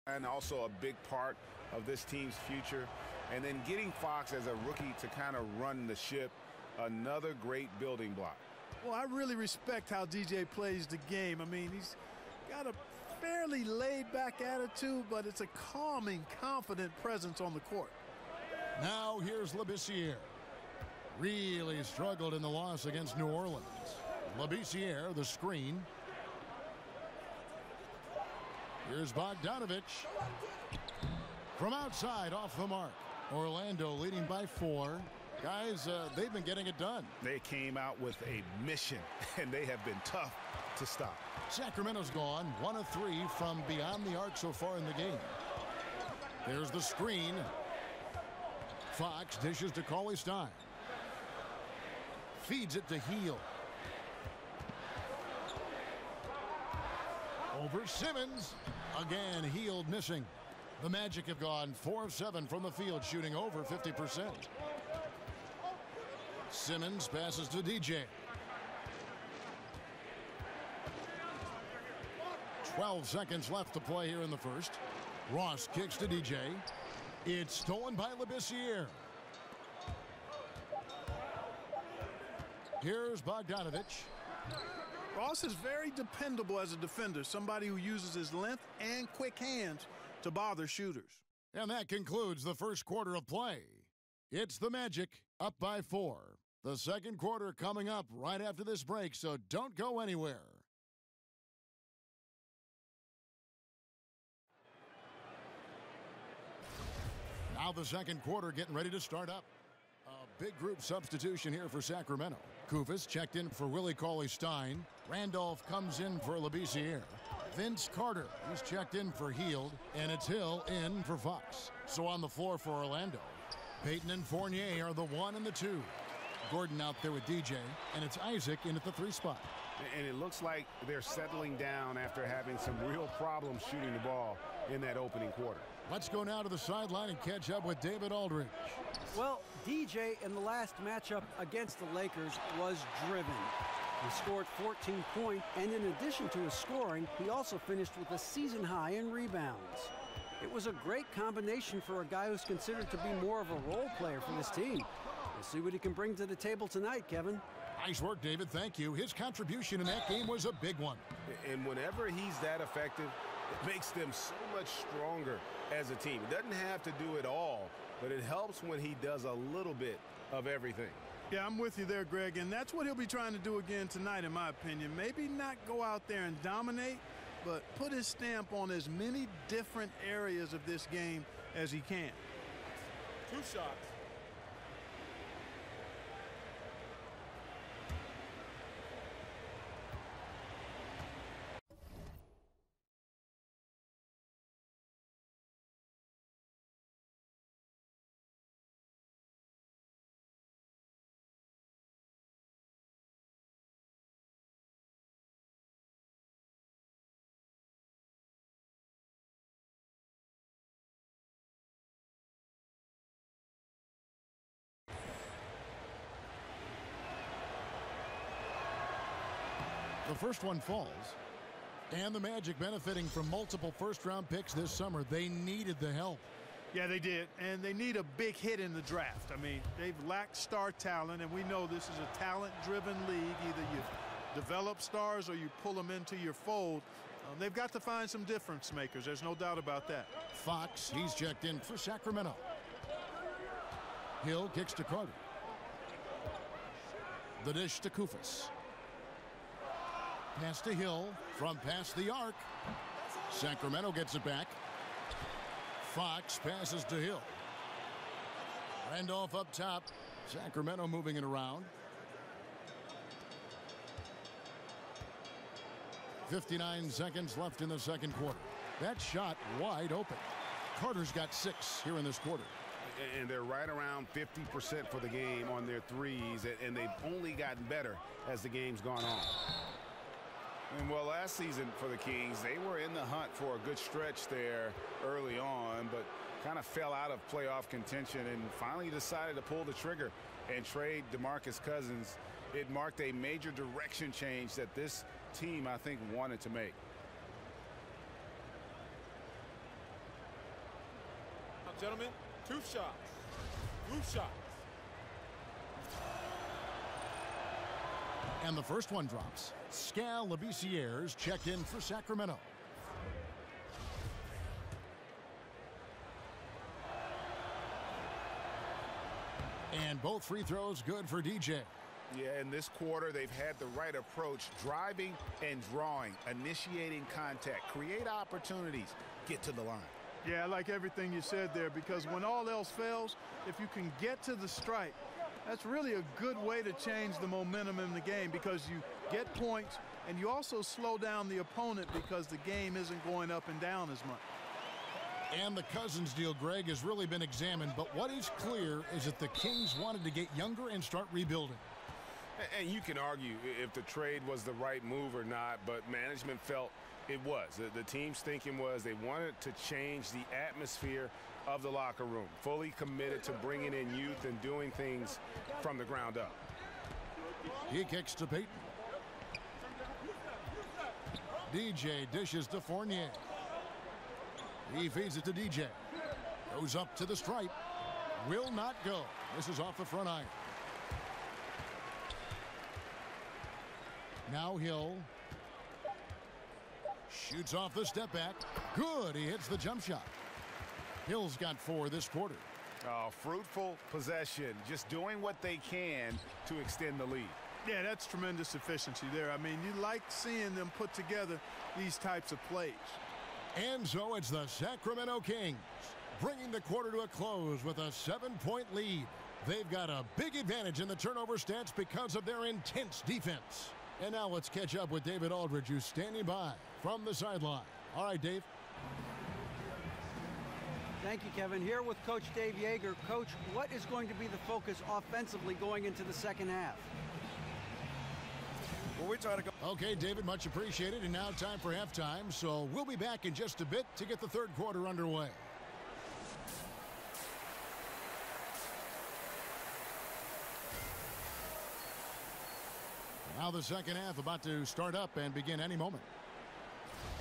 And also a big part of this team's future. And then getting Fox as a rookie to kind of run the ship, another great building block. Well, I really respect how DJ plays the game. I mean, he's got a fairly laid-back attitude, but it's a calming, confident presence on the court. Now here's Labissiere. Really struggled in the loss against New Orleans. Labissiere, the screen. Here's Bogdanovich. From outside, off the mark. Orlando leading by 4. Guys, they've been getting it done. They came out with a mission, and they have been tough to stop. Sacramento's gone 1 of 3 from beyond the arc so far in the game. There's the screen. Fox dishes to Cauley-Stein. Feeds it to Hield. Over Simmons. Again, Hield missing. The Magic have gone 4 of 7 from the field, shooting over 50%. Simmons passes to DJ. 12 seconds left to play here in the first. Ross kicks to DJ. It's stolen by Labissiere. Here's Bogdanovich. Ross is very dependable as a defender, somebody who uses his length and quick hands to bother shooters. And that concludes the first quarter of play. It's the Magic up by 4. The second quarter coming up right after this break, so don't go anywhere. Now the second quarter getting ready to start up. A big group substitution here for Sacramento. Kufis checked in for Willie Cauley-Stein. Randolph comes in for Labissiere. Vince Carter, he's checked in for Hield. And it's Hill in for Fox. So on the floor for Orlando, Payton and Fournier are the 1 and the 2. Gordon out there with DJ. And it's Isaac in at the 3 spot. And it looks like they're settling down after having some real problems shooting the ball in that opening quarter. Let's go now to the sideline and catch up with David Aldridge. Well, DJ in the last matchup against the Lakers was driven. He scored 14 points, and in addition to his scoring, he also finished with a season high in rebounds. It was a great combination for a guy who's considered to be more of a role player for this team. We'll see what he can bring to the table tonight, Kevin. Nice work, David. Thank you. His contribution in that game was a big one. And whenever he's that effective, it makes them so much stronger as a team. It doesn't have to do it all, but it helps when he does a little bit of everything. Yeah, I'm with you there, Greg, and that's what he'll be trying to do again tonight, in my opinion. Maybe not go out there and dominate, but put his stamp on as many different areas of this game as he can. 2 shots. The first one falls. And the Magic benefiting from multiple first-round picks this summer. They needed the help. Yeah, they did, and they need a big hit in the draft. I mean, they've lacked star talent, and we know this is a talent-driven league. Either you develop stars or you pull them into your fold. They've got to find some difference makers. There's no doubt about that. Fox, he's checked in for Sacramento. Hill kicks to Carter. The dish to Kufis. Pass to Hill from past the arc. Sacramento gets it back. Fox passes to Hill. Randolph up top. Sacramento moving it around. 59 seconds left in the second quarter. That shot wide open. Carter's got 6 here in this quarter. And they're right around 50% for the game on their threes, and they've only gotten better as the game's gone on. And well, last season for the Kings, they were in the hunt for a good stretch there early on, but kind of fell out of playoff contention and finally decided to pull the trigger and trade DeMarcus Cousins. It marked a major direction change that this team, I think, wanted to make. gentlemen. 2 shots. 2 shots. And the first one drops. Skal Labissière's checked in for Sacramento. And both free throws good for DJ. Yeah, in this quarter, they've had the right approach, driving and drawing, initiating contact, create opportunities, get to the line. Yeah, I like everything you said there, because when all else fails, if you can get to the stripe, that's really a good way to change the momentum in the game, because you get points and you also slow down the opponent because the game isn't going up and down as much. And the Cousins deal, Greg, has really been examined, but what is clear is that the Kings wanted to get younger and start rebuilding. And you can argue if the trade was the right move or not, but management felt it was. The team's thinking was they wanted to change the atmosphere of the locker room, fully committed to bringing in youth and doing things from the ground up. He kicks to Peyton. DJ dishes to Fournier. He feeds it to DJ. Goes up to the stripe. Will not go. This is off the front iron. Now Hill. Shoots off the step back. Good. He hits the jump shot. Hill's got 4 this quarter. Oh, fruitful possession. Just doing what they can to extend the lead. Yeah, that's tremendous efficiency there. I mean, you like seeing them put together these types of plays. And so it's the Sacramento Kings bringing the quarter to a close with a 7-point lead. They've got a big advantage in the turnover stats because of their intense defense. And now let's catch up with David Aldridge, who's standing by from the sideline. All right, Dave. Thank you, Kevin. Here with Coach Dave Yeager. Coach, what is going to be the focus offensively going into the second half? Well, we're trying to go. Okay, David, much appreciated. And now time for halftime. So we'll be back in just a bit to get the third quarter underway. Now the second half about to start up and begin any moment.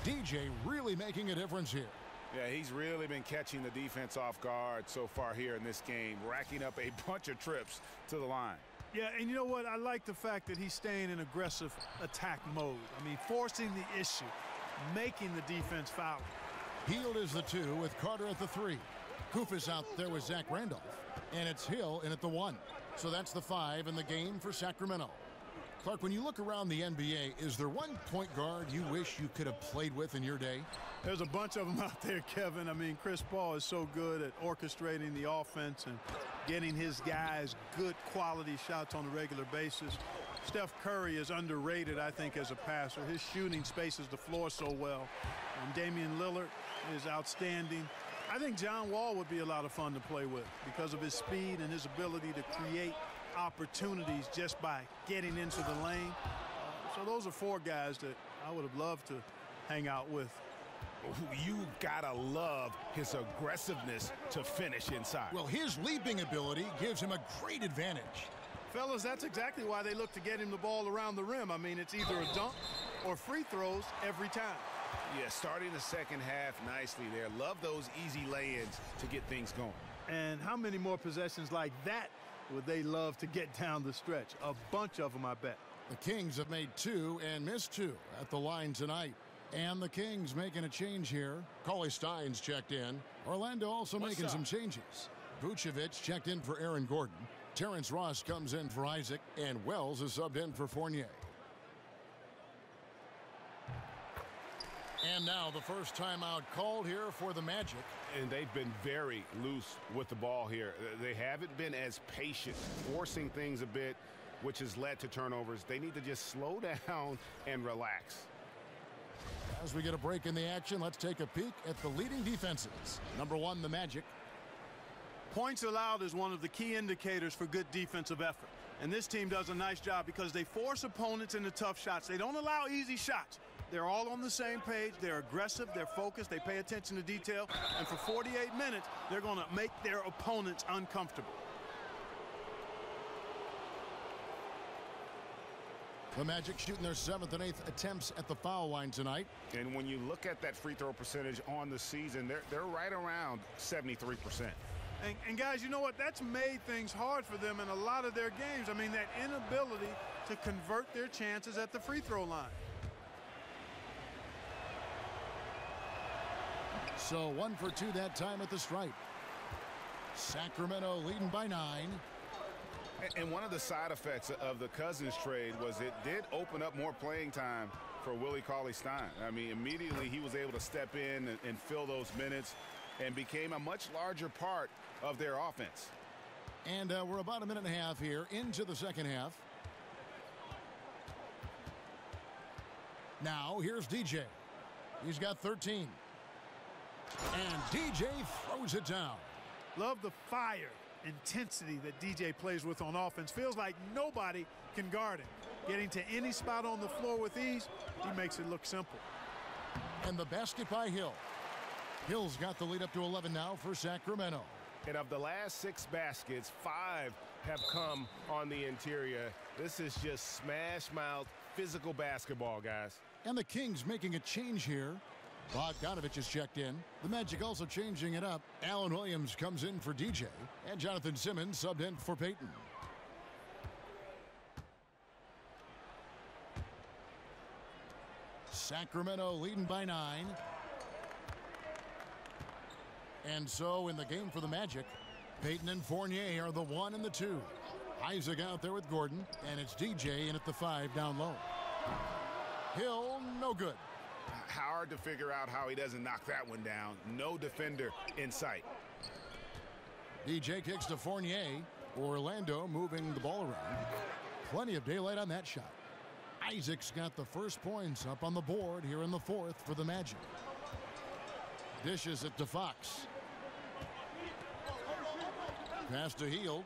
DJ really making a difference here. Yeah, he's really been catching the defense off guard so far here in this game, racking up a bunch of trips to the line. Yeah, and you know what? I like the fact that he's staying in aggressive attack mode. I mean, forcing the issue, making the defense foul. Hield is the 2 with Carter at the 3. Koufos out there with Zach Randolph. And it's Hill in at the 1. So that's the 5 in the game for Sacramento. Clark, when you look around the NBA, is there one point guard you wish you could have played with in your day? There's a bunch of them out there, Kevin. I mean, Chris Paul is so good at orchestrating the offense and getting his guys good quality shots on a regular basis. Steph Curry is underrated, I think, as a passer. His shooting spaces the floor so well. And Damian Lillard is outstanding. I think John Wall would be a lot of fun to play with because of his speed and his ability to create opportunities just by getting into the lane. So those are 4 guys that I would have loved to hang out with. You gotta love his aggressiveness to finish inside. Well, his leaping ability gives him a great advantage. Fellas, that's exactly why they look to get him the ball around the rim. I mean, it's either a dunk or free throws every time. Yeah, starting the second half nicely there. Love those easy lay-ins to get things going. And how many more possessions like that would they love to get down the stretch? A bunch of them, I bet. The Kings have made 2 and missed 2 at the line tonight. And the Kings making a change here. Cauley Stein's checked in. Orlando also making some changes. Vucevic checked in for Aaron Gordon. Terrence Ross comes in for Isaac. And Wells is subbed in for Fournier. And now the first timeout called here for the Magic. And they've been very loose with the ball here. They haven't been as patient, forcing things a bit, which has led to turnovers. They need to just slow down and relax. As we get a break in the action, let's take a peek at the leading defenses. Number 1, the Magic. Points allowed is one of the key indicators for good defensive effort. And this team does a nice job because they force opponents into tough shots. They don't allow easy shots. They're all on the same page. They're aggressive. They're focused. They pay attention to detail. And for 48 minutes, they're going to make their opponents uncomfortable. The Magic shooting their 7th and 8th attempts at the foul line tonight. And when you look at that free throw percentage on the season, they're right around 73%. And guys, you know what? That's made things hard for them in a lot of their games. I mean, that inability to convert their chances at the free throw line. So 1 for 2 that time at the stripe. Sacramento leading by 9. And one of the side effects of the Cousins trade was it did open up more playing time for Willie Cauley-Stein. I mean, immediately he was able to step in and fill those minutes and became a much larger part of their offense. And we're about a minute and a half here into the second half. Now here's DJ. He's got 13. And DJ throws it down. Love the fire, intensity that DJ plays with on offense. Feels like nobody can guard him. Getting to any spot on the floor with ease, he makes it look simple. And the basket by Hill. Hill's got the lead up to 11 now for Sacramento. And of the last 6 baskets, 5 have come on the interior. This is just smash-mouth physical basketball, guys. And the Kings making a change here. Bogdanovich is checked in. The Magic also changing it up. Allen Williams comes in for DJ. And Jonathan Simmons subbed in for Payton. Sacramento leading by 9. And so in the game for the Magic, Payton and Fournier are the 1 and the 2. Isaac out there with Gordon. And it's DJ in at the 5 down low. Hill, no good. Hard to figure out how he doesn't knock that one down. No defender in sight. DJ kicks to Fournier. Orlando moving the ball around. Plenty of daylight on that shot. Isaac's got the first points up on the board here in the 4th for the Magic. Dishes it to Fox. Pass to Hield.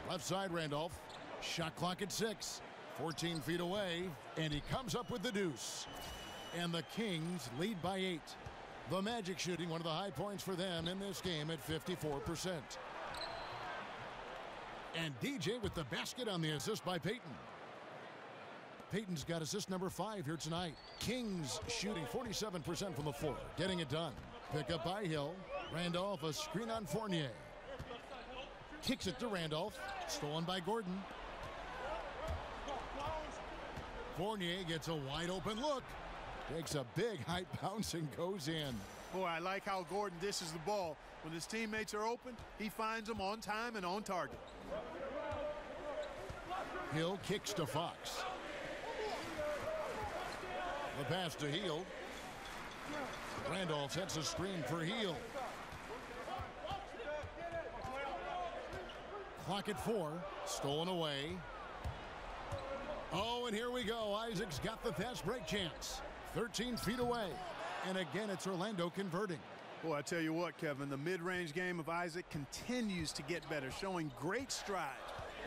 Left side, Randolph. Shot clock at 6. 14 feet away, and he comes up with the deuce. And the Kings lead by 8. The Magic shooting one of the high points for them in this game at 54%. And DJ with the basket on the assist by Payton. Payton's got assist number 5 here tonight. Kings shooting 47% from the floor, getting it done. Pick up by Hill. Randolph, a screen on Fournier. Kicks it to Randolph. Stolen by Gordon. Fournier gets a wide open look. Takes a big high bounce and goes in. Boy, I like how Gordon dishes the ball. When his teammates are open, he finds them on time and on target. Hill kicks to Fox. The pass to Hield. Randolph sets a screen for Hield. Clock at 4. Stolen away. Oh, and here we go. Isaac's got the fast break chance. 13 feet away. And again, it's Orlando converting. Boy, I tell you what, Kevin, the mid-range game of Isaac continues to get better, showing great stride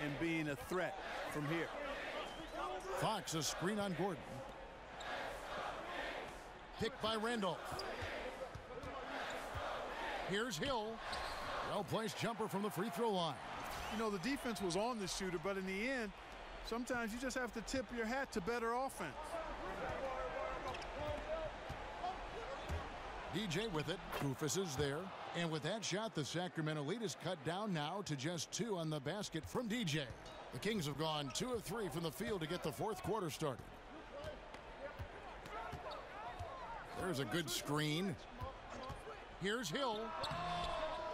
and being a threat from here. Fox, a screen on Gordon. Picked by Randolph. Here's Hill. Well-placed jumper from the free throw line. You know, the defense was on the shooter, but in the end, sometimes you just have to tip your hat to better offense. DJ with it. Kufis is there. And with that shot, the Sacramento lead is cut down now to just 2 on the basket from DJ. The Kings have gone 2 of 3 from the field to get the 4th quarter started. There's a good screen. Here's Hill.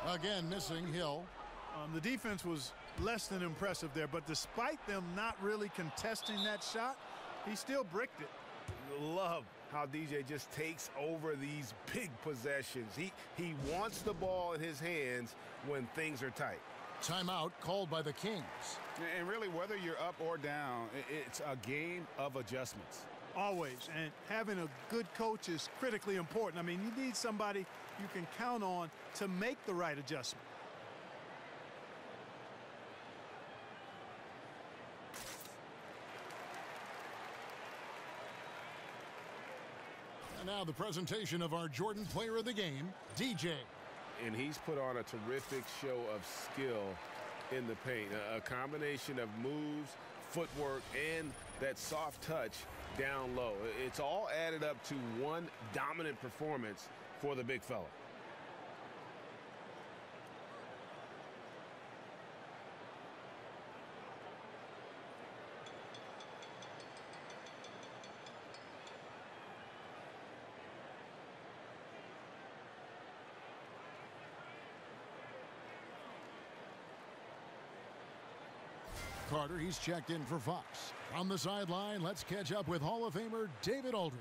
Again, missing Hill. The defense was less than impressive there, but despite them not really contesting that shot, he still bricked it. Love how DJ just takes over these big possessions. He wants the ball in his hands when things are tight. Timeout called by the Kings. And really, whether you're up or down, it's a game of adjustments. Always. And having a good coach is critically important. I mean, you need somebody you can count on to make the right adjustment. And now the presentation of our Jordan Player of the Game, DJ. and he's put on a terrific show of skill in the paint. A combination of moves, footwork, and that soft touch down low. It's all added up to one dominant performance for the big fella. Carter, he's checked in for Fox. On the sideline, let's catch up with Hall of Famer David Aldridge.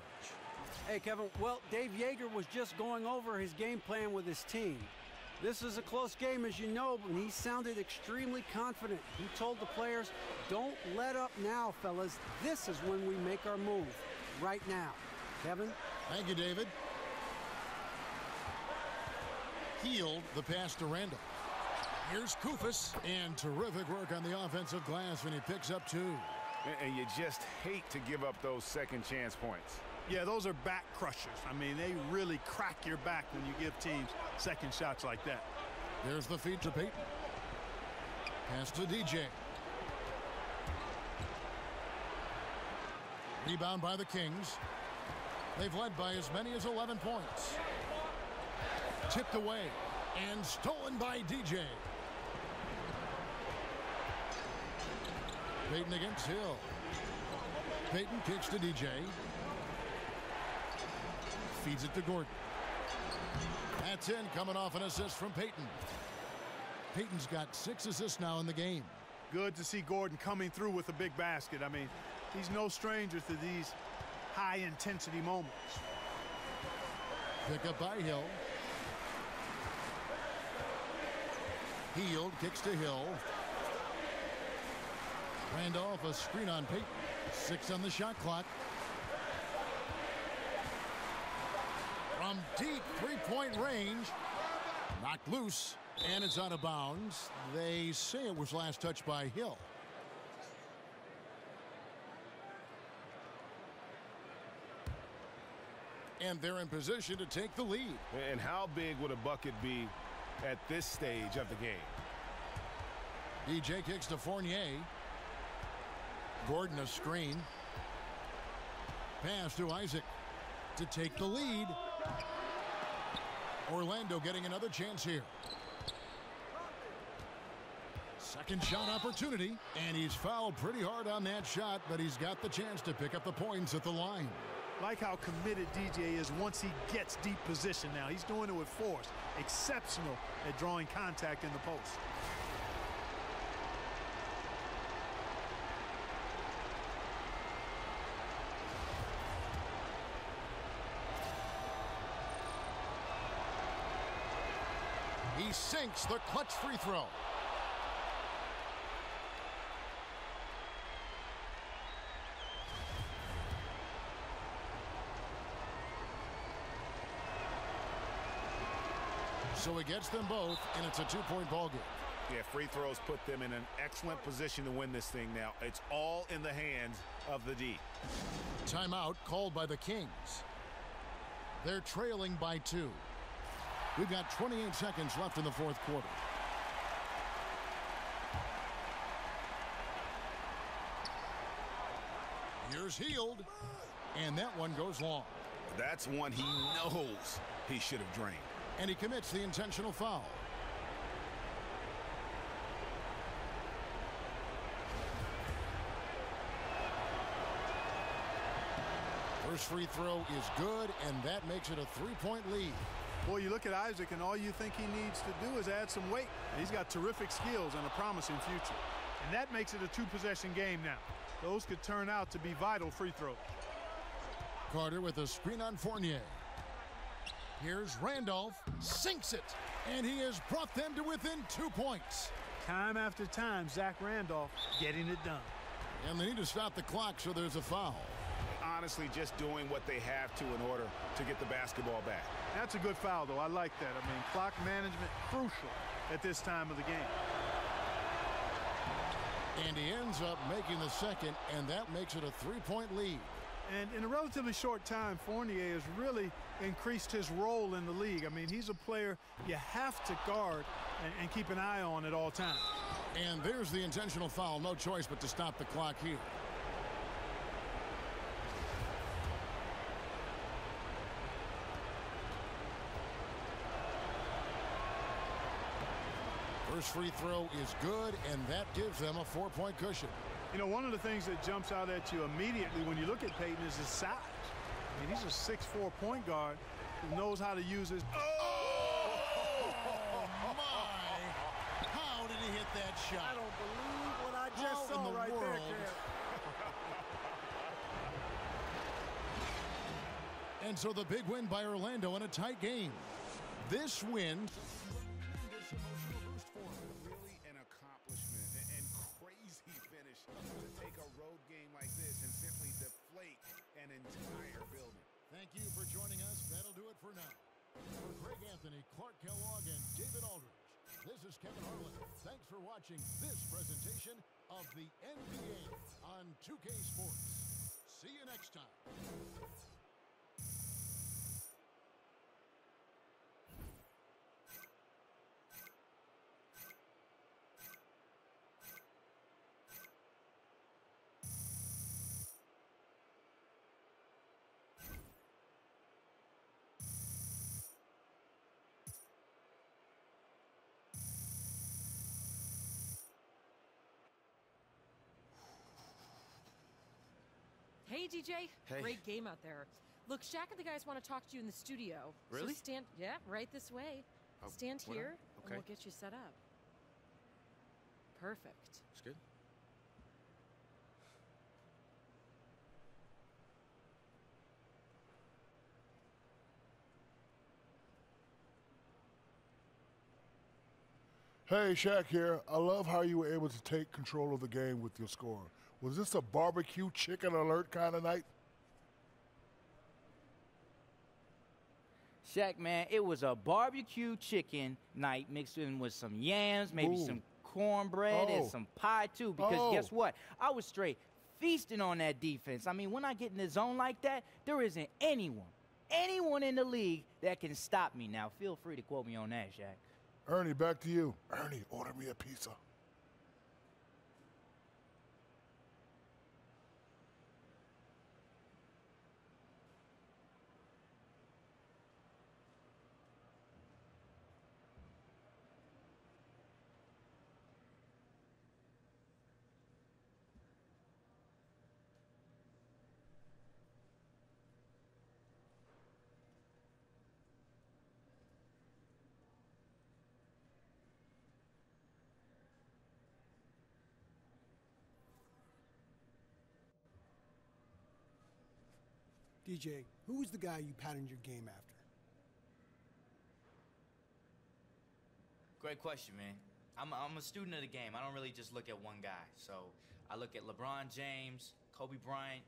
Hey, Kevin. Well, Dave Yeager was just going over his game plan with his team. This is a close game, as you know, but he sounded extremely confident. He told the players, don't let up now, fellas. This is when we make our move. Right now. Kevin? Thank you, David. Healed the pass to Randall. Here's Kufis, and terrific work on the offensive glass, and he picks up 2. And you just hate to give up those second chance points. Yeah, those are back crushers. I mean, they really crack your back when you give teams second shots like that. There's the feed to Peyton. Pass to DJ. Rebound by the Kings. They've led by as many as 11 points. Tipped away and stolen by DJ. Peyton against Hill. Peyton kicks to DJ. Feeds it to Gordon. That's in, coming off an assist from Peyton. Peyton's got 6 assists now in the game. Good to see Gordon coming through with a big basket. I mean, he's no stranger to these high-intensity moments. Pick up by Hill. Hield kicks to Hill. Randolph, a screen on Peyton. 6 on the shot clock. From deep three-point range. Knocked loose, and it's out of bounds. They say it was last touched by Hill. And they're in position to take the lead. And how big would a bucket be at this stage of the game? DJ kicks to Fournier. Gordon a screen. Pass to Isaac to take the lead. Orlando getting another chance here. Second shot opportunity, and he's fouled pretty hard on that shot, but he's got the chance to pick up the points at the line. Like how committed DJ is once he gets deep position now. He's doing it with force. Exceptional at drawing contact in the post. He sinks the clutch free throw. So he gets them both, and it's a 2-point ball game. Yeah, free throws put them in an excellent position to win this thing now. It's all in the hands of the D. Timeout called by the Kings. They're trailing by 2. We've got 28 seconds left in the fourth quarter. Here's Hield, and that one goes long. That's one he knows he should have drained. And he commits the intentional foul. First free throw is good, and that makes it a 3-point lead. Boy, you look at Isaac, and all you think he needs to do is add some weight. He's got terrific skills and a promising future. And that makes it a 2-possession game now. Those could turn out to be vital free throws. Carter with a screen on Fournier. Here's Randolph, sinks it, and he has brought them to within 2 points. Time after time, Zach Randolph getting it done. And they need to stop the clock, so there's a foul. Honestly, just doing what they have to in order to get the basketball back. That's a good foul, though. I like that. I mean, clock management crucial at this time of the game. And he ends up making the second, and that makes it a 3-point lead. And in a relatively short time, Fournier has really increased his role in the league. I mean, he's a player you have to guard and keep an eye on at all times. And there's the intentional foul. No choice but to stop the clock here. First free throw is good, and that gives them a 4-point cushion. You know, one of the things that jumps out at you immediately when you look at Peyton is his size. I mean, he's a 6'4" point guard who knows how to use his... Oh, my! How did he hit that shot? I don't believe what I just How in saw the right world? there, Cam. And so the big win by Orlando in a tight game. This win... Really an accomplishment and crazy finish to take a road game like this and simply deflate an entire building. Thank you for joining us. That'll do it for now. For Greg Anthony, Clark Kellogg, and David Aldridge, this is Kevin Harlan. Thanks for watching this presentation of the NBA on 2K Sports. See you next time. Hey, DJ. Hey. Great game out there. Look, Shaq and the guys want to talk to you in the studio. Really? So right this way. Oh, Stand what here, okay. and we'll get you set up. Perfect. It's good. Hey, Shaq here. I love how you were able to take control of the game with your score. Was this a barbecue chicken alert kind of night? Shaq, man, it was a barbecue chicken night mixed in with some yams, maybe Ooh. some cornbread and Oh. some pie, too, because Oh. guess what? I was straight feasting on that defense. I mean, when I get in the zone like that, there isn't anyone in the league that can stop me. Now, feel free to quote me on that, Shaq. Ernie, back to you. Ernie, order me a pizza. DJ, who was the guy you patterned your game after? Great question, man. I'm a student of the game. I don't really just look at one guy. So I look at LeBron James, Kobe Bryant,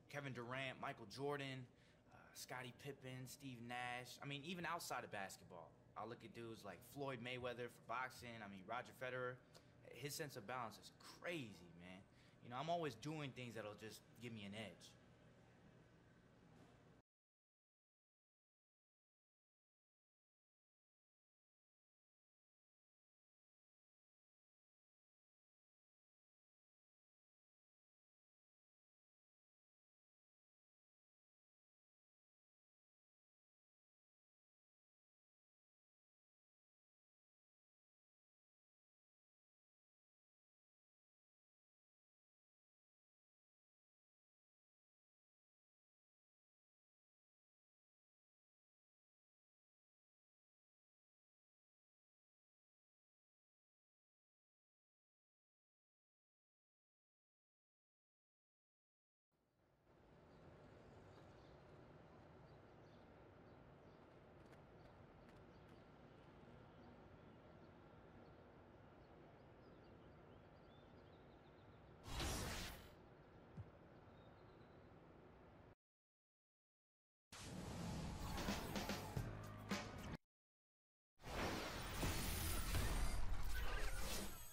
Kevin Durant, Michael Jordan, Scottie Pippen, Steve Nash. I mean, even outside of basketball, I look at dudes like Floyd Mayweather for boxing. I mean, Roger Federer. His sense of balance is crazy, man. You know, I'm always doing things that'll just give me an edge.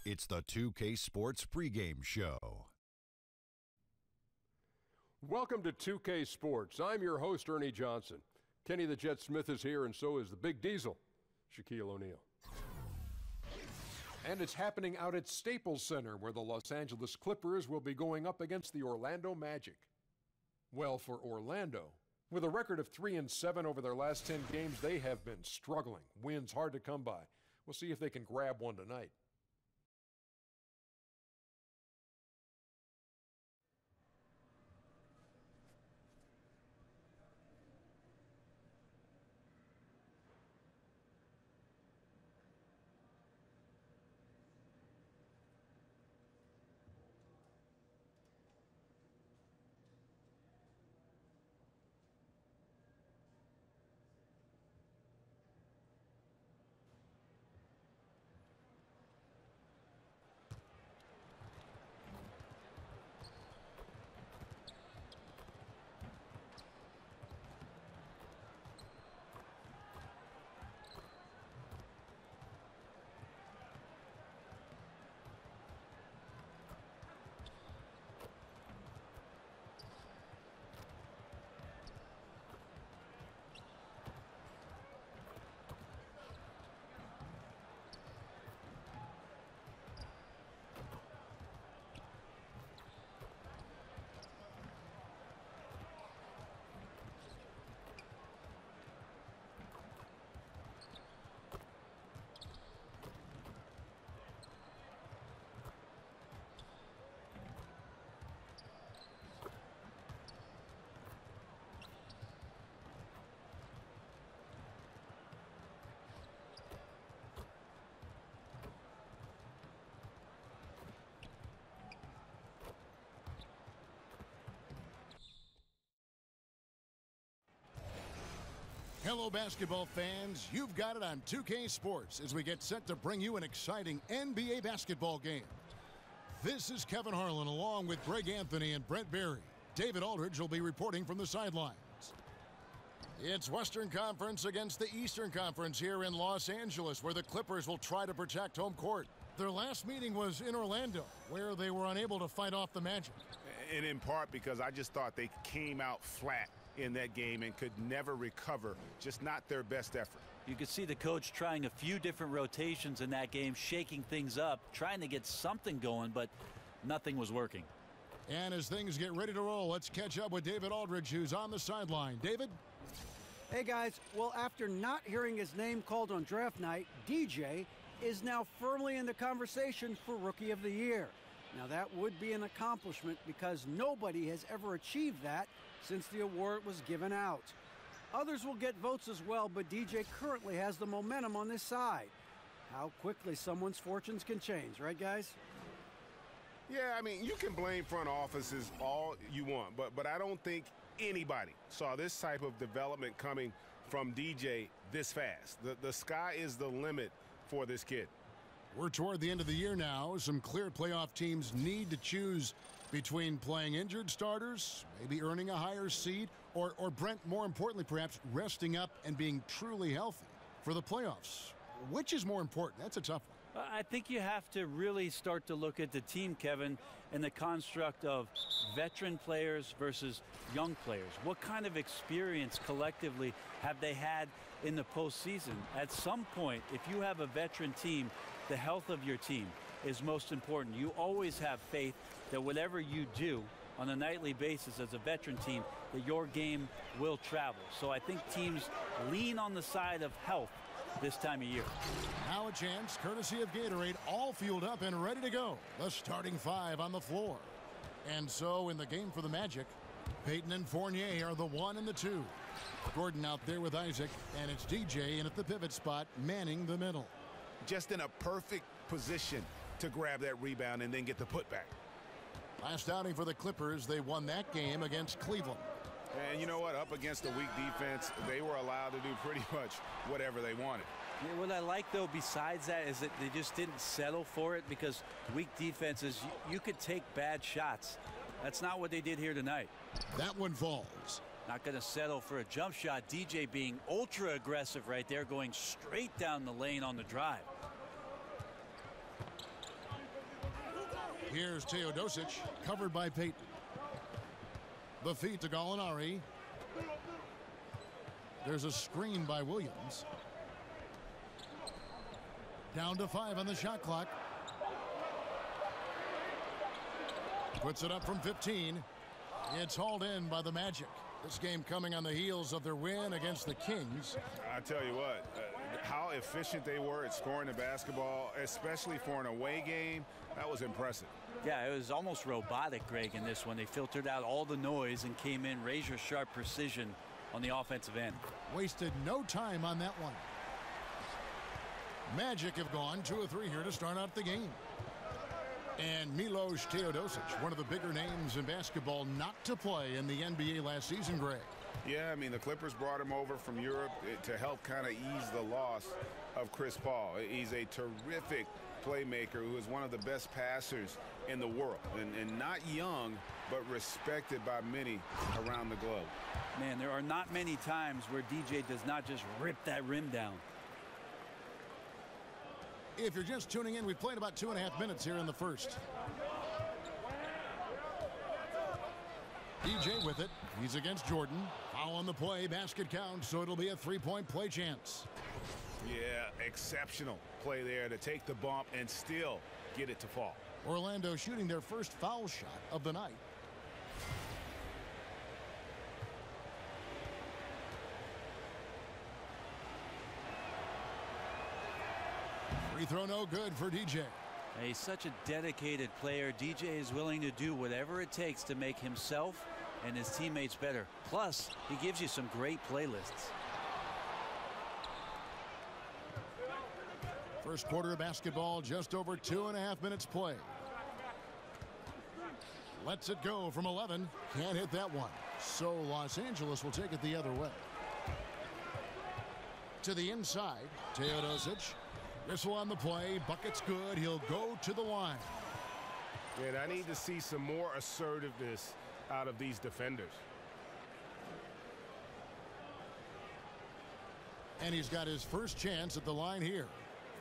It's the 2K Sports pregame show. Welcome to 2K Sports. I'm your host, Ernie Johnson. Kenny the Jet Smith is here, and so is the Big Diesel, Shaquille O'Neal. And it's happening out at Staples Center, where the Los Angeles Clippers will be going up against the Orlando Magic. Well, for Orlando, with a record of 3-7 over their last 10 games, they have been struggling. Wins hard to come by. We'll see if they can grab one tonight. Hello, basketball fans. You've got it on 2K Sports as we get set to bring you an exciting NBA basketball game. This is Kevin Harlan along with Greg Anthony and Brent Berry. David Aldridge will be reporting from the sidelines. It's Western Conference against the Eastern Conference here in Los Angeles, where the Clippers will try to protect home court. Their last meeting was in Orlando, where they were unable to fight off the Magic. And in part because I just thought they came out flat in that game and could never recover. Just not their best effort. You could see the coach trying a few different rotations in that game, shaking things up, trying to get something going, but nothing was working. And as things get ready to roll, let's catch up with David Aldridge, who's on the sideline. David? Hey, guys. Well, after not hearing his name called on draft night, DJ is now firmly in the conversation for Rookie of the Year. Now, that would be an accomplishment because nobody has ever achieved that since the award was given out. Others will get votes as well, but DJ currently has the momentum on this side. How quickly someone's fortunes can change, right, guys? Yeah, I mean, you can blame front offices all you want, but I don't think anybody saw this type of development coming from DJ this fast. The sky is the limit for this kid. We're toward the end of the year now. Some clear playoff teams need to choose between playing injured starters, maybe earning a higher seed, or Brent, more importantly perhaps, resting up and being truly healthy for the playoffs. Which is more important? That's a tough one. I think you have to really start to look at the team, Kevin, in the construct of veteran players versus young players. What kind of experience collectively have they had in the postseason? At some point, if you have a veteran team, the health of your team is most important. You always have faith that whatever you do on a nightly basis as a veteran team, that your game will travel. So I think teams lean on the side of health this time of year. Now a chance, courtesy of Gatorade, all fueled up and ready to go. The starting five on the floor. And so in the game for the Magic, Payton and Fournier are the 1 and the 2. Gordon out there with Isaac, and it's DJ in at the pivot spot, manning the middle. Just in a perfect position to grab that rebound and then get the putback. Last outing for the Clippers, they won that game against Cleveland. And you know what? Up against a weak defense, they were allowed to do pretty much whatever they wanted. Yeah, what I like, though, besides that, is that they just didn't settle for it, because weak defenses, you could take bad shots. That's not what they did here tonight. That one falls. Not going to settle for a jump shot. DJ being ultra aggressive right there, going straight down the lane on the drive. Here's Teodosic, covered by Payton. The feed to Gallinari. There's a screen by Williams. Down to 5 on the shot clock. Puts it up from 15. It's hauled in by the Magic. This game coming on the heels of their win against the Kings. I tell you what, how efficient they were at scoring the basketball, especially for an away game, that was impressive. Yeah, it was almost robotic, Greg, in this one. They filtered out all the noise and came in razor-sharp precision on the offensive end. Wasted no time on that one. Magic have gone 2 of 3 here to start out the game. And Milos Teodosic, one of the bigger names in basketball not to play in the NBA last season, Greg. Yeah, I mean, the Clippers brought him over from Europe to help kind of ease the loss of Chris Paul. He's a terrific playmaker who is one of the best passers in the world. And not young, but respected by many around the globe. Man, there are not many times where DJ does not just rip that rim down. If you're just tuning in, we played about 2.5 minutes here in the first. DJ with it. He's against Jordan. Foul on the play. Basket counts, so it'll be a 3-point play chance. Yeah, exceptional play there to take the bump and still get it to fall. Orlando shooting their first foul shot of the night. Free throw no good for DJ. He's such a dedicated player. DJ is willing to do whatever it takes to make himself and his teammates better. Plus, he gives you some great playlists. First quarter of basketball, just over 2.5 minutes play. Lets it go from 11. Can't hit that one. So Los Angeles will take it the other way. To the inside, Teodosic. Whistle on the play. Bucket's good. He'll go to the line. And I need to see some more assertiveness out of these defenders. And he's got his first chance at the line here.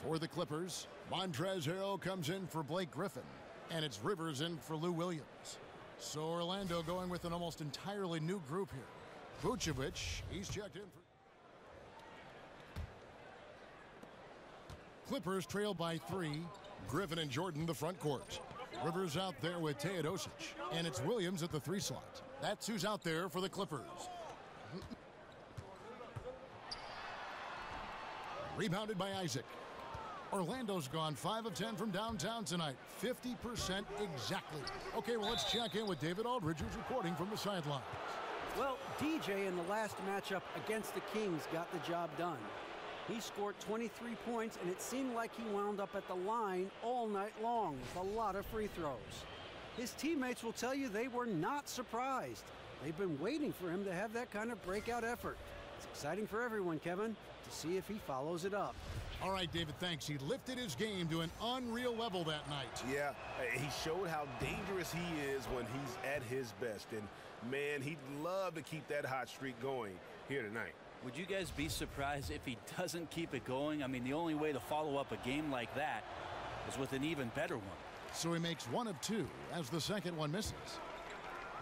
For the Clippers, Montrezl Harrell comes in for Blake Griffin. And it's Rivers in for Lou Williams. So Orlando going with an almost entirely new group here. Vucevic, he's checked in for... Clippers trail by 3. Griffin and Jordan the front court. Rivers out there with Teodosic. And it's Williams at the 3 slot. That's who's out there for the Clippers. Rebounded by Isaac. Orlando's gone 5 of 10 from downtown tonight. 50% exactly. Okay, well, let's check in with David Aldridge, who's reporting from the sidelines. Well, DJ in the last matchup against the Kings got the job done. He scored 23 points, and it seemed like he wound up at the line all night long with a lot of free throws. His teammates will tell you they were not surprised. They've been waiting for him to have that kind of breakout effort. It's exciting for everyone, Kevin, to see if he follows it up. All right, David, thanks. He lifted his game to an unreal level that night. Yeah, he showed how dangerous he is when he's at his best. And, man, he'd love to keep that hot streak going here tonight. Would you guys be surprised if he doesn't keep it going? I mean, the only way to follow up a game like that is with an even better one. So he makes 1 of 2 as the second one misses.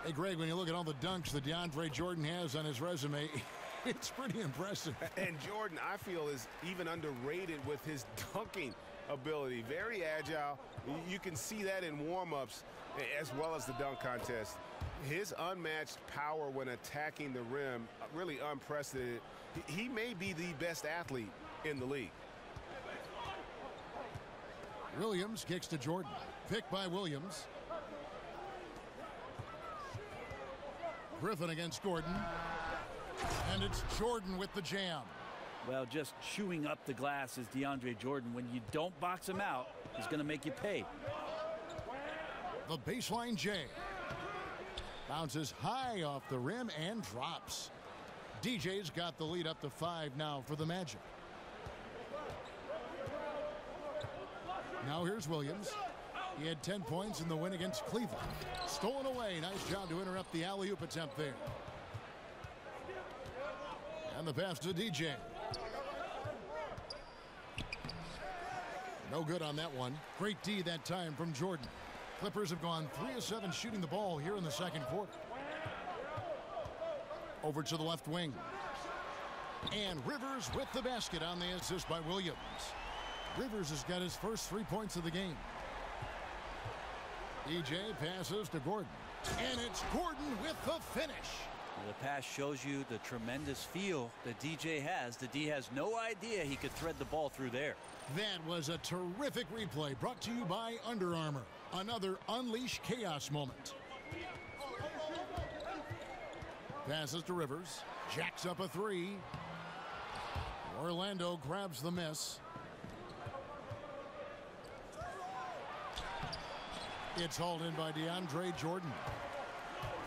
Hey, Greg, when you look at all the dunks that DeAndre Jordan has on his resume, it's pretty impressive. And Jordan, I feel, is even underrated with his dunking ability. Very agile. You can see that in warm-ups as well as the dunk contest. His unmatched power when attacking the rim, really unprecedented. He may be the best athlete in the league. Williams kicks to Jordan. Picked by Williams. Griffin against Gordon. And it's Jordan with the jam. Well, just chewing up the glass is DeAndre Jordan. When you don't box him out, he's going to make you pay. The baseline J. Bounces high off the rim and drops. DJ's got the lead up to 5 now for the Magic. Now here's Williams. He had 10 points in the win against Cleveland. Stolen away. Nice job to interrupt the alley-oop attempt there. And the pass to DJ. No good on that one. Great D that time from Jordan. Clippers have gone 3 of 7 shooting the ball here in the second quarter. Over to the left wing. And Rivers with the basket on the assist by Williams. Rivers has got his first 3 points of the game. DJ passes to Gordon. And it's Gordon with the finish. The pass shows you the tremendous feel that DJ has. The D has no idea he could thread the ball through there. That was a terrific replay brought to you by Under Armour. Another Unleash Chaos moment. Passes to Rivers. Jacks up a three. Orlando grabs the miss. It's hauled in by DeAndre Jordan.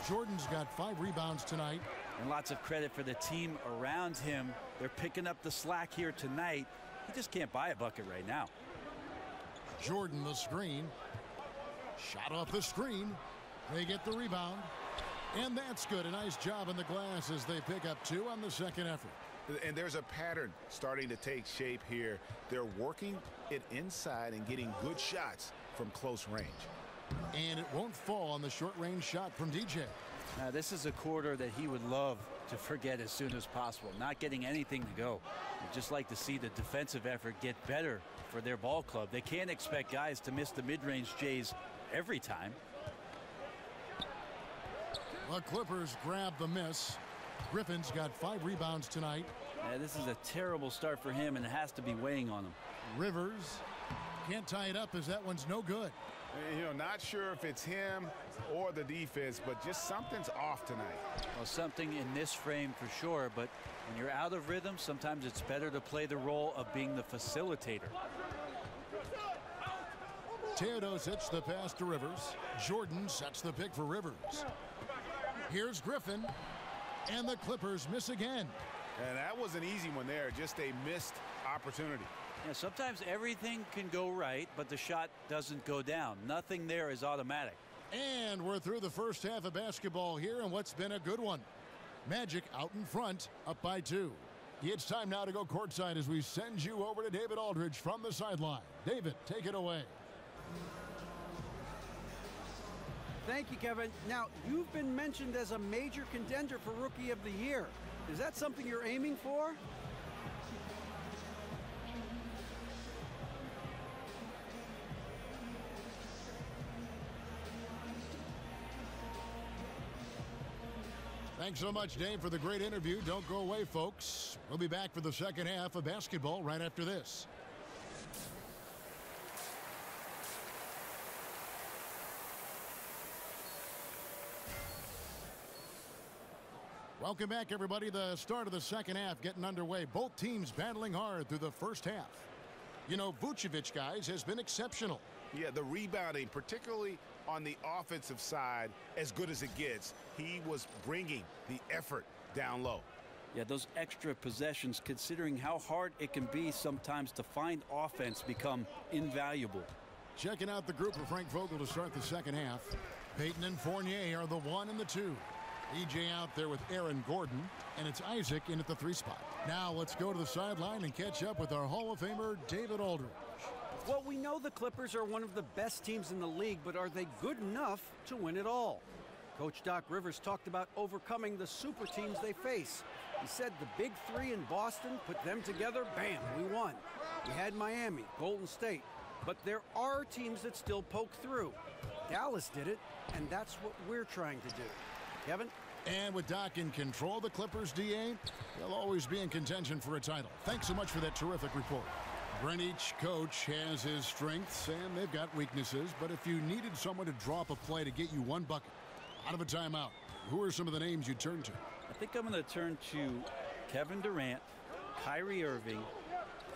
Jordan's got 5 rebounds tonight. And lots of credit for the team around him. They're picking up the slack here tonight. He just can't buy a bucket right now. Jordan the screen. Shot off the screen. They get the rebound. And that's good. A nice job in the glass as they pick up 2 on the second effort. And there's a pattern starting to take shape here. They're working it inside and getting good shots from close range. And it won't fall on the short-range shot from DJ. This is a quarter that he would love to forget as soon as possible. Not getting anything to go. You'd just like to see the defensive effort get better for their ball club. They can't expect guys to miss the mid-range Jays every time. The Clippers grab the miss. Griffin's got 5 rebounds tonight. This is a terrible start for him, and it has to be weighing on him. Rivers can't tie it up as that one's no good. You know, not sure if it's him or the defense, but just something's off tonight. Well, something in this frame for sure, but when you're out of rhythm, sometimes it's better to play the role of being the facilitator. Teodosic the pass to Rivers. Jordan sets the pick for Rivers. Here's Griffin, and the Clippers miss again. And that was an easy one there, just a missed opportunity. Yeah, sometimes everything can go right, but the shot doesn't go down. Nothing there is automatic. And we're through the first half of basketball here, and what's been a good one. Magic out in front, up by 2. It's time now to go courtside as we send you over to David Aldridge from the sideline. David, take it away. Thank you, Kevin. Now, you've been mentioned as a major contender for Rookie of the Year. Is that something you're aiming for? Thanks so much, Dave, for the great interview. Don't go away, folks. We'll be back for the second half of basketball right after this. Welcome back, everybody. The start of the second half getting underway. Both teams battling hard through the first half. You know, Vucevic, guys, has been exceptional. Yeah, the rebounding, particularly on the offensive side, as good as it gets. He was bringing the effort down low. Yeah, those extra possessions, considering how hard it can be sometimes to find offense, become invaluable. Checking out the group of Frank Vogel to start the second half. Peyton and Fournier are the 1 and the 2. EJ out there with Aaron Gordon, and it's Isaac in at the 3 spot. Now let's go to the sideline and catch up with our Hall of Famer, David Aldridge. Well, we know the Clippers are one of the best teams in the league, but are they good enough to win it all? Coach Doc Rivers talked about overcoming the super teams they face. He said the big 3 in Boston, put them together, bam, we won. We had Miami, Golden State, but there are teams that still poke through. Dallas did it, and that's what we're trying to do. Kevin? And with Doc in control, the Clippers, DA, they'll always be in contention for a title. Thanks so much for that terrific report. Brent, each coach has his strengths, and they've got weaknesses. But if you needed someone to drop a play to get you 1 bucket out of a timeout, who are some of the names you turn to? I think I'm going to turn to Kevin Durant, Kyrie Irving,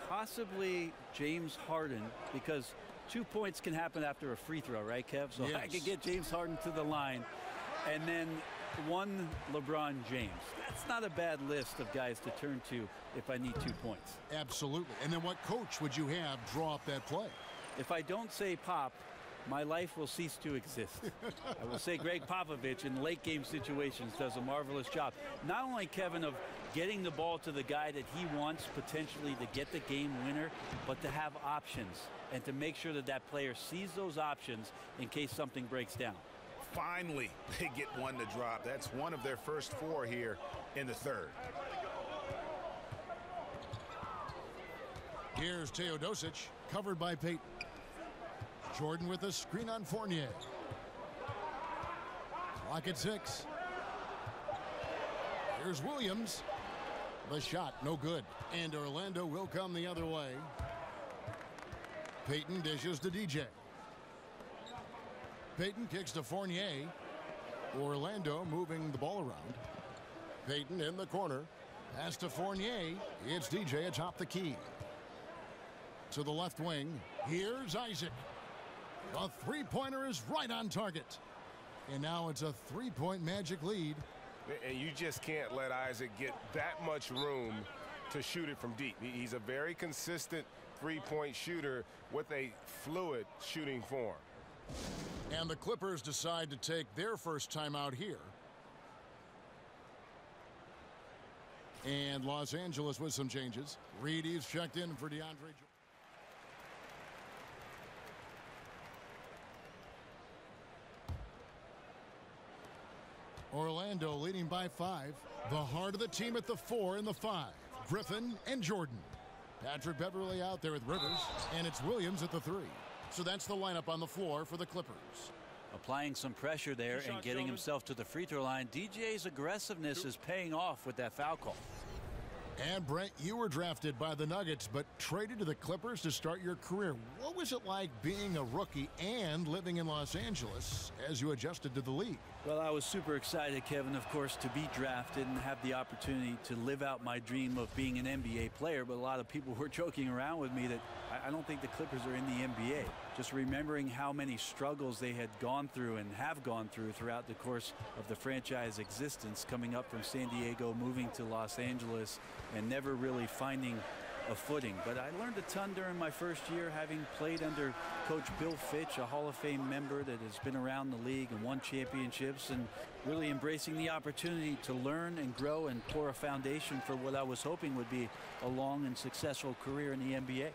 possibly James Harden, because 2 points can happen after a free throw, right, Kev? So yes. I could get James Harden to the line, and then 1 LeBron James. That's not a bad list of guys to turn to if I need 2 points. Absolutely. And then what coach would you have draw up that play? If I don't say Pop, my life will cease to exist. I will say Greg Popovich in late game situations does a marvelous job. Not only, Kevin, of getting the ball to the guy that he wants potentially to get the game winner, but to have options and to make sure that that player sees those options in case something breaks down. Finally, they get one to drop. That's one of their first 4 here in the third. Here's Teodosic, covered by Payton. Jordan with a screen on Fournier. Clock at 6. Here's Williams. The shot, no good. And Orlando will come the other way. Payton dishes to DJ. Payton kicks to Fournier. Orlando moving the ball around. Payton in the corner. Pass to Fournier. It's DJ atop the key. To the left wing. Here's Isaac. The three-pointer is right on target. And now it's a 3-point Magic lead. And you just can't let Isaac get that much room to shoot it from deep. He's a very consistent three-point shooter with a fluid shooting form. And the Clippers decide to take their first timeout here. And Los Angeles with some changes. Reedy's checked in for DeAndre. Orlando leading by 5. The heart of the team at the 4 and the 5. Griffin and Jordan. Patrick Beverly out there with Rivers. And it's Williams at the 3. So that's the lineup on the floor for the Clippers. Applying some pressure there and getting himself to the free throw line. DJ's aggressiveness is paying off with that foul call. And Brent, you were drafted by the Nuggets but traded to the Clippers to start your career. What was it like being a rookie and living in Los Angeles as you adjusted to the league? Well, I was super excited, Kevin, of course, to be drafted and have the opportunity to live out my dream of being an NBA player. But a lot of people were joking around with me that I don't think the Clippers are in the NBA. Just remembering how many struggles they had gone through and have gone through throughout the course of the franchise existence, coming up from San Diego, moving to Los Angeles, and never really finding a footing. But I learned a ton during my first year, having played under Coach Bill Fitch, a Hall of Fame member that has been around the league and won championships, and really embracing the opportunity to learn and grow and pour a foundation for what I was hoping would be a long and successful career in the NBA.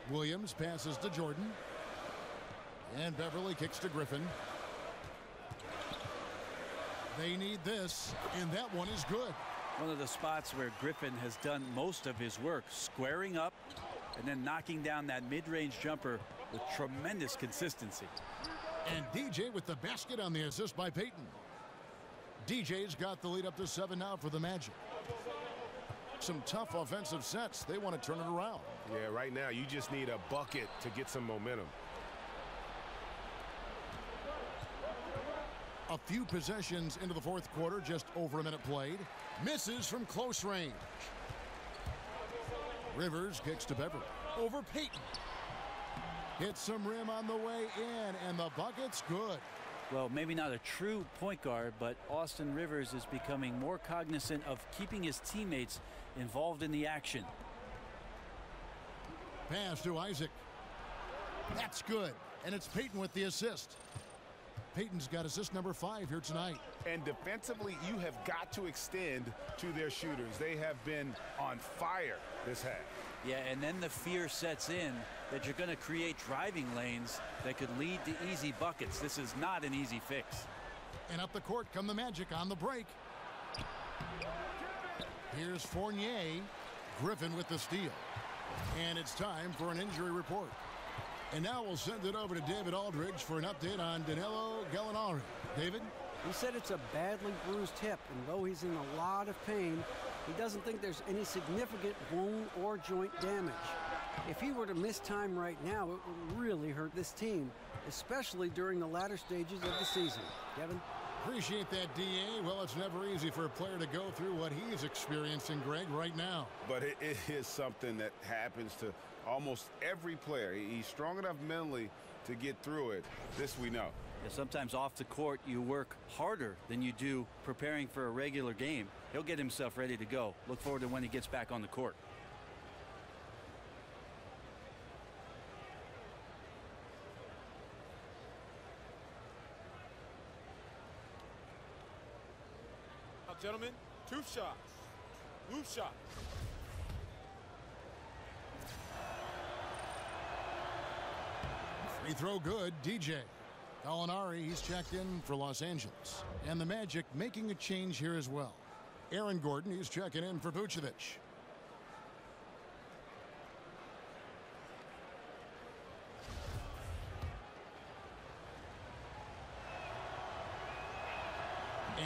Williams passes to Jordan. And Beverly kicks to Griffin. They need this, and that one is good. One of the spots where Griffin has done most of his work, squaring up and then knocking down that mid-range jumper with tremendous consistency. And DJ with the basket on the assist by Payton. DJ's got the lead up to 7 now for the Magic. Some tough offensive sets. They want to turn it around. Yeah, right now you just need a bucket to get some momentum. A few possessions into the fourth quarter, just over a minute played. Misses from close range. Rivers kicks to Beverly. Over Payton. Hits some rim on the way in, and the bucket's good. Well, maybe not a true point guard, but Austin Rivers is becoming more cognizant of keeping his teammates involved in the action. Pass to Isaac. That's good, and it's Payton with the assist. Payton's got assist number 5 here tonight. And defensively, you have got to extend to their shooters. They have been on fire this half. Yeah, and then the fear sets in that you're going to create driving lanes that could lead to easy buckets. This is not an easy fix. And up the court come the Magic on the break. Here's Fournier. Griffin with the steal. And it's time for an injury report. And now we'll send it over to David Aldridge for an update on Danilo Gallinari. David? He said it's a badly bruised hip, and though he's in a lot of pain, he doesn't think there's any significant bone or joint damage. If he were to miss time right now, it would really hurt this team, especially during the latter stages of the season. Kevin? Appreciate that, D.A. Well, it's never easy for a player to go through what he's experiencing, Greg, right now. But it is something that happens to almost every player. He's strong enough mentally to get through it. This we know. Yeah, sometimes off the court, you work harder than you do preparing for a regular game. He'll get himself ready to go. Look forward to when he gets back on the court. Gentlemen, 2 shots. Loose shot. Free throw good. DJ. Gallinari, he's checked in for Los Angeles. And the Magic making a change here as well. Aaron Gordon, he's checking in for Vucevic.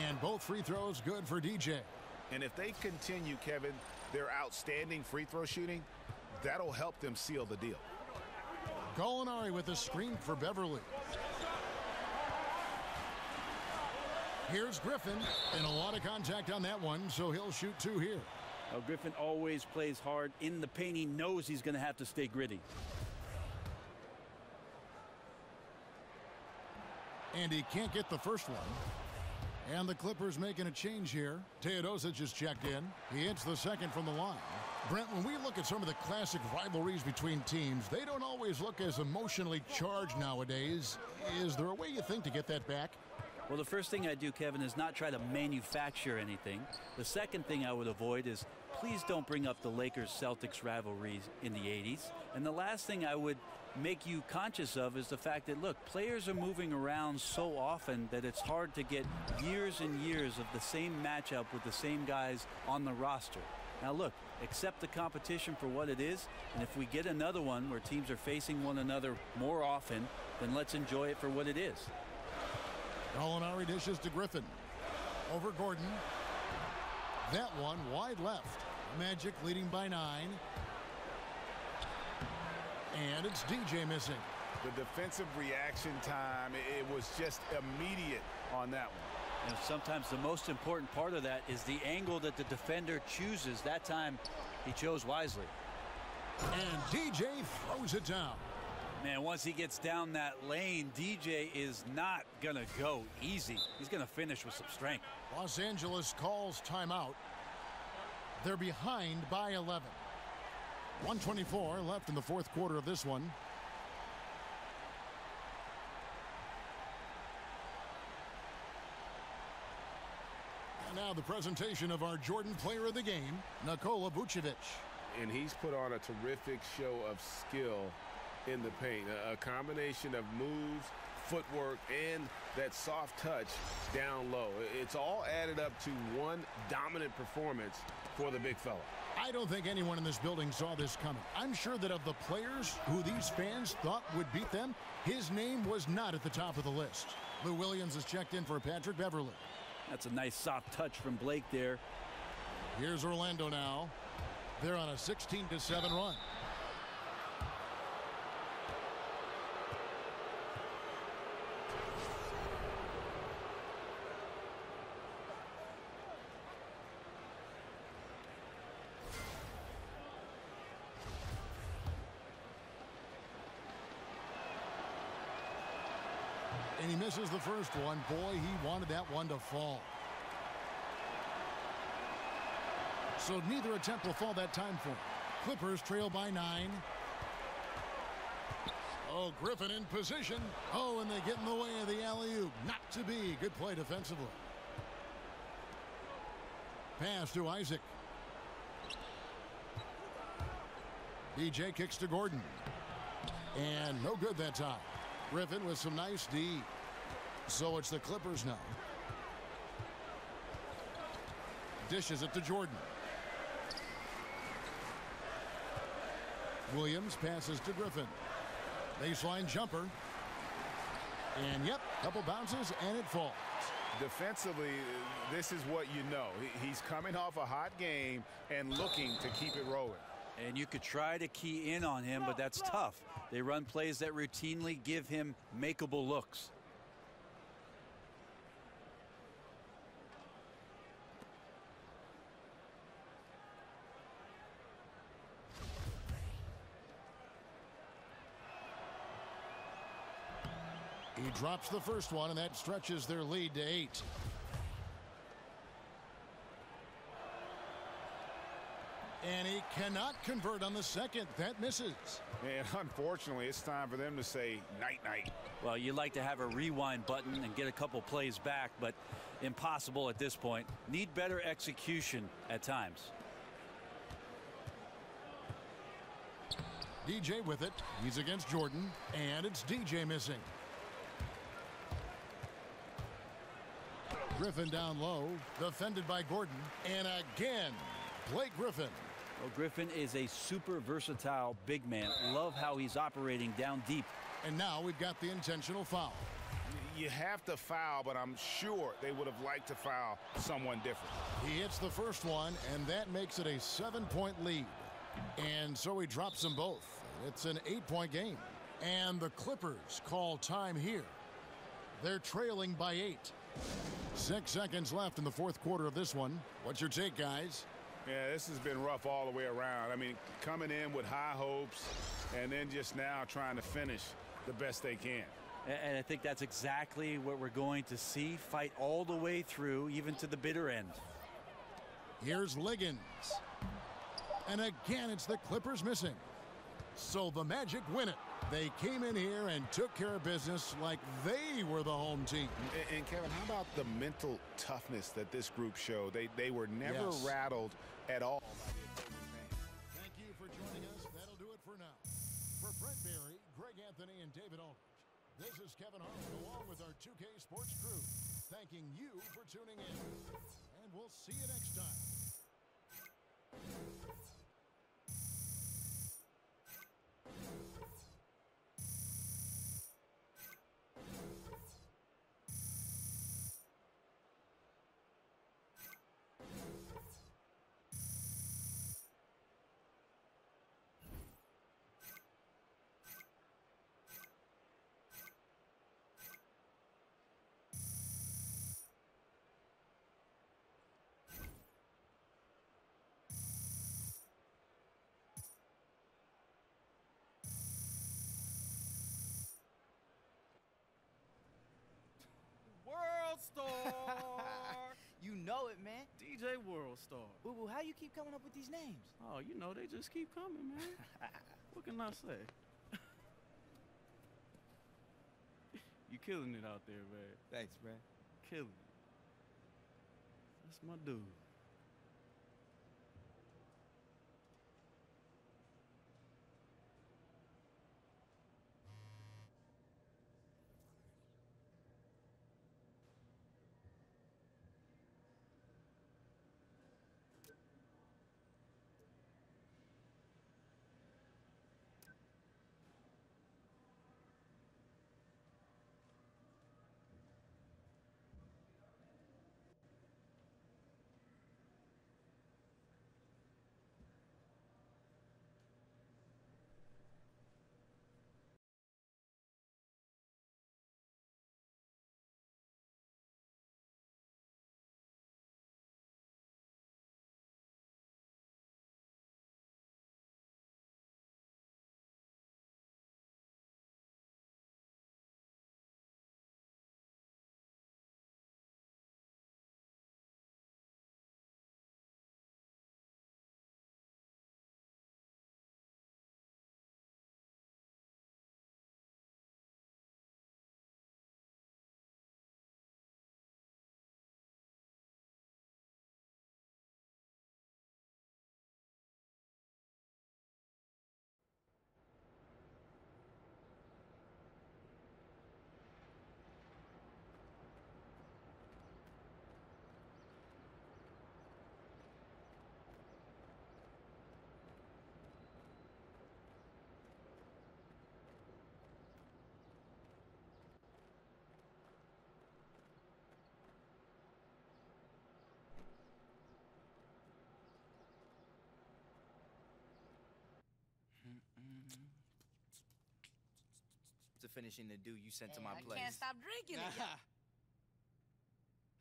And both free throws good for DJ. And if they continue, Kevin, their outstanding free throw shooting, that'll help them seal the deal. Gallinari with a screen for Beverly. Here's Griffin, and a lot of contact on that one, so he'll shoot 2 here. Well, Griffin always plays hard in the paint. He knows he's going to have to stay gritty. And he can't get the first one. And the Clippers making a change here. Teodosic is checked in. He hits the second from the line. Brent, when we look at some of the classic rivalries between teams, they don't always look as emotionally charged nowadays. Is there a way you think to get that back? Well, the first thing I do, Kevin, is not try to manufacture anything. The second thing I would avoid is please don't bring up the Lakers-Celtics rivalries in the 80s. And the last thing I would make you conscious of is the fact that, look, players are moving around so often that it's hard to get years and years of the same matchup with the same guys on the roster. Now, look, accept the competition for what it is, and if we get another one where teams are facing one another more often, then let's enjoy it for what it is. Gallinari dishes to Griffin. Over Gordon. That one wide left. Magic leading by 9. And it's DJ missing. The defensive reaction time, it was just immediate on that one. And sometimes the most important part of that is the angle that the defender chooses. That time, he chose wisely. And DJ throws it down. Man, once he gets down that lane, DJ is not going to go easy. He's going to finish with some strength. Los Angeles calls timeout. They're behind by 11. 124 left in the fourth quarter of this one. And now the presentation of our Jordan Player of the Game, Nikola Vucevic. And he's put on a terrific show of skill in the paint. A combination of moves, footwork, and that soft touch down low. It's all added up to one dominant performance for the big fella. I don't think anyone in this building saw this coming. I'm sure that of the players who these fans thought would beat them, his name was not at the top of the list. Lou Williams is checked in for Patrick Beverly. That's a nice soft touch from Blake there. Here's Orlando now. They're on a 16-7 run. And he misses the first one. Boy, he wanted that one to fall. So neither attempt will fall that time for him. Clippers trail by 9. Oh, Griffin in position. Oh, and they get in the way of the alley-oop. Not to be. Good play defensively. Pass to Isaac. DJ kicks to Gordon. And no good that time. Griffin with some nice D. So it's the Clippers now. Dishes it to Jordan. Williams passes to Griffin. Baseline jumper. And yep, couple bounces and it falls. Defensively, this is what you know. He's coming off a hot game and looking to keep it rolling. And you could try to key in on him, but that's tough. They run plays that routinely give him makeable looks. He drops the first one, and that stretches their lead to 8. And he cannot convert on the second. That misses. And unfortunately, it's time for them to say night-night. Well, you like to have a rewind button and get a couple plays back, but impossible at this point. Need better execution at times. DJ with it. He's against Jordan, and it's DJ missing. Griffin down low, defended by Gordon. And again, Blake Griffin. Well, Griffin is a super versatile big man. Love how he's operating down deep. And now we've got the intentional foul. You have to foul, but I'm sure they would have liked to foul someone different. He hits the first one, and that makes it a 7-point lead. And so he drops them both. It's an 8-point game. And the Clippers call time here. They're trailing by 8. 6 seconds left in the fourth quarter of this one. What's your take, guys? Yeah, this has been rough all the way around. I mean, coming in with high hopes and then just now trying to finish the best they can. And I think that's exactly what we're going to see. Fight all the way through, even to the bitter end. Here's Liggins. And again, it's the Clippers missing. So the Magic win it. They came in here and took care of business like they were the home team. And Kevin, how about the mental toughness that this group showed? They were never rattled at all. Thank you for joining us. That'll do it for now. For Brent Berry, Greg Anthony, and David Aldridge, this is Kevin Harlan along with our 2K Sports crew, thanking you for tuning in. And we'll see you next time. Star. You know it, man. DJ World Star. Boo Boo, how you keep coming up with these names? Oh, you know, they just keep coming, man. What can I say? You killing it out there, man. Thanks, man. Killing it. That's my dude. To finishing the due you sent to my I place. can't stop drinking it.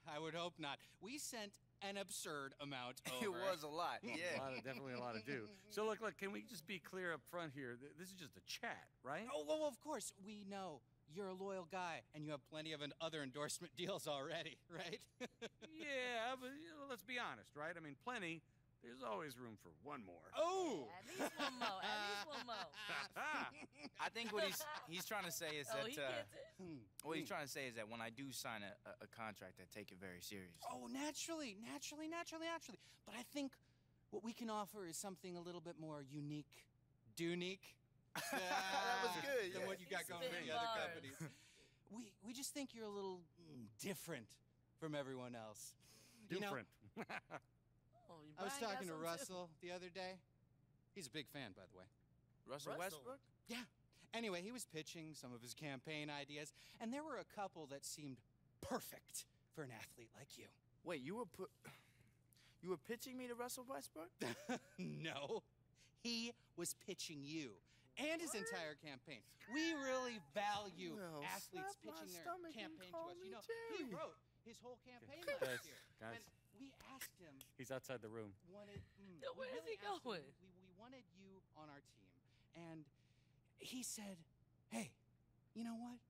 I would hope not. We sent an absurd amount over. It was a lot, yeah. Definitely a lot to do. So look, can we just be clear up front here? This is just a chat, right? Oh, well, of course. We know you're a loyal guy, and you have plenty of other endorsement deals already, right? Yeah, but let's be honest, right? I mean, plenty. There's always room for one more. Oh! At least one more. At least one more. I think what he's trying to say is that he gets it. what he's trying to say is that when I do sign a contract, I take it very seriously. Oh, naturally. But I think what we can offer is something a little bit more unique. Dunique. That was good. Than what you got going for the other companies. We just think you're a little different from everyone else. Different. Oh, I was Brian got talking to some, too. Russell the other day. He's a big fan, by the way. Russell Westbrook? Yeah. Anyway, he was pitching some of his campaign ideas, and there were a couple that seemed perfect for an athlete like you. Wait, you were pitching me to Russell Westbrook? No. He was pitching you and his entire campaign. We really value athletes pitching their campaign to us. You know, he wrote his whole campaign last year. Guys. And we asked him. He's outside the room. Where is he going? We wanted you on our team. And he said, hey, you know what?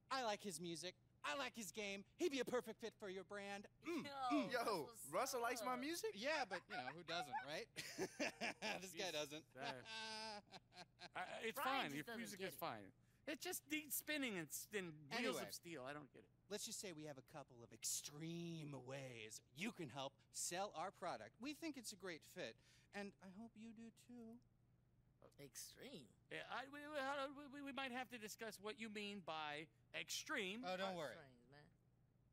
I like his music. I like his game. He'd be a perfect fit for your brand. Yo, Russell likes my music? Yeah, but, you know, who doesn't, right? This guy doesn't. It's Brian fine. just Your doesn't music get is it. fine. It just needs spinning and wheels Anyway. of steel. I don't get it. Let's just say we have a couple of extreme ways you can help sell our product. We think it's a great fit, and I hope you do too. Extreme. Yeah, we might have to discuss what you mean by extreme. Oh, don't worry. Heartstrings, man.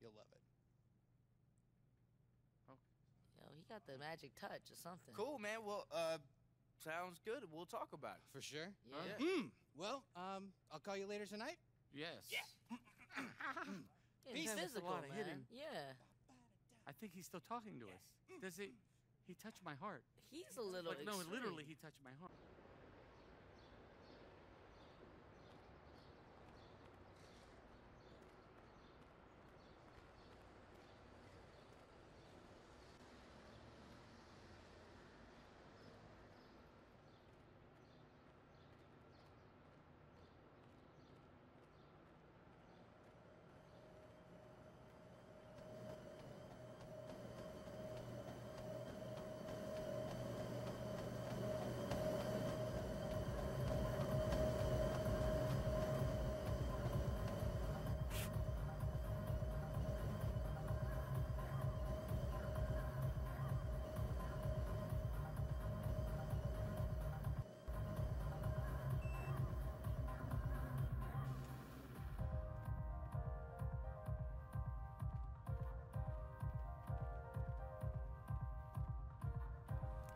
You'll love it. Yo, he got the magic touch or something. Cool, man. Well, sounds good. We'll talk about it. For sure? Yeah. Well, I'll call you later tonight. Yes. Getting He's physical, a lot of man. hitting. Yeah. I think he's still talking to us. Does he? He touched my heart. He's a little Like, no, extreme. literally, he touched my heart.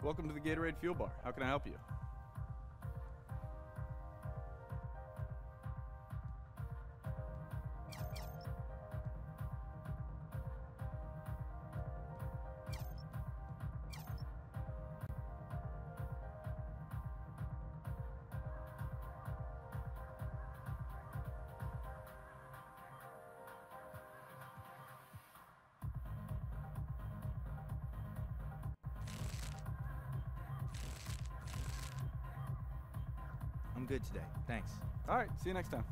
Welcome to the Gatorade Fuel Bar. How can I help you? I'm good today. Thanks. All right, see you next time.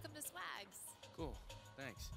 welcome to Swags. Cool. Thanks.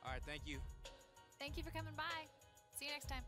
All right, thank you. Thank you for coming by. See you next time.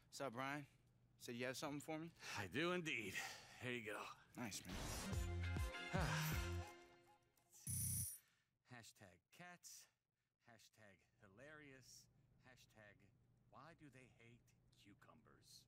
What's up, Brian? Said you have something for me? I do indeed. Here you go. Nice, man. Hashtag cats. Hashtag hilarious. Hashtag why do they hate cucumbers?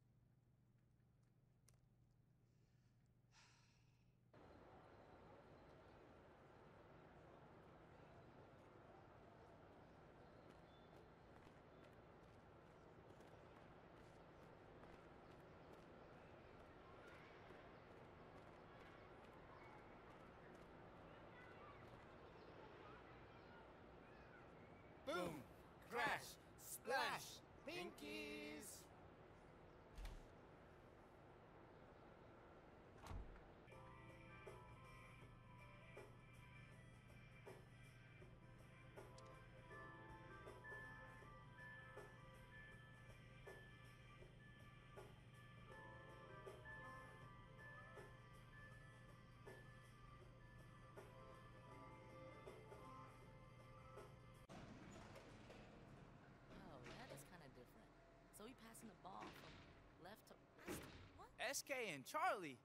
Boom, crash, splash, pinkies. Oh, that is kind of different. So he passing the ball from left to right. What? SK and Charlie,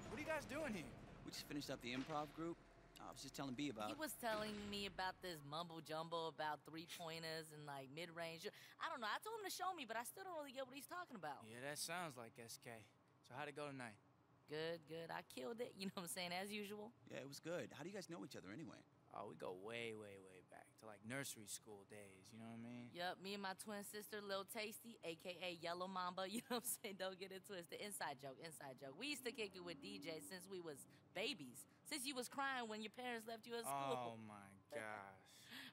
what are you guys doing here? We just finished up the improv group. I was just telling B about... He was telling me about this mumbo jumbo about three-pointers and like mid-range. I don't know. I told him to show me, but I still don't really get what he's talking about. Yeah, that sounds like SK. So how'd it go tonight? Good, good. I killed it. You know what I'm saying? As usual. Yeah, it was good. How do you guys know each other anyway? Oh, we go way, way, way back to like nursery school days. You know what I mean? Yup, me and my twin sister, Lil Tasty, a.k.a. Yellow Mamba. You know what I'm saying? Don't get it twisted. Inside joke, inside joke. We used to kick it with DJ since we was babies. Since you was crying when your parents left you at school. Oh, my gosh.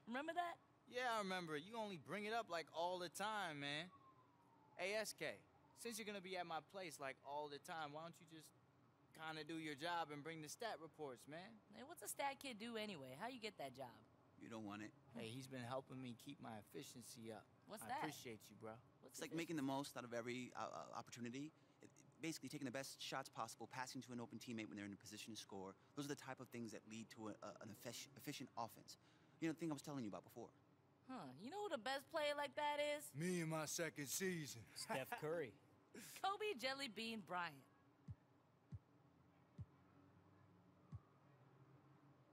Remember that? Yeah, I remember. You only bring it up like all the time, man. Hey, SK, since you're gonna be at my place like all the time, why don't you just kind of do your job and bring the stat reports, man? Hey, what's a stat kid do anyway? How you get that job? You don't want it. Hey, he's been helping me keep my efficiency up. What's I that? appreciate you, bro. It's like making the most out of every opportunity. Basically taking the best shots possible, passing to an open teammate when they're in a position to score. Those are the type of things that lead to an efficient offense. You know, the thing I was telling you about before. Huh. You know who the best player like that is? Me in my second season. Steph Curry. Kobe Jelly Bean Bryant.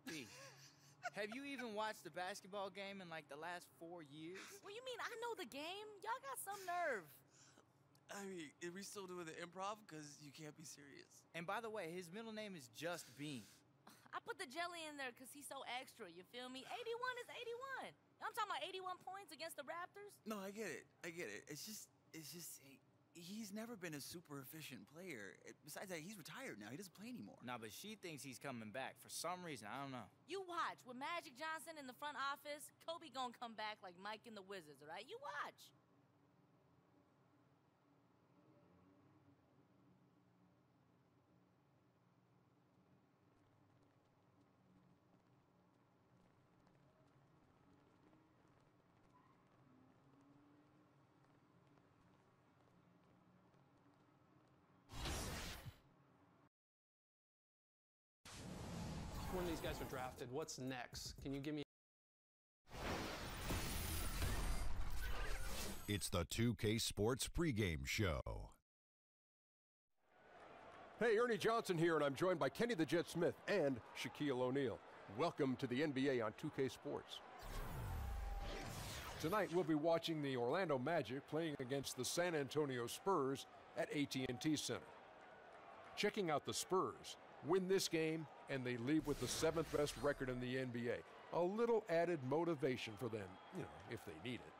B, have you even watched the basketball game in like the last 4 years? What you mean? I know the game. Y'all got some nerve. I mean, are we still doing the improv? Because you can't be serious. And by the way, his middle name is just Bean. I put the jelly in there because he's so extra, you feel me? 81 is 81. I'm talking about 81 points against the Raptors. No, I get it. It's just he's never been a super efficient player. Besides that, he's retired now. He doesn't play anymore. Nah, but she thinks he's coming back for some reason. I don't know. You watch. With Magic Johnson in the front office, Kobe gonna come back like Mike and the Wizards, all right? You watch. One of these guys are drafted. What's next? Can you give me? It's the 2K Sports pregame show. Hey, Ernie Johnson here, and I'm joined by Kenny the Jet Smith and Shaquille O'Neal. Welcome to the NBA on 2K Sports. Tonight, we'll be watching the Orlando Magic playing against the San Antonio Spurs at AT&T Center. Checking out the Spurs, win this game, and they leave with the 7th best record in the NBA. A little added motivation for them, if they need it.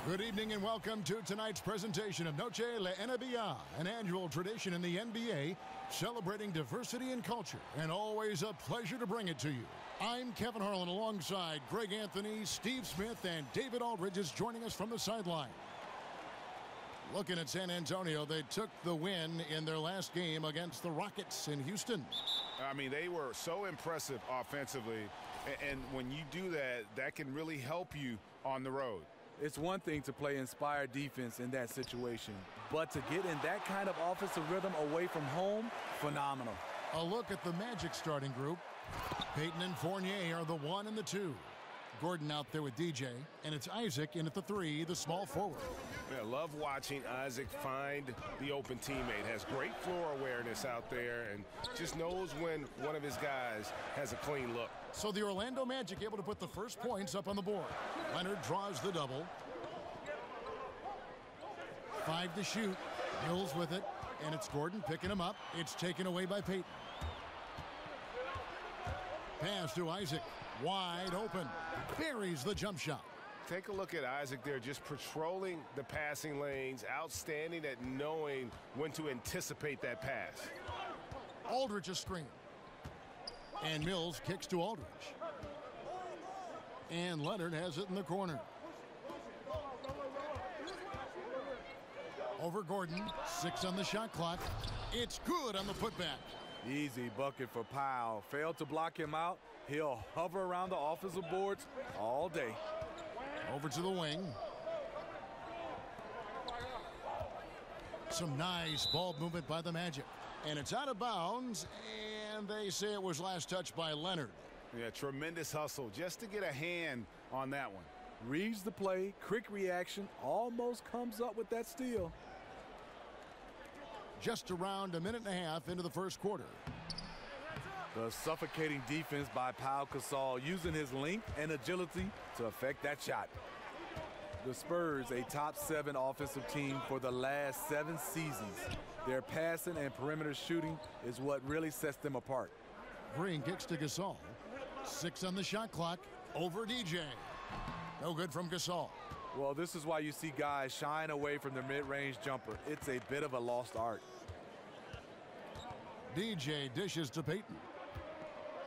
Good evening and welcome to tonight's presentation of Noche La NBA, an annual tradition in the NBA celebrating diversity and culture, and always a pleasure to bring it to you. I'm Kevin Harlan alongside Greg Anthony, Steve Smith, and David Aldridge is joining us from the sideline. Looking at San Antonio, they took the win in their last game against the Rockets in Houston. I mean, they were so impressive offensively, and when you do that, that can really help you on the road. It's one thing to play inspired defense in that situation, but to get in that kind of offensive rhythm away from home, phenomenal. A look at the Magic starting group. Payton and Fournier are the 1 and the 2. Gordon out there with DJ, and it's Isaac in at the 3, the small forward. I love watching Isaac find the open teammate. Has great floor awareness out there and just knows when one of his guys has a clean look. So the Orlando Magic able to put the first points up on the board. Leonard draws the double. 5 to shoot. Mills with it, and it's Gordon picking him up. It's taken away by Payton. Pass to Isaac. Wide open. Buries the jump shot. Take a look at Isaac there, just patrolling the passing lanes, outstanding at knowing when to anticipate that pass. Aldridge a screen. And Mills kicks to Aldridge. And Leonard has it in the corner. Over Gordon. 6 on the shot clock. It's good on the putback. Easy bucket for Powell. Failed to block him out. He'll hover around the offensive boards all day. Over to the wing. Some nice ball movement by the Magic. And it's out of bounds, and they say it was last touched by Leonard. Yeah, tremendous hustle just to get a hand on that one. Reads the play, quick reaction, almost comes up with that steal. Just around a minute and a half into the first quarter. The suffocating defense by Pau Gasol, using his length and agility to affect that shot. The Spurs, a top 7 offensive team for the last 7 seasons. Their passing and perimeter shooting is what really sets them apart. Green kicks to Gasol. 6 on the shot clock. Over DJ. No good from Gasol. Well, this is why you see guys shying away from their mid-range jumper. It's a bit of a lost art. DJ dishes to Peyton.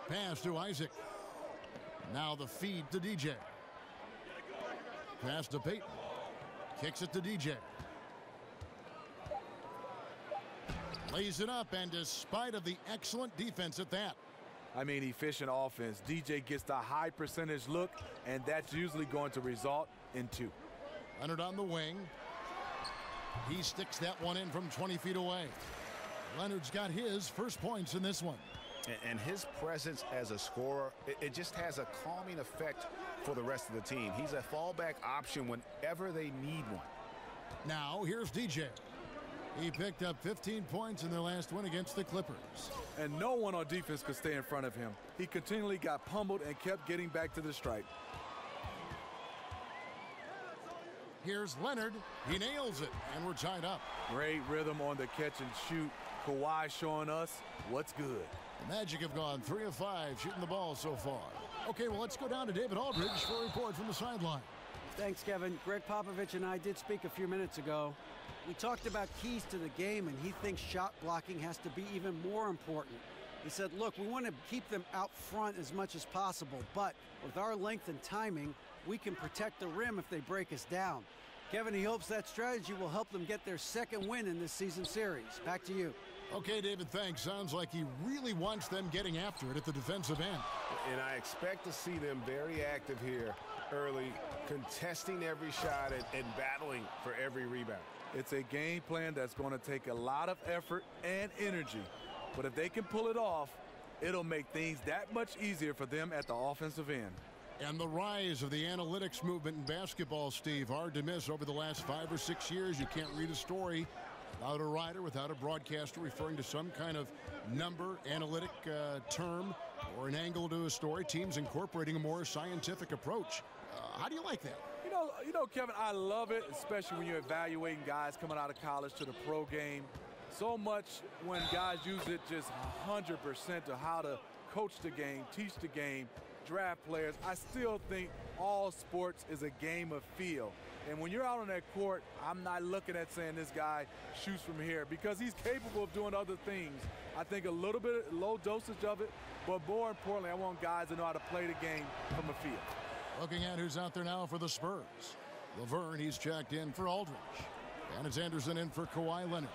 Pass to Isaac. Now the feed to DJ. Pass to Peyton. Kicks it to DJ. Lays it up, and despite of the excellent defense at that. I mean, efficient offense. DJ gets the high percentage look, and that's usually going to result in 2. Leonard on the wing. He sticks that one in from 20 feet away. Leonard's got his first points in this one. And his presence as a scorer, it just has a calming effect for the rest of the team. He's a fallback option whenever they need one. Now, here's DJ. He picked up 15 points in their last win against the Clippers. And no one on defense could stay in front of him. He continually got pummeled and kept getting back to the stripe. Here's Leonard. He nails it, and we're tied up. Great rhythm on the catch and shoot. Kawhi showing us what's good. The Magic have gone 3 of 5 shooting the ball so far. Okay, well, let's go down to David Aldridge for a report from the sideline. Thanks, Kevin. Greg Popovich and I did speak a few minutes ago. We talked about keys to the game, and he thinks shot blocking has to be even more important. He said, look, we want to keep them out front as much as possible, but with our length and timing, we can protect the rim if they break us down. Kevin, he hopes that strategy will help them get their second win in this season series. Back to you. Okay, David, thanks. Sounds like he really wants them getting after it at the defensive end. And I expect to see them very active here early, contesting every shot and battling for every rebound. It's a game plan that's going to take a lot of effort and energy. But if they can pull it off, it'll make things that much easier for them at the offensive end. And the rise of the analytics movement in basketball, Steve, hard to miss over the last 5 or 6 years. You can't read a story without a writer, without a broadcaster referring to some kind of number, analytic term, or an angle to a story. Teams incorporating a more scientific approach. How do you like that? You know, Kevin, I love it, especially when you're evaluating guys coming out of college to the pro game. So much when guys use it just 100% to how to coach the game, teach the game, draft players. I still think all sports is a game of feel. And when you're out on that court, I'm not looking at saying this guy shoots from here because he's capable of doing other things. I think a little bit low dosage of it, but more importantly, I want guys to know how to play the game from the field. Looking at who's out there now for the Spurs. Laverne, he's checked in for Aldridge. And it's Anderson in for Kawhi Leonard.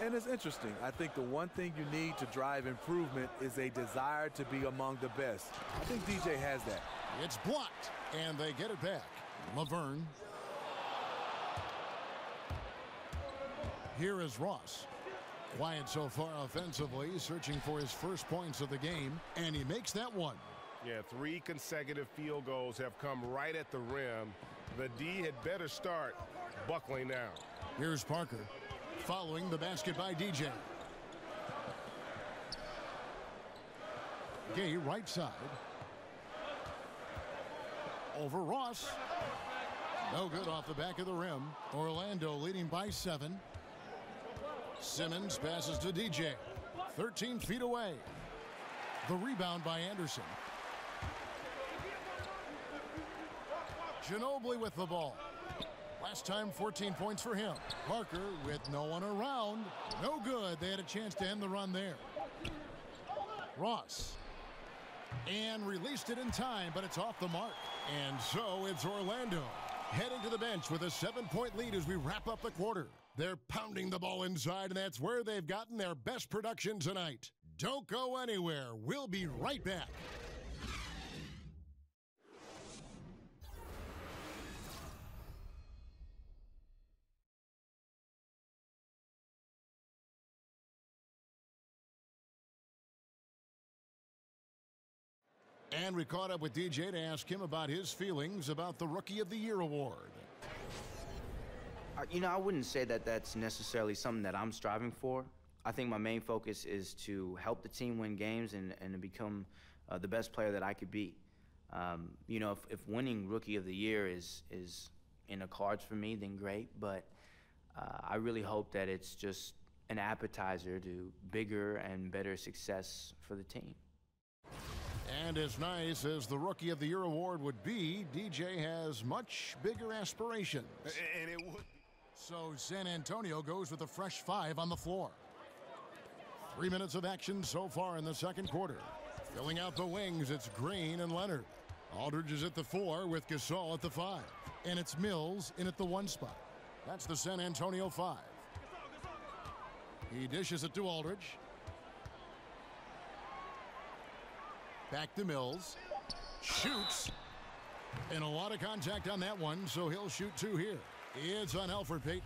And it's interesting. I think the one thing you need to drive improvement is a desire to be among the best. I think DJ has that. It's blocked, and they get it back. Laverne. Here is Ross. Quiet so far offensively, searching for his first points of the game, and he makes that one. Yeah, 3 consecutive field goals have come right at the rim. The D had better start buckling down. Here's Parker, following the basket by DJ. Gay right side. Over Ross. No good off the back of the rim. Orlando leading by 7. Simmons passes to DJ. 13 feet away. The rebound by Anderson. Ginobili with the ball. Last time, 14 points for him. Parker with no one around. No good. They had a chance to end the run there. Ross. And released it in time, but it's off the mark. And so it's Orlando heading to the bench with a 7-point lead as we wrap up the quarter. They're pounding the ball inside, and that's where they've gotten their best production tonight. Don't go anywhere. We'll be right back. And we caught up with DJ to ask him about his feelings about the Rookie of the Year award. You know, I wouldn't say that that's necessarily something that I'm striving for. I think my main focus is to help the team win games and to become the best player that I could be. You know, if winning Rookie of the Year is in the cards for me, then great. But I really hope that it's just an appetizer to bigger and better success for the team. And as nice as the Rookie of the Year award would be, DJ has much bigger aspirations. And it would. So San Antonio goes with a fresh 5 on the floor. 3 minutes of action so far in the second quarter. Filling out the wings, it's Green and Leonard. Aldridge is at the 4 with Gasol at the 5. And it's Mills in at the 1 spot. That's the San Antonio 5. He dishes it to Aldridge. Back to Mills. Shoots. And a lot of contact on that one, so he'll shoot 2 here. It's on Elfrid Payton.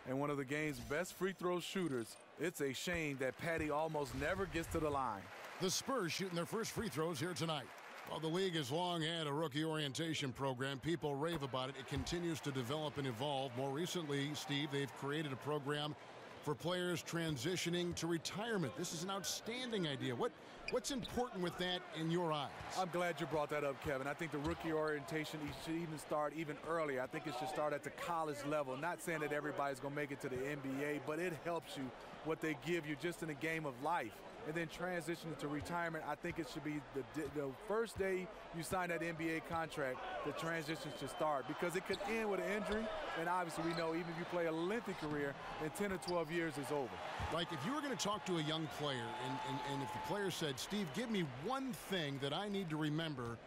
And one of the game's best free throw shooters. It's a shame that Patty almost never gets to the line. The Spurs shooting their first free throws here tonight. While the league has long had a rookie orientation program, people rave about it. It continues to develop and evolve. More recently, Steve, they've created a program for players transitioning to retirement. This is an outstanding idea. What's important with that in your eyes? I'm glad you brought that up, Kevin. I think the rookie orientation should even start even earlier. I think it should start at the college level. Not saying that everybody's going to make it to the NBA, but it helps you what they give you just in the game of life. And then transitioning to retirement, I think it should be the first day you sign that NBA contract, the transition should start, because it could end with an injury, and obviously we know even if you play a lengthy career, in 10 or 12 years it's over. Like if you were going to talk to a young player and if the player said, Steve, give me one thing that I need to remember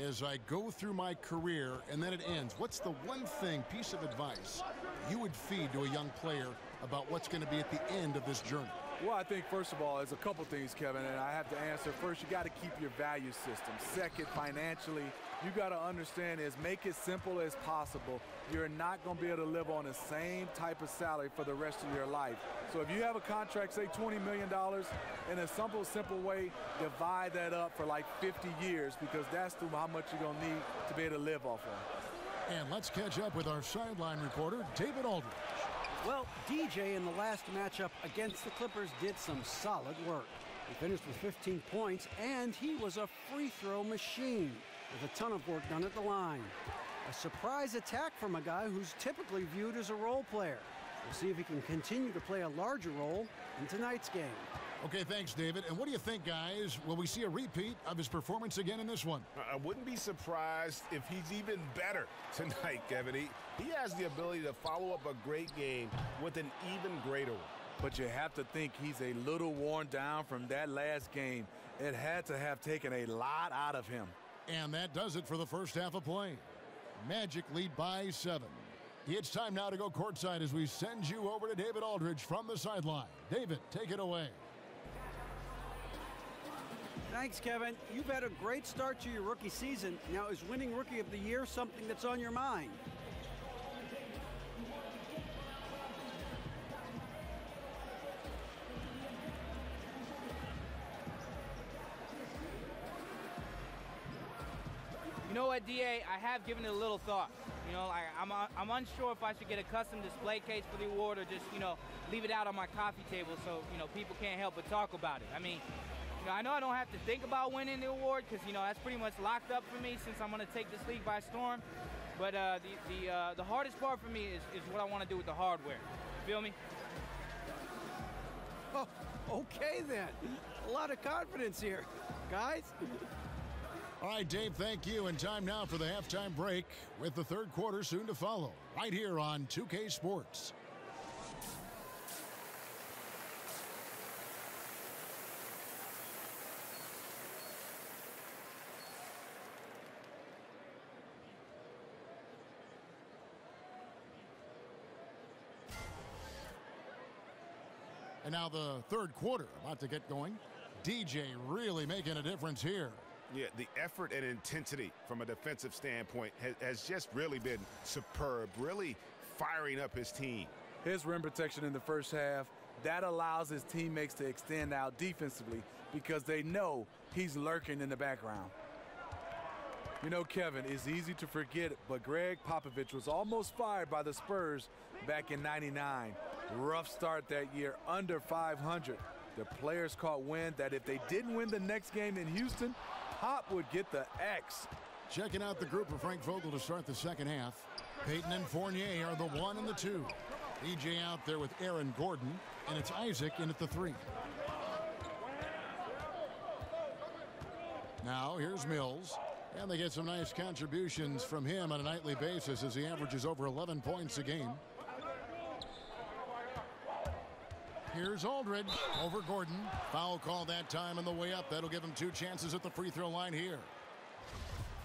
as I go through my career and then it ends, what's the one piece of advice you would feed to a young player about what's going to be at the end of this journey? Well, I think, first of all, there's a couple things, Kevin, and I have to answer. First, you got to keep your value system. Second, financially, you got to understand is make it simple as possible. You're not going to be able to live on the same type of salary for the rest of your life. So if you have a contract, say $20 million, in a simple way, divide that up for like 50 years, because that's how much you're going to need to be able to live off of. And let's catch up with our sideline reporter, David Aldridge. Well, DJ in the last matchup against the Clippers did some solid work. He finished with 15 points, and he was a free throw machine with a ton of work done at the line. A surprise attack from a guy who's typically viewed as a role player. We'll see if he can continue to play a larger role in tonight's game. Okay, thanks, David. And what do you think, guys? Will we see a repeat of his performance again in this one? I wouldn't be surprised if he's even better tonight, Kevin. He has the ability to follow up a great game with an even greater one. But you have to think he's a little worn down from that last game. It had to have taken a lot out of him. And that does it for the first half of play. Magic lead by 7. It's time now to go courtside as we send you over to David Aldridge from the sideline. David, take it away. Thanks, Kevin. You've had a great start to your rookie season. Now, is winning Rookie of the Year something that's on your mind? You know what, DA? I have given it a little thought. You know, I'm unsure if I should get a custom display case for the award or just, leave it out on my coffee table so, people can't help but talk about it. I mean, I know I don't have to think about winning the award because, that's pretty much locked up for me since I'm going to take this league by storm. But the hardest part for me is what I want to do with the hardware. Feel me? Oh, okay, then. A lot of confidence here. Guys? All right, Dave, thank you. And time now for the halftime break with the third quarter soon to follow right here on 2K Sports. And now the third quarter about to get going. DJ really making a difference here. Yeah, the effort and intensity from a defensive standpoint has just really been superb, really firing up his team. His rim protection in the first half, that allows his teammates to extend out defensively because they know he's lurking in the background. You know, Kevin, it's easy to forget, but Greg Popovich was almost fired by the Spurs back in '99. Rough start that year, under 500. The players caught wind that if they didn't win the next game in Houston, Pop would get the X. Checking out the group of Frank Vogel to start the second half. Peyton and Fournier are the 1 and the 2. EJ out there with Aaron Gordon, and it's Isaac in at the 3. Now here's Mills, and they get some nice contributions from him on a nightly basis as he averages over 11 points a game. Here's Aldridge over Gordon. Foul call that time on the way up. That'll give him 2 chances at the free throw line here.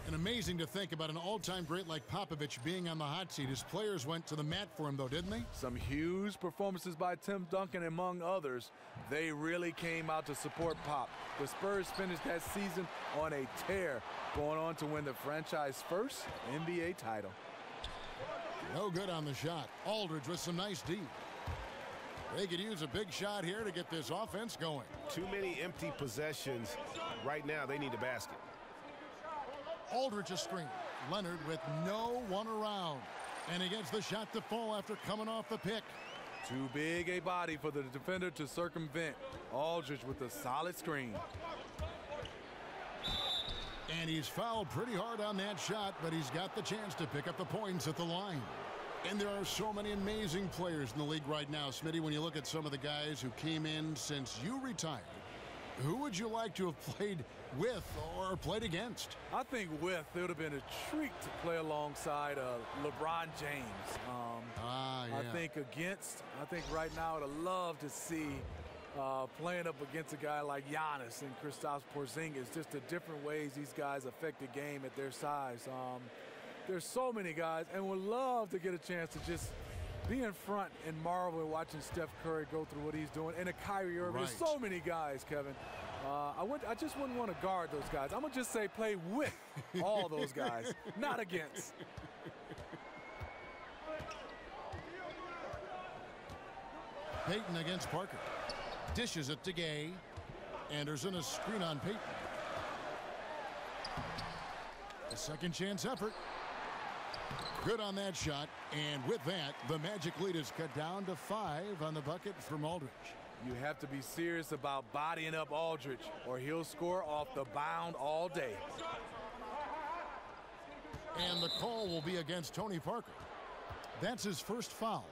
And amazing to think about an all-time great like Popovich being on the hot seat. His players went to the mat for him, though, didn't they? Some huge performances by Tim Duncan, among others. They really came out to support Pop. The Spurs finished that season on a tear, going on to win the franchise first NBA title. No good on the shot. Aldridge with some nice D. They could use a big shot here to get this offense going. Too many empty possessions. Right now, they need a basket. Aldridge a screen. Leonard with no one around. And he gets the shot to fall after coming off the pick. Too big a body for the defender to circumvent. Aldridge with a solid screen. And he's fouled pretty hard on that shot, but he's got the chance to pick up the points at the line. And there are so many amazing players in the league right now, Smitty, when you look at some of the guys who came in since you retired. Who would you like to have played with or played against? I think with, it would have been a treat to play alongside LeBron James. Yeah. I think against, I think right now I'd love to see playing up against a guy like Giannis and Kristaps Porzingis, just the different ways these guys affect the game at their size. There's so many guys, and would love to get a chance to just be in front and marvel at watching Steph Curry go through what he's doing, and a Kyrie Irving. Right. There's so many guys, Kevin. I just wouldn't want to guard those guys. I'm going to just say play with all those guys, not against. Peyton against Parker. Dishes it to Gay. Anderson a screen on Peyton. A second chance effort. Good on that shot, and with that, the Magic lead is cut down to 5 on the bucket from Aldridge. You have to be serious about bodying up Aldridge, or he'll score off the bound all day. And the call will be against Tony Parker. That's his first foul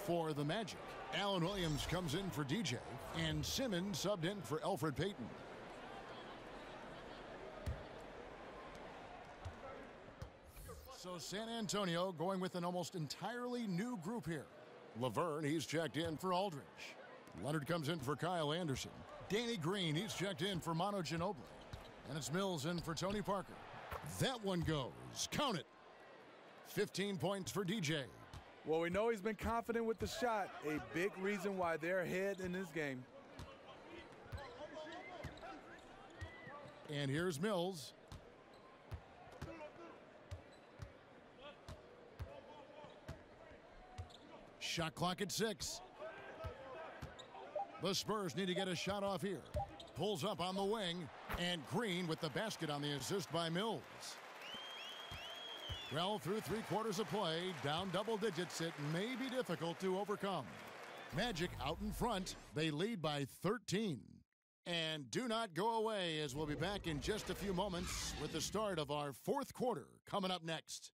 for the Magic. Allen Williams comes in for DJ, and Simmons subbed in for Elfrid Payton. So San Antonio going with an almost entirely new group here. Laverne, he's checked in for Aldridge. Leonard comes in for Kyle Anderson. Danny Green, he's checked in for Manu Ginobili. And it's Mills in for Tony Parker. That one goes. Count it. 15 points for DJ. Well, we know he's been confident with the shot. A big reason why they're ahead in this game. And here's Mills. Shot clock at 6. The Spurs need to get a shot off here. Pulls up on the wing, and Green with the basket on the assist by Mills. Well, through 3/4 of play, down double digits, it may be difficult to overcome. Magic out in front. They lead by 13. And do not go away, as we'll be back in just a few moments with the start of our 4th quarter coming up next.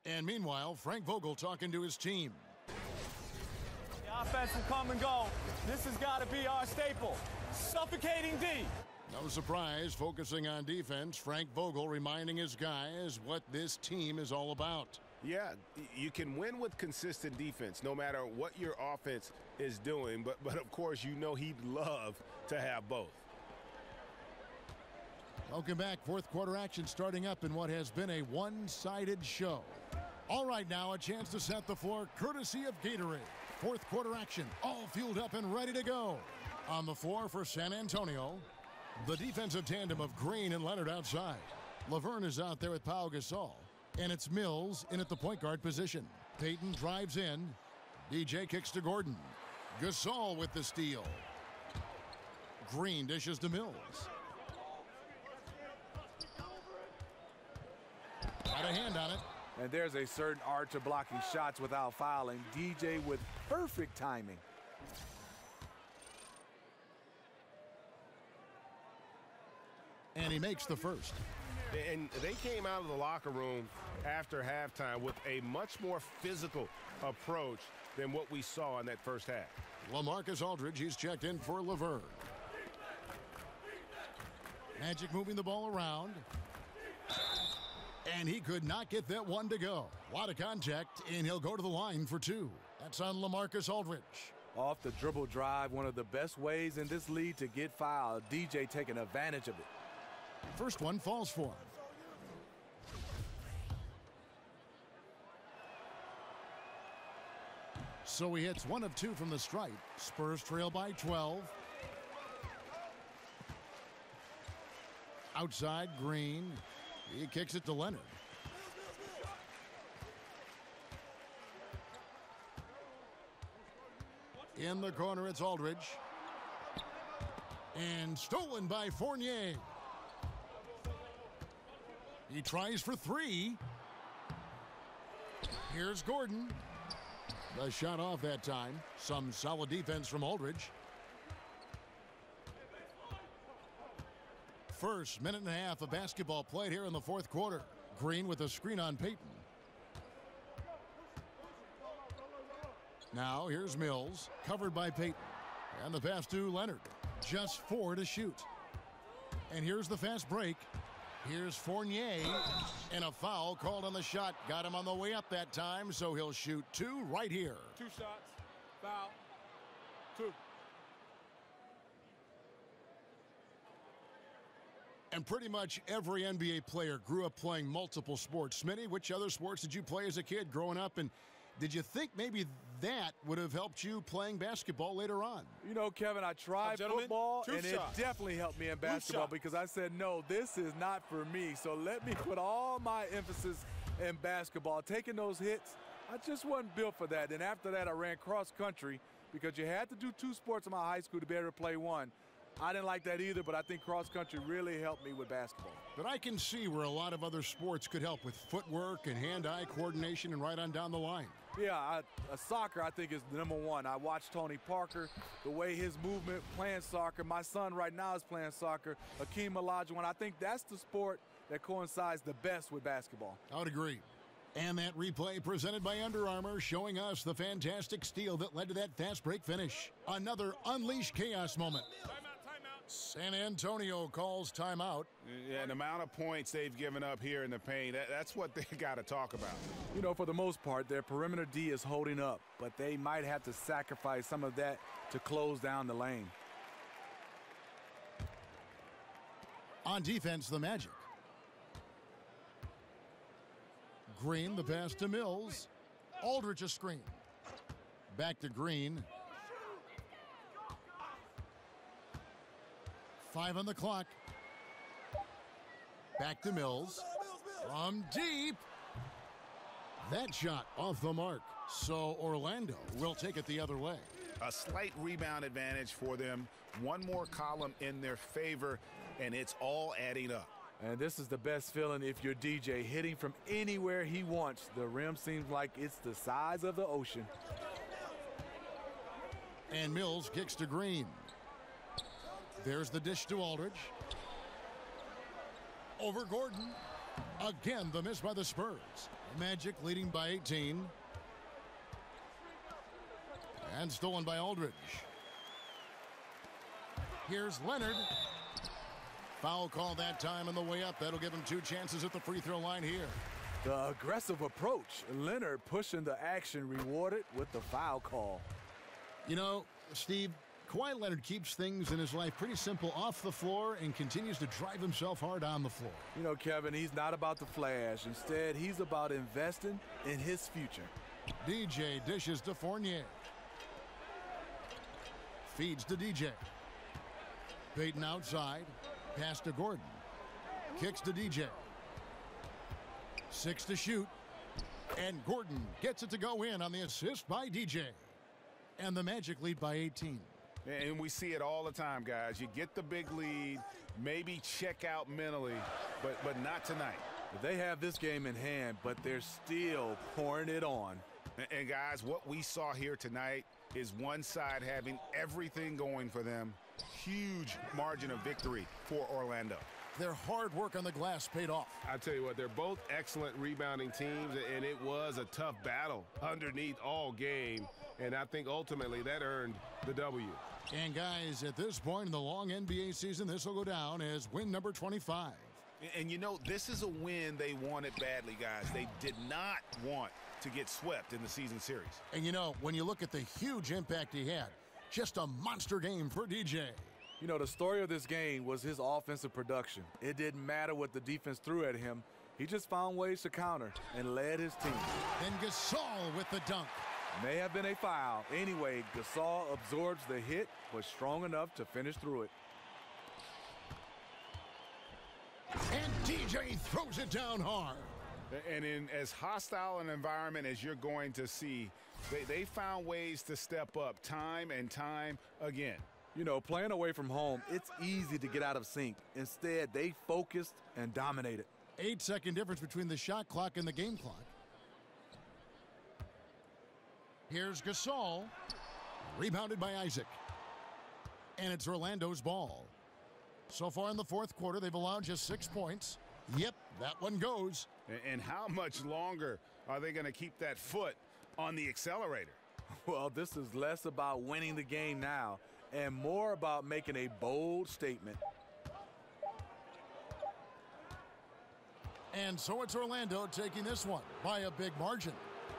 And meanwhile, Frank Vogel talking to his team. The offense will come and go. This has got to be our staple. Suffocating D. No surprise, focusing on defense, Frank Vogel reminding his guys what this team is all about. Yeah, you can win with consistent defense no matter what your offense is doing, but of course you know he'd love to have both. Welcome back. 4th quarter action starting up in what has been a one-sided show. All right, now a chance to set the floor courtesy of Gatorade. 4th quarter action, all fueled up and ready to go. On the floor for San Antonio, the defensive tandem of Green and Leonard outside. Laverne is out there with Pau Gasol. And it's Mills in at the point guard position. Payton drives in. DJ kicks to Gordon. Gasol with the steal. Green dishes to Mills. Got a hand on it. And there's a certain art to blocking shots without fouling. DJ with perfect timing. And he makes the first. And they came out of the locker room after halftime with a much more physical approach than what we saw in that first half. LaMarcus Aldridge, he's checked in for Laverne. Magic moving the ball around. And he could not get that one to go. A lot of contact, and he'll go to the line for two. That's on LaMarcus Aldridge. Off the dribble drive, one of the best ways in this league to get fouled. DJ taking advantage of it. First one falls for him. So he hits 1 of 2 from the stripe. Spurs trail by 12. Outside, Green. He kicks it to Leonard. In the corner, it's Aldridge. And stolen by Fournier. He tries for 3. Here's Gordon. The shot off that time. Some solid defense from Aldridge. First minute and a half of basketball played here in the fourth quarter. Green with a screen on Payton. Now here's Mills, covered by Payton. And the pass to Leonard. Just 4 to shoot. And here's the fast break. Here's Fournier, and a foul called on the shot. Got him on the way up that time, so he'll shoot 2 right here. 2 shots, foul, 2. And pretty much every NBA player grew up playing multiple sports. Smitty, which other sports did you play as a kid growing up? And did you think maybe that would have helped you playing basketball later on? You know, Kevin, I tried football, and it definitely helped me in basketball because I said, no, this is not for me. So let me put all my emphasis in basketball. Taking those hits, I just wasn't built for that. And after that, I ran cross country because you had to do 2 sports in my high school to be able to play one. I didn't like that either, but I think cross country really helped me with basketball. But I can see where a lot of other sports could help with footwork and hand-eye coordination and right on down the line. Yeah, soccer, I think, is number one. I watched Tony Parker, the way his movement, playing soccer. My son right now is playing soccer, Akeem Olajuwon. I think that's the sport that coincides the best with basketball. I would agree. And that replay presented by Under Armour showing us the fantastic steal that led to that fast break finish. Another unleash chaos moment. San Antonio calls timeout. Yeah, and the amount of points they've given up here in the paint, that's what they got to talk about. You know, for the most part, their perimeter D is holding up, but they might have to sacrifice some of that to close down the lane. On defense, the Magic. Green, the pass to Mills. Aldridge a screen. Back to Green. 5 on the clock. Back to Mills. From deep. That shot off the mark. So Orlando will take it the other way. A slight rebound advantage for them. One more column in their favor, and it's all adding up. And this is the best feeling if you're DJ, hitting from anywhere he wants. The rim seems like it's the size of the ocean. And Mills kicks to Green. There's the dish to Aldridge. Over Gordon. Again, the miss by the Spurs. Magic leading by 18. And stolen by Aldridge. Here's Leonard. Foul call that time on the way up. That'll give him 2 chances at the free throw line here. The aggressive approach. Leonard pushing the action, rewarded with the foul call. You know, Steve, Kawhi Leonard keeps things in his life pretty simple off the floor and continues to drive himself hard on the floor. You know, Kevin, he's not about the flash. Instead, he's about investing in his future. DJ dishes to Fournier. Feeds to DJ. Payton outside. Pass to Gordon. Kicks to DJ. 6 to shoot. And Gordon gets it to go in on the assist by DJ. And the Magic lead by 18. And we see it all the time, guys. You get the big lead, maybe check out mentally, but not tonight. They have this game in hand, but they're still pouring it on. And guys, what we saw here tonight is one side having everything going for them. Huge margin of victory for Orlando. Their hard work on the glass paid off. I tell you what, they're both excellent rebounding teams, and it was a tough battle underneath all game. And I think ultimately that earned the W. And guys, at this point in the long NBA season, this will go down as win number 25. And you know, this is a win they wanted badly, guys. They did not want to get swept in the season series. And you know, when you look at the huge impact he had, just a monster game for DJ. You know, the story of this game was his offensive production. It didn't matter what the defense threw at him. He just found ways to counter and led his team. Then Gasol with the dunk. May have been a foul. Anyway, Gasol absorbs the hit, was strong enough to finish through it. And DJ throws it down hard. And in as hostile an environment as you're going to see, they found ways to step up time and time again. You know, playing away from home, it's easy to get out of sync. Instead, they focused and dominated. 8-second difference between the shot clock and the game clock. Here's Gasol, rebounded by Isaac. And it's Orlando's ball. So far in the fourth quarter, they've allowed just 6 points. Yep, that one goes. And how much longer are they going to keep that foot on the accelerator? Well, this is less about winning the game now and more about making a bold statement. And so it's Orlando taking this one by a big margin.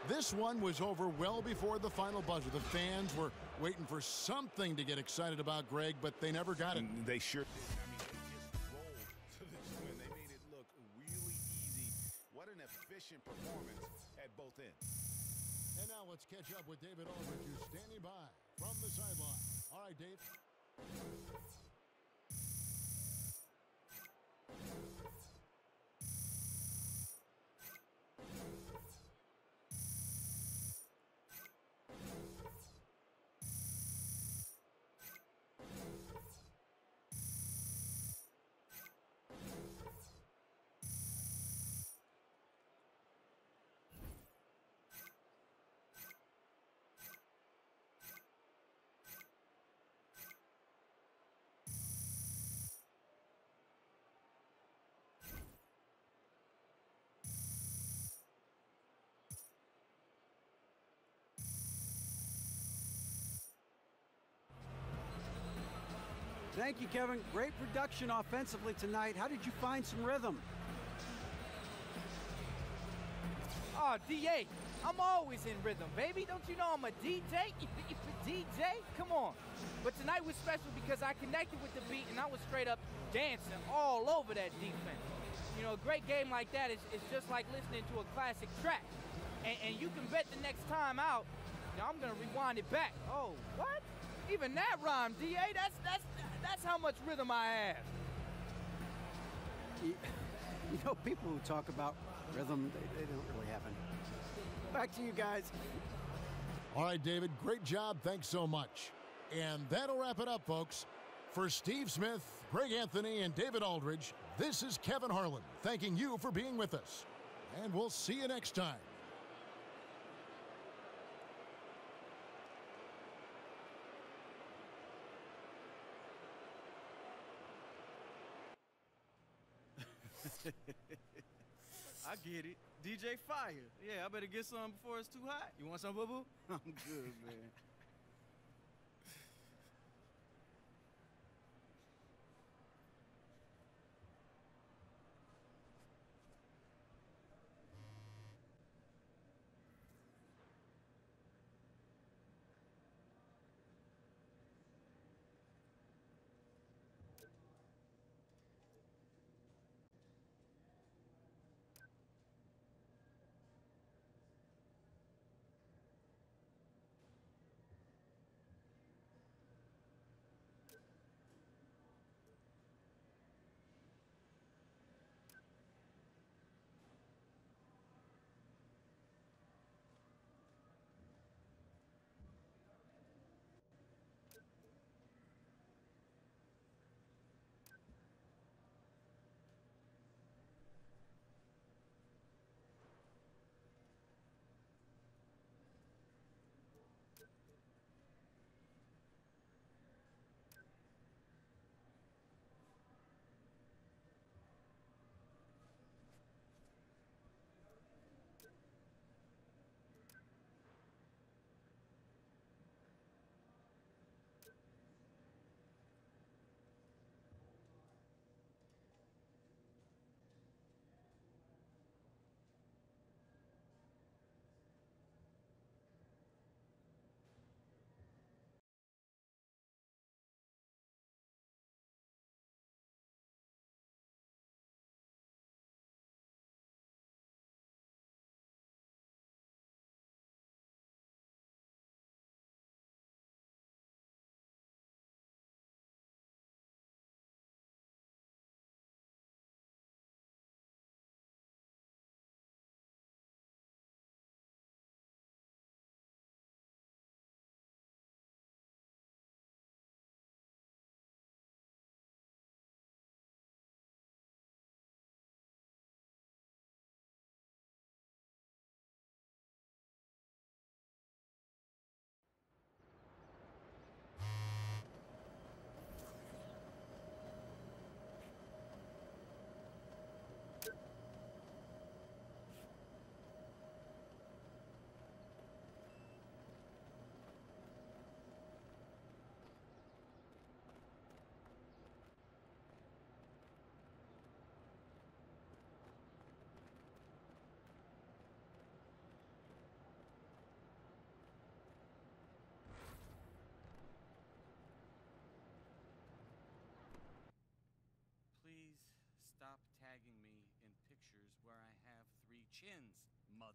This one was over well before the final buzzer. The fans were waiting for something to get excited about, Greg, but they never got it. They sure did. I mean, they just rolled to this win. They made it look really easy. What an efficient performance at both ends. And now let's catch up with David Aldridge, who's standing by from the sideline. All right, Dave. Thank you, Kevin. Great production offensively tonight. How did you find some rhythm? Oh, DA, I'm always in rhythm, baby. Don't you know I'm a DJ? DJ? Come on. But tonight was special because I connected with the beat and I was straight up dancing all over that defense. You know, a great game like that is just like listening to a classic track. And you can bet the next time out, you know, I'm going to rewind it back. Oh, what? Even that rhyme, DA, that's how much rhythm I have. You know, people who talk about rhythm, they don't really have any. Back to you guys. All right, David, great job. Thanks so much. And that'll wrap it up, folks. For Steve Smith, Greg Anthony, and David Aldridge, this is Kevin Harlan thanking you for being with us. And we'll see you next time. I get it. DJ Fire. Yeah, I better get some before it's too hot. You want some, boo-boo? I'm good, man.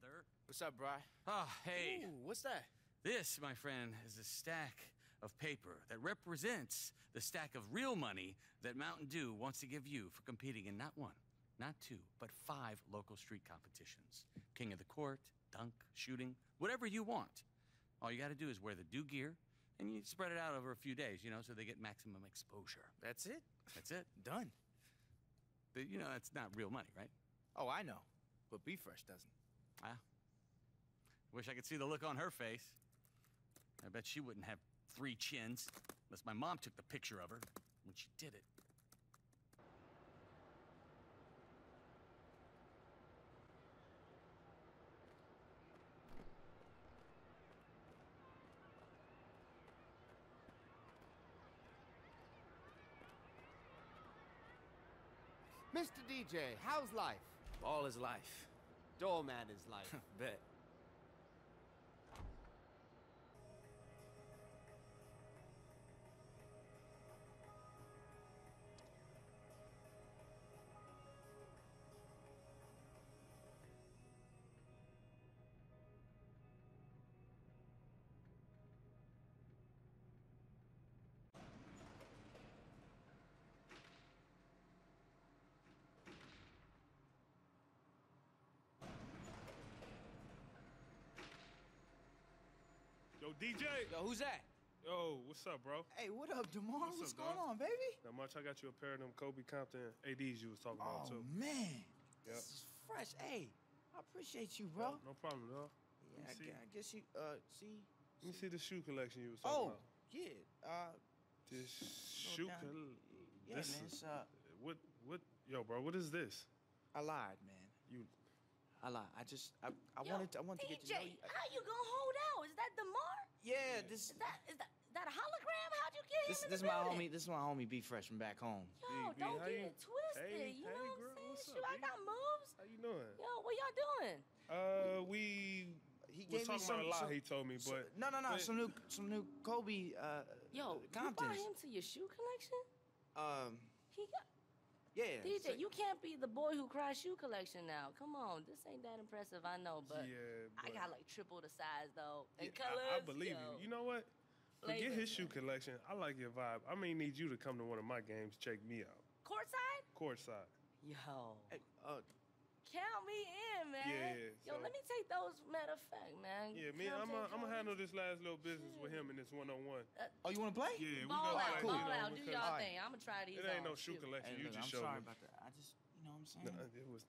brother. What's up, Bri? Oh, hey. Ooh, what's that? This, my friend, is a stack of paper that represents the stack of real money that Mountain Dew wants to give you for competing in not 1, not 2, but 5 local street competitions. King of the Court, dunk, shooting, whatever you want. All you got to do is wear the Dew gear, and you spread it out over a few days, so they get maximum exposure. That's it? That's it. Done. But, that's not real money, right? Oh, I know. But Be Fresh doesn't. Ah. Wish I could see the look on her face. I bet she wouldn't have 3 chins, unless my mom took the picture of her when she did it. Mr. DJ, how's life? All is life. Doorman is life. Bet. Yo, DJ. Yo, who's that? Yo, what's up, bro? Hey, what up, DeMar? What's up, going dog? on, baby? Not much. I got you a pair of them Kobe Compton ADs you was talking about, too. Oh, man. Yep. This is fresh. Hey, I appreciate you, bro. No problem, dog. Yeah, I guess you, see? Let me see the shoe collection you was talking about. Yeah, This shoe down. collection. Yeah, man, it's, yo, bro, what is this? I lied, man. I lied. I wanted to get to know you. How you gonna hold out? Is that DeMar? Yeah, Is that a hologram? How'd you get him in This the my building? homie. This is my homie Be Fresh from back home. Yo, don't get it twisted. You know what I'm saying? Shoot, I got moves. How you doing? Yo, what y'all doing? He was talking about a lot he told me, but no, some new Kobe Yo, Comptons. you brought him to your shoe collection? He got. Yeah. DJ, you can't be the boy who cries shoe collection now. Come on, this ain't that impressive, I know, but I got like triple the size though. And colors. I believe you. You know what? Forget his shoe collection. I like your vibe. I may need you to come to one of my games, check me out. Courtside? Courtside. Yo. Hey, count me in, man. Yeah. Yo, let me take those. Matter of fact, man. Yeah, man. I'm gonna handle this last little business with him in this one-on-one. Oh, you want to play? Yeah, we Ball gonna out, play. ball out. Do y'all thing. I'm gonna try these. It ain't no on. shoe collection. Hey, You look, just I'm showed sorry me. about that. I just, you know what I'm saying? No, it was.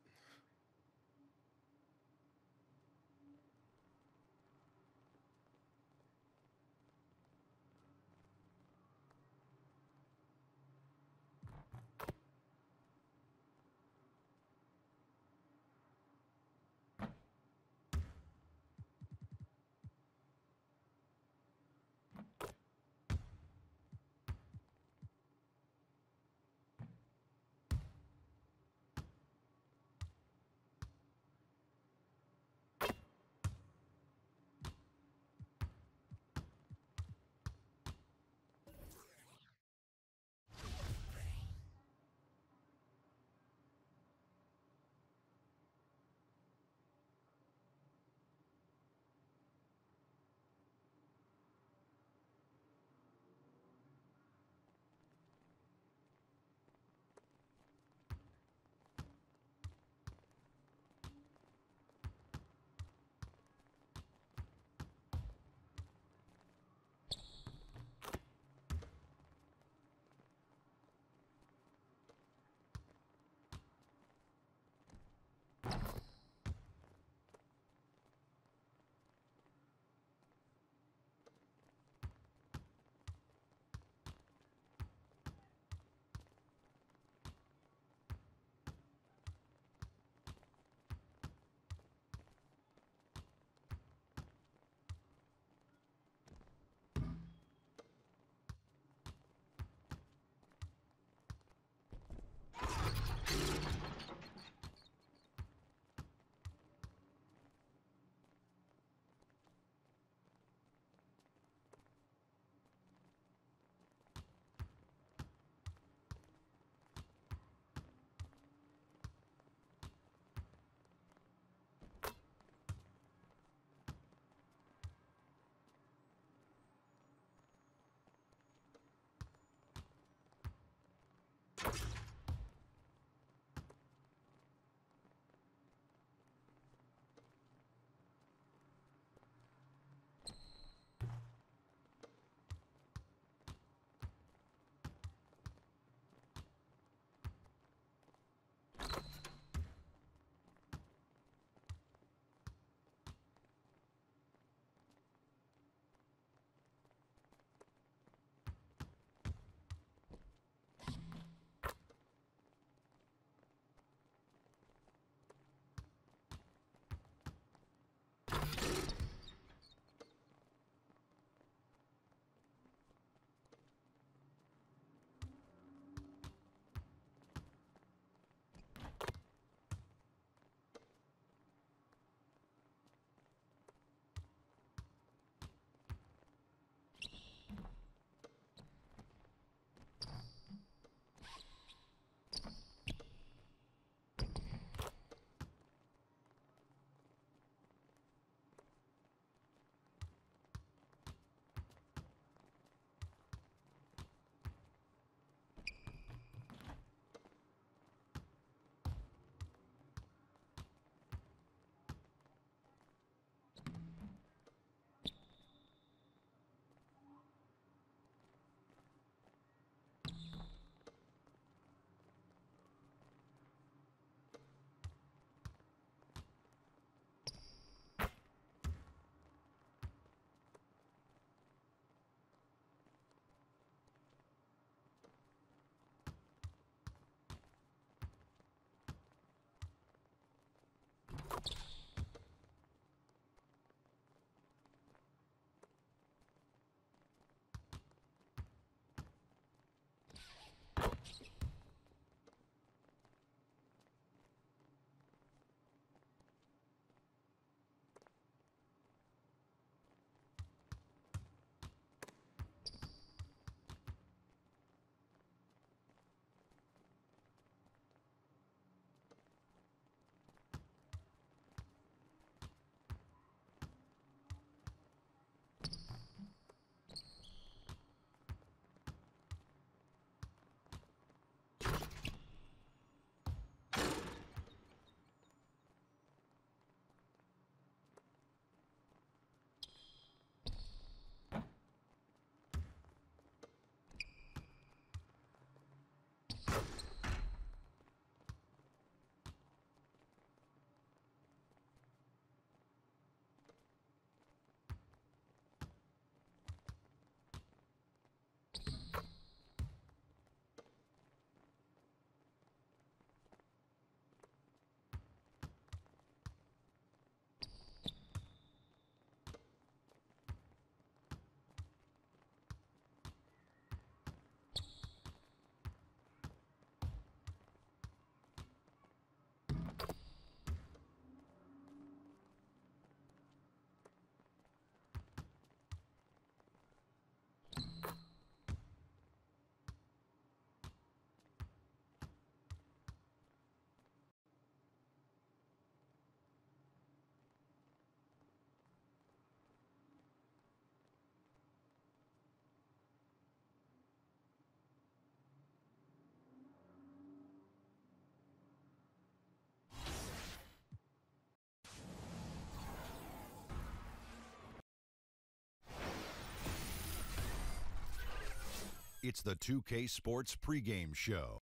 It's the 2K Sports pregame show.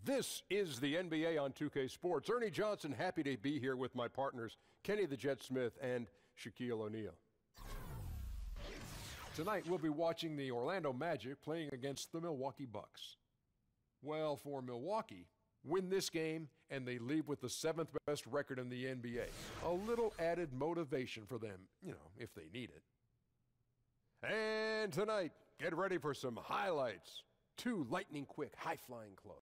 This is the NBA on 2K Sports. Ernie Johnson, happy to be here with my partners, Kenny the Jet Smith and Shaquille O'Neal. Tonight, we'll be watching the Orlando Magic playing against the Milwaukee Bucks. Well, for Milwaukee, win this game and they leave with the 7th best record in the NBA. A little added motivation for them, if they need it. And tonight, get ready for some highlights. 2 lightning-quick, high-flying clubs.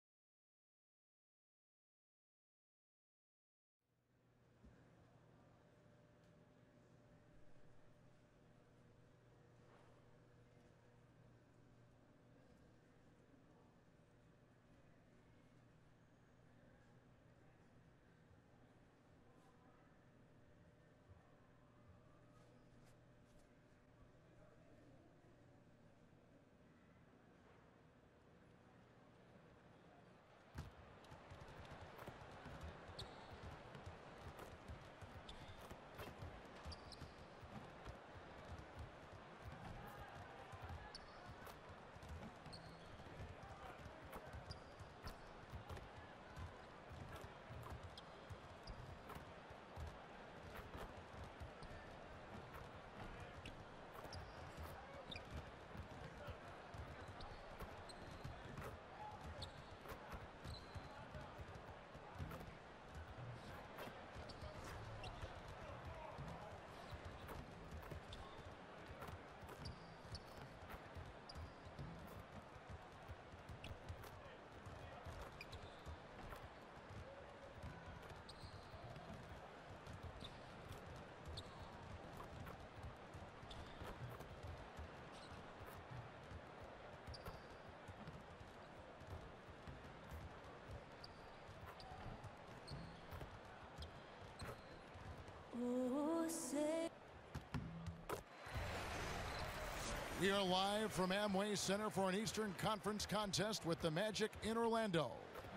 We are live from Amway Center for an Eastern Conference contest with the Magic in Orlando.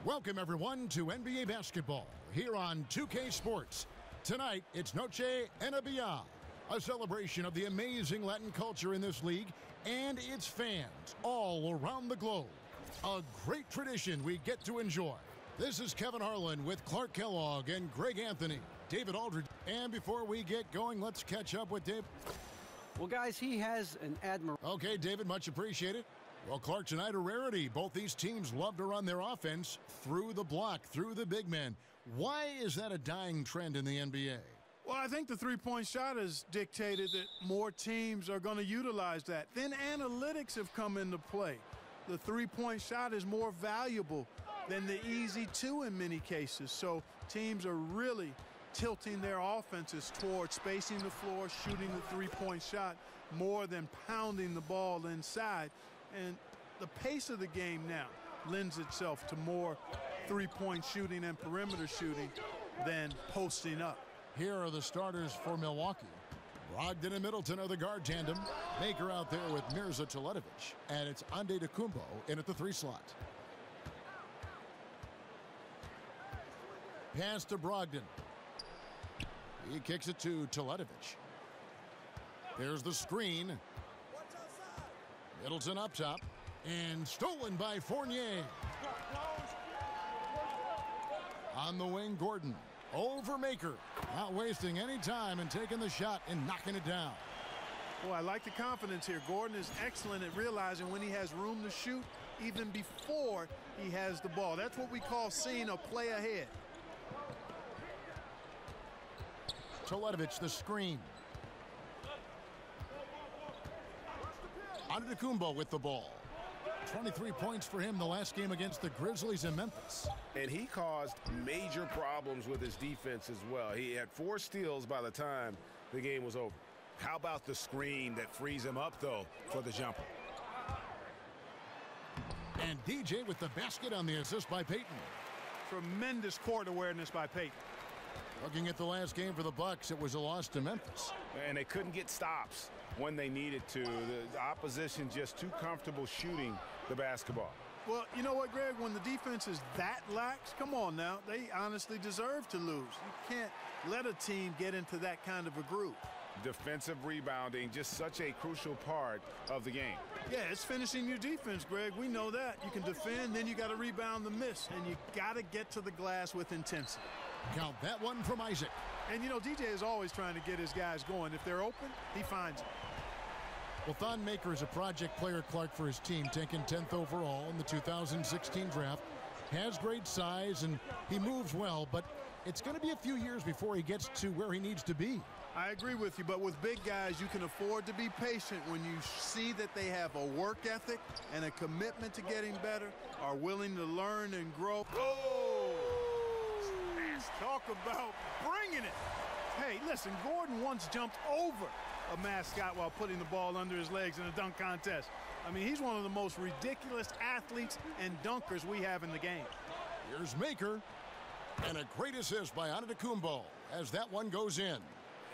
Welcome, everyone, to NBA basketball here on 2K Sports. Tonight, it's Noche Enabia, a celebration of the amazing Latin culture in this league and its fans all around the globe. A great tradition we get to enjoy. This is Kevin Harlan with Clark Kellogg and Greg Anthony, David Aldridge. And before we get going, let's catch up with Dave. Well, guys, he has an admiration. Okay, David, much appreciated. Well, Clark, tonight a rarity. Both these teams love to run their offense through the block, through the big men. Why is that a dying trend in the NBA? Well, I think the three-point shot has dictated that more teams are going to utilize that. Then analytics have come into play. The three-point shot is more valuable than the easy two in many cases. So teams are really tilting their offenses towards spacing the floor, shooting the three-point shot more than pounding the ball inside. And the pace of the game now lends itself to more three-point shooting and perimeter shooting than posting up. Here are the starters for Milwaukee. Brogdon and Middleton are the guard tandem. Baker out there with Mirza Teletovic. And it's Antetokounmpo in at the 3 slot. Pass to Brogdon. He kicks it to Teletovic. There's the screen. Middleton up top. And stolen by Fournier. On the wing, Gordon. Over Maker. Not wasting any time and taking the shot and knocking it down. Well, I like the confidence here. Gordon is excellent at realizing when he has room to shoot even before he has the ball. That's what we call seeing a play ahead. Teletovic, the screen. Antetokounmpo with the ball. 23 points for him the last game against the Grizzlies in Memphis. And he caused major problems with his defense as well. He had 4 steals by the time the game was over. How about the screen that frees him up, though, for the jumper? And DJ with the basket on the assist by Payton. Tremendous court awareness by Payton. Looking at the last game for the Bucks, it was a loss to Memphis. And they couldn't get stops when they needed to. The opposition just too comfortable shooting the basketball. Well, you know what, Greg? When the defense is that lax, come on now, they honestly deserve to lose. You can't let a team get into that kind of a groove. Defensive rebounding, just such a crucial part of the game. Yeah, it's finishing your defense, Greg. We know that. You can defend, then you got to rebound the miss, and you got to get to the glass with intensity. Count that one from Isaac. And, you know, DJ is always trying to get his guys going. If they're open, he finds them. Well, Thon Maker is a project player, Clark, for his team, taken 10th overall in the 2016 draft. Has great size, and he moves well, but it's going to be a few years before he gets to where he needs to be. I agree with you, but with big guys, you can afford to be patient when you see that they have a work ethic and a commitment to getting better, are willing to learn and grow. Oh! Talk about bringing it. Hey, listen, Gordon once jumped over a mascot while putting the ball under his legs in a dunk contest. I mean, he's one of the most ridiculous athletes and dunkers we have in the game. Here's Maker, and a great assist by Antetokounmpo as that one goes in.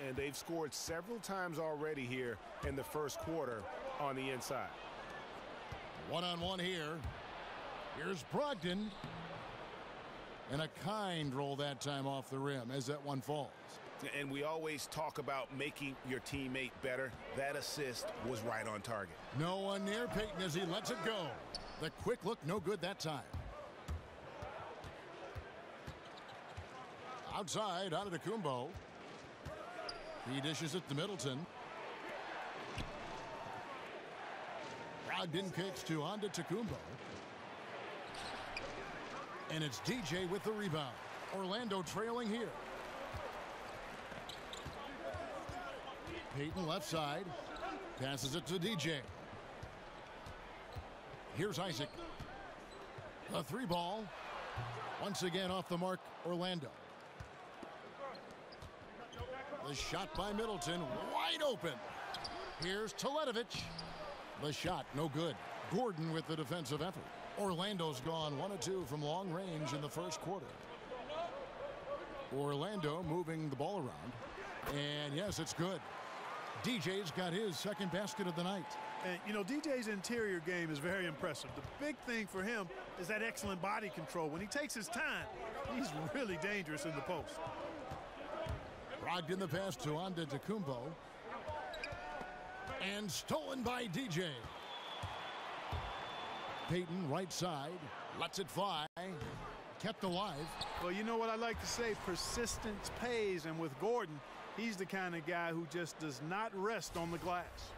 And they've scored several times already here in the first quarter on the inside. One-on-one here. Here's Brogdon. And a kind roll that time off the rim as that one falls. And we always talk about making your teammate better. That assist was right on target. No one near Payton as he lets it go. The quick look, no good that time. Outside, Antetokounmpo. He dishes it to Middleton. Brogdon kicks to Antetokounmpo. And it's DJ with the rebound. Orlando trailing here. Payton left side. Passes it to DJ. Here's Isaac. A three ball. Once again off the mark, Orlando. The shot by Middleton, wide open. Here's Teletovic. The shot, no good. Gordon with the defensive effort. Orlando's gone 1 of 2 from long range in the first quarter. Orlando moving the ball around. And yes, it's good. DJ's got his second basket of the night. And, you know, DJ's interior game is very impressive. The big thing for him is that excellent body control. When he takes his time, he's really dangerous in the post. Brogdon the pass to Antetokounmpo. And stolen by DJ. Payton right side. Lets it fly. Kept alive. Well, you know what I like to say? Persistence pays. And with Gordon, he's the kind of guy who just does not rest on the glass.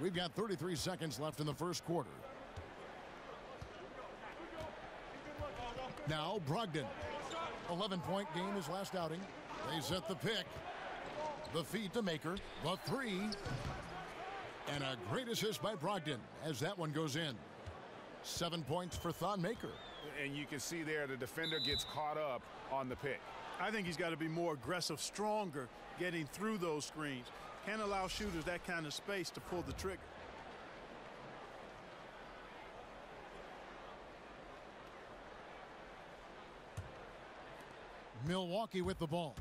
We've got 33 seconds left in the first quarter. Now Brogdon. 11-point game his last outing. They set the pick. The feed to Maker. The three. And a great assist by Brogdon as that one goes in. 7 points for Thon Maker. And you can see there the defender gets caught up on the pick. I think he's got to be more aggressive, stronger, getting through those screens. Can't allow shooters that kind of space to pull the trigger. Milwaukee with the ball.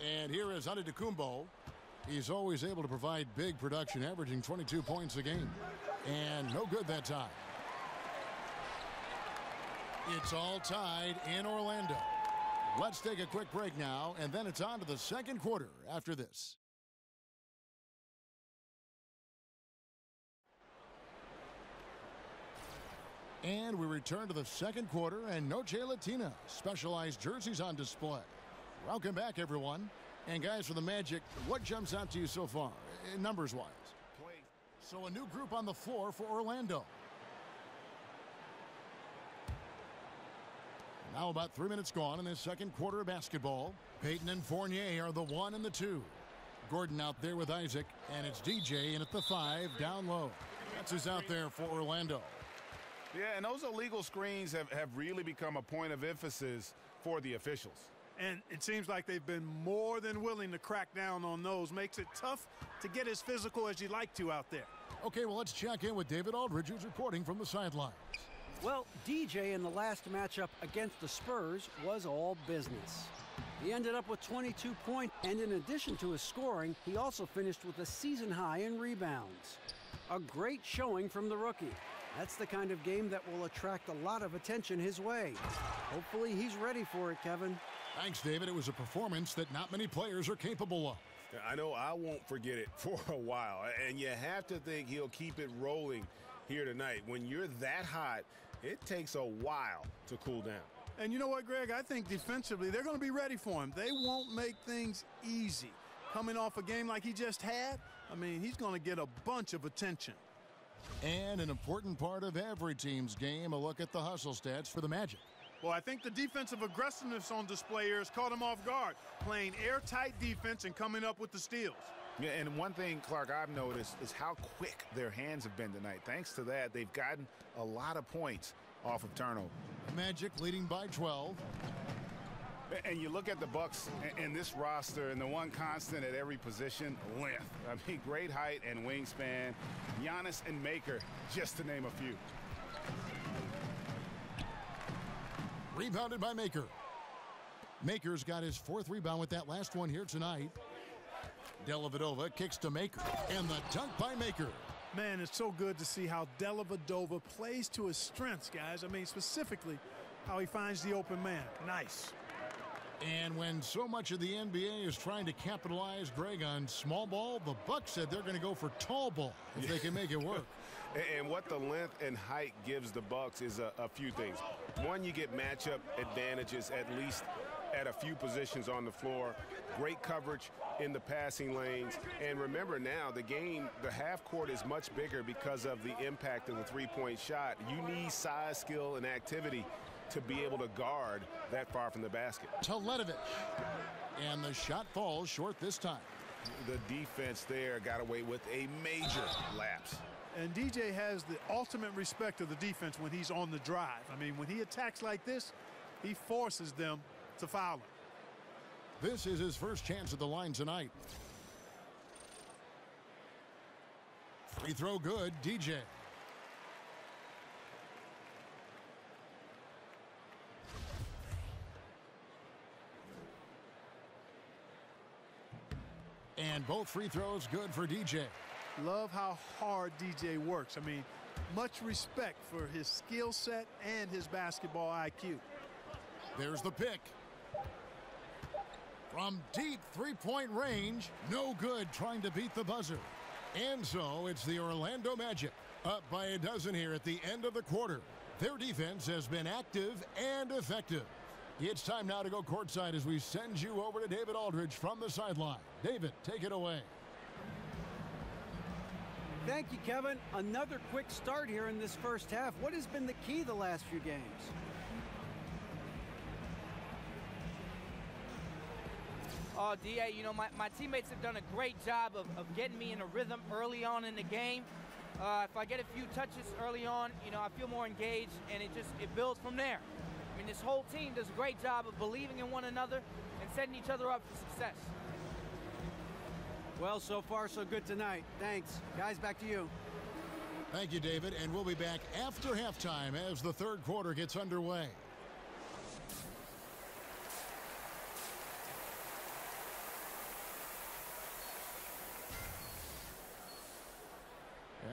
And here is Antetokounmpo. He's always able to provide big production, averaging 22 points a game. And no good that time. It's all tied in Orlando. Let's take a quick break now, and then it's on to the second quarter after this. And we return to the second quarter, and Noche Latina specialized jerseys on display. Welcome back, everyone. And guys, for the Magic, what jumps out to you so far, numbers-wise? So a new group on the floor for Orlando. Now about 3 minutes gone in this second quarter of basketball. Payton and Fournier are the 1 and the 2. Gordon out there with Isaac, and it's DJ in at the 5 down low. That's who's out there for Orlando. Yeah, and those illegal screens have really become a point of emphasis for the officials. And it seems like they've been more than willing to crack down on those. Makes it tough to get as physical as you'd like to out there. Okay, well, let's check in with David Aldridge, who's reporting from the sidelines. Well, DJ in the last matchup against the Spurs was all business. He ended up with 22 points, and in addition to his scoring, he also finished with a season high in rebounds. A great showing from the rookie. That's the kind of game that will attract a lot of attention his way. Hopefully he's ready for it, Kevin. Thanks, David. It was a performance that not many players are capable of. I know I won't forget it for a while, and you have to think he'll keep it rolling here tonight. When you're that hot, it takes a while to cool down. And you know what, Greg? I think defensively they're going to be ready for him. They won't make things easy. Coming off a game like he just had, I mean, he's going to get a bunch of attention. And an important part of every team's game, a look at the hustle stats for the Magic. Well, I think the defensive aggressiveness on display here has caught him off guard, playing airtight defense and coming up with the steals. Yeah, and one thing, Clark, I've noticed is how quick their hands have been tonight. Thanks to that, they've gotten a lot of points off of turnover. Magic leading by 12. And you look at the Bucks and this roster, and the one constant at every position, length. I mean, great height and wingspan. Giannis and Maker, just to name a few. Rebounded by Maker. Maker's got his 4th rebound with that last one here tonight. Dellavedova kicks to Maker, and the dunk by Maker. Man, it's so good to see how Dellavedova plays to his strengths, guys. I mean, specifically, how he finds the open man. Nice. And when so much of the NBA is trying to capitalize, Greg, on small ball, the Bucks said they're going to go for tall ball if they can make it work. And what the length and height gives the Bucks is a few things. One, you get matchup advantages at least at a few positions on the floor. Great coverage in the passing lanes. And remember now, the half court is much bigger because of the impact of the three-point shot. You need size, skill, and activity to be able to guard that far from the basket. Teletovic. And the shot falls short this time. The defense there got away with a major lapse. And DJ has the ultimate respect of the defense when he's on the drive. I mean, when he attacks like this, he forces them to foul him. This is his first chance at the line tonight. Free throw good, DJ. And both free throws good for DJ. Love how hard DJ works. I mean, much respect for his skill set and his basketball IQ. There's the pick. From deep three-point range, no good, trying to beat the buzzer. And so it's the Orlando Magic, up by a dozen here at the end of the quarter. Their defense has been active and effective. It's time now to go courtside as we send you over to David Aldridge from the sideline. David, take it away. Thank you, Kevin. Another quick start here in this first half. What has been the key the last few games? Oh, D.A., you know, my teammates have done a great job of getting me in a rhythm early on in the game. If I get a few touches early on, you know, I feel more engaged, and it builds from there. I mean, this whole team does a great job of believing in one another and setting each other up for success. Well, so far so good tonight. Thanks. Guys, back to you. Thank you, David, and we'll be back after halftime as the third quarter gets underway.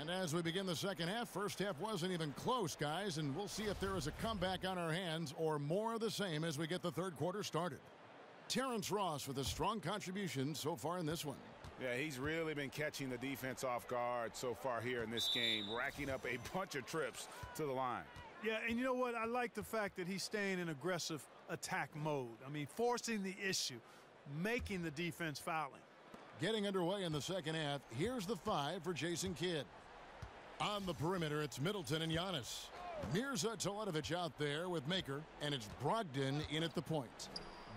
And as we begin the second half, first half wasn't even close, guys, and we'll see if there is a comeback on our hands or more of the same as we get the third quarter started. Terrence Ross with a strong contribution so far in this one. Yeah, he's really been catching the defense off guard so far here in this game, racking up a bunch of trips to the line. Yeah, and you know what? I like the fact that he's staying in aggressive attack mode. I mean, forcing the issue, making the defense fouling. Getting underway in the second half, here's the 5 for Jason Kidd. On the perimeter, it's Middleton and Giannis. Mirza Teletovic out there with Maker, and it's Brogdon in at the point.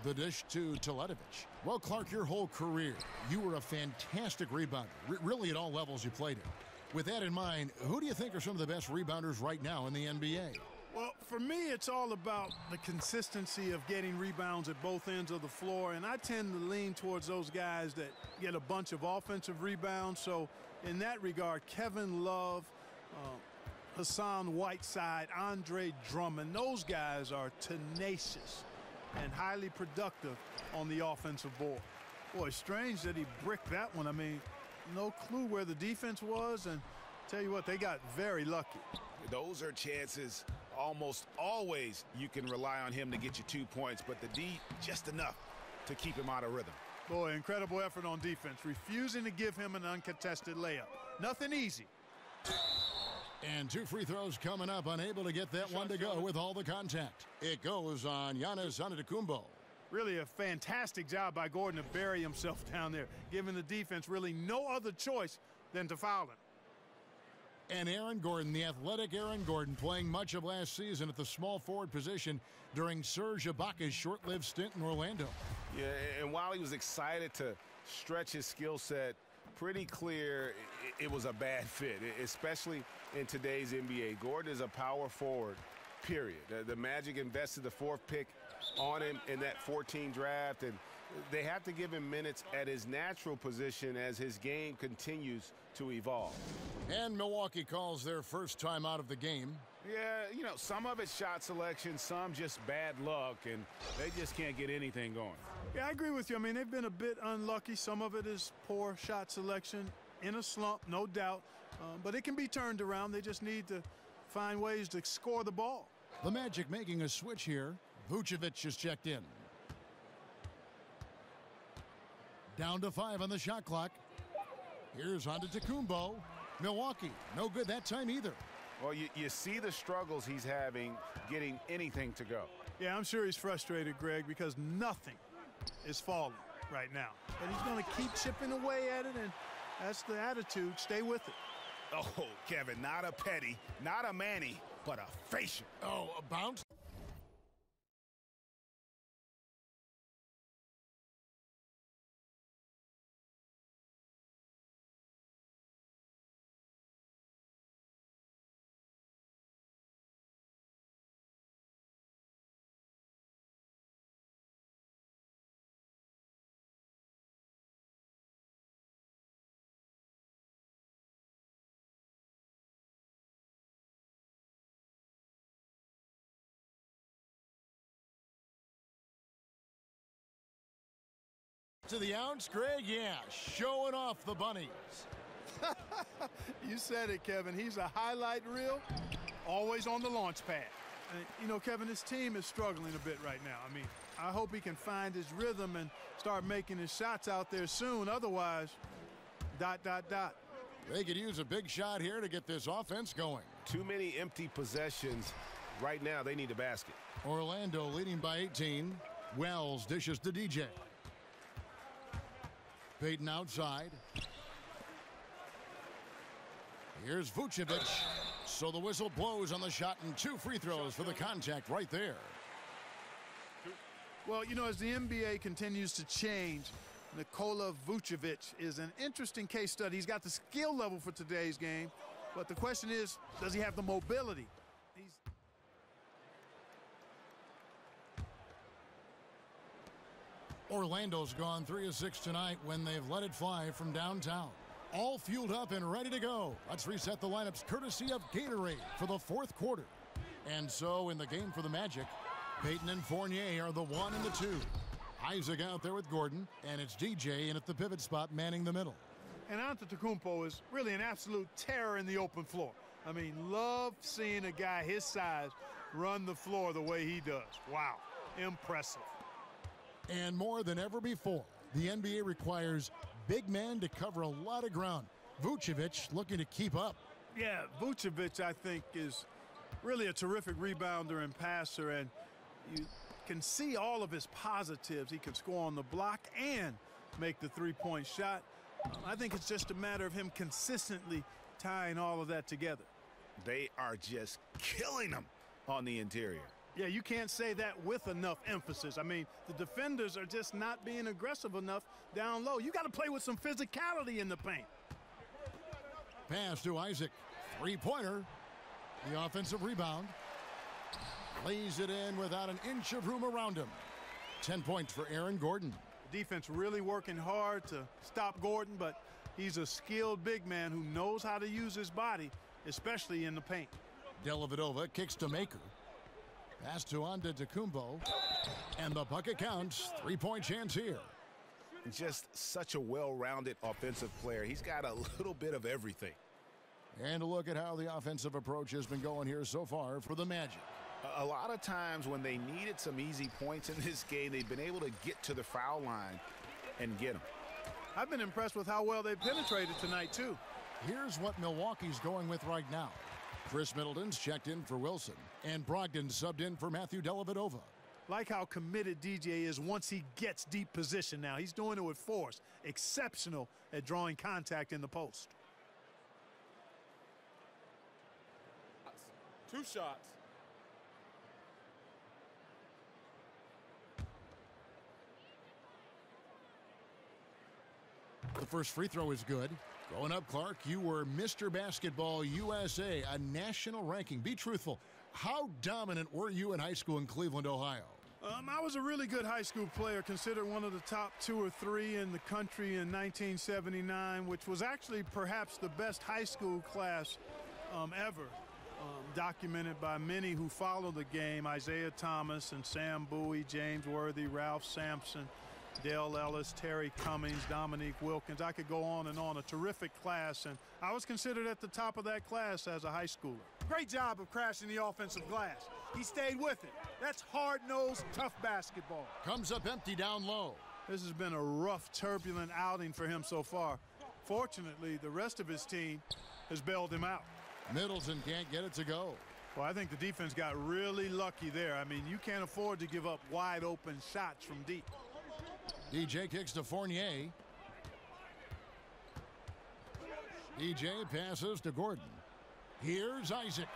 The dish to Teletovic. Well, Clark, your whole career, you were a fantastic rebounder, really at all levels you played it. With that in mind, who do you think are some of the best rebounders right now in the NBA? Well, for me, it's all about the consistency of getting rebounds at both ends of the floor, and I tend to lean towards those guys that get a bunch of offensive rebounds. So in that regard, Kevin Love, Hassan Whiteside, Andre Drummond, those guys are tenacious and highly productive on the offensive board. Boy, strange that he bricked that one. I mean, no clue where the defense was, and tell you what, they got very lucky. Those are chances almost always you can rely on him to get you 2 points, but the D just enough to keep him out of rhythm. Boy, incredible effort on defense, refusing to give him an uncontested layup. Nothing easy. And 2 free throws coming up, unable to get that one to go with all the contact. It goes on Giannis Antetokounmpo. Really a fantastic job by Gordon to bury himself down there, giving the defense really no other choice than to foul him. And Aaron Gordon, the athletic Aaron Gordon, playing much of last season at the small forward position during Serge Ibaka's short-lived stint in Orlando. Yeah, and while he was excited to stretch his skill set, pretty clear it was a bad fit, especially in today's NBA. Gordon is a power forward, period. The Magic invested the 4th pick on him in that 14 draft, and they have to give him minutes at his natural position as his game continues to evolve. And Milwaukee calls their first time out of the game. Yeah, you know, some of it's shot selection, some just bad luck, and they just can't get anything going. Yeah, I agree with you. I mean, they've been a bit unlucky. Some of it is poor shot selection, in a slump, no doubt. But it can be turned around. They just need to find ways to score the ball. The Magic making a switch here. Vucevic is checked in. Down to 5 on the shot clock. Here's Antetokounmpo. Milwaukee, no good that time either. Well, you see the struggles he's having getting anything to go. Yeah, I'm sure he's frustrated, Greg, because nothing is falling right now. And he's going to keep chipping away at it, and that's the attitude. Stay with it. Oh, Kevin, not a petty, not a Manny, but a facial. Oh, a bounce. To the ounce, Greg, yeah, showing off the bunnies. You said it, Kevin. He's a highlight reel, always on the launch pad. You know, Kevin, this team is struggling a bit right now. I mean, I hope he can find his rhythm and start making his shots out there soon. Otherwise, ... They could use a big shot here to get this offense going. Too many empty possessions. Right now, they need a basket. Orlando leading by 18. Wells dishes to DJ. Payton outside. Here's Vucevic. So the whistle blows on the shot, and 2 free throws for the contact right there. Well, you know, as the NBA continues to change, Nikola Vucevic is an interesting case study. He's got the skill level for today's game, but the question is, does he have the mobility? Orlando's gone 3 of 6 tonight when they've let it fly from downtown. All fueled up and ready to go. Let's reset the lineups courtesy of Gatorade for the 4th quarter. And so in the game for the Magic, Payton and Fournier are the 1 and the 2. Isaac out there with Gordon, and it's DJ in at the pivot spot manning the middle. And Antetokounmpo is really an absolute terror in the open floor. I mean, love seeing a guy his size run the floor the way he does. Wow, impressive. And more than ever before, the NBA requires big men to cover a lot of ground. Vucevic looking to keep up. Yeah, Vucevic, I think, is really a terrific rebounder and passer, and you can see all of his positives. He can score on the block and make the three-point shot. I think it's just a matter of him consistently tying all of that together. They are just killing him on the interior. Yeah, you can't say that with enough emphasis. I mean, the defenders are just not being aggressive enough down low. You got to play with some physicality in the paint. Pass to Isaac. Three-pointer. The offensive rebound. Lays it in without an inch of room around him. 10 points for Aaron Gordon. The defense really working hard to stop Gordon, but he's a skilled big man who knows how to use his body, especially in the paint. Dellavedova kicks to Maker. Pass to Antetokounmpo. And the bucket counts. 3-point chance here. Just such a well-rounded offensive player. He's got a little bit of everything. And a look at how the offensive approach has been going here so far for the Magic. A lot of times when they needed some easy points in this game, they've been able to get to the foul line and get them. I've been impressed with how well they penetrated tonight, too. Here's what Milwaukee's going with right now. Chris Middleton's checked in for Wilson, and Brogdon subbed in for Matthew Dellavedova. Like how committed DJ is once he gets deep position now. He's doing it with force. Exceptional at drawing contact in the post. 2 shots. The first free throw is good. Going up, Clark, you were Mr. Basketball USA, a national ranking. Be truthful. How dominant were you in high school in Cleveland, Ohio? I was a really good high school player, considered one of the top 2 or 3 in the country in 1979, which was actually perhaps the best high school class ever. Documented by many who follow the game: Isaiah Thomas and Sam Bowie, James Worthy, Ralph Sampson, Dale Ellis, Terry Cummings, Dominique Wilkins. I could go on and on. A terrific class, and I was considered at the top of that class as a high schooler. Great job of crashing the offensive glass. He stayed with it. That's hard-nosed, tough basketball. Comes up empty down low. This has been a rough, turbulent outing for him so far. Fortunately, the rest of his team has bailed him out. Middleton can't get it to go. Well, I think the defense got really lucky there. I mean, you can't afford to give up wide-open shots from deep. DJ kicks to Fournier. DJ passes to Gordon. Here's Isaac.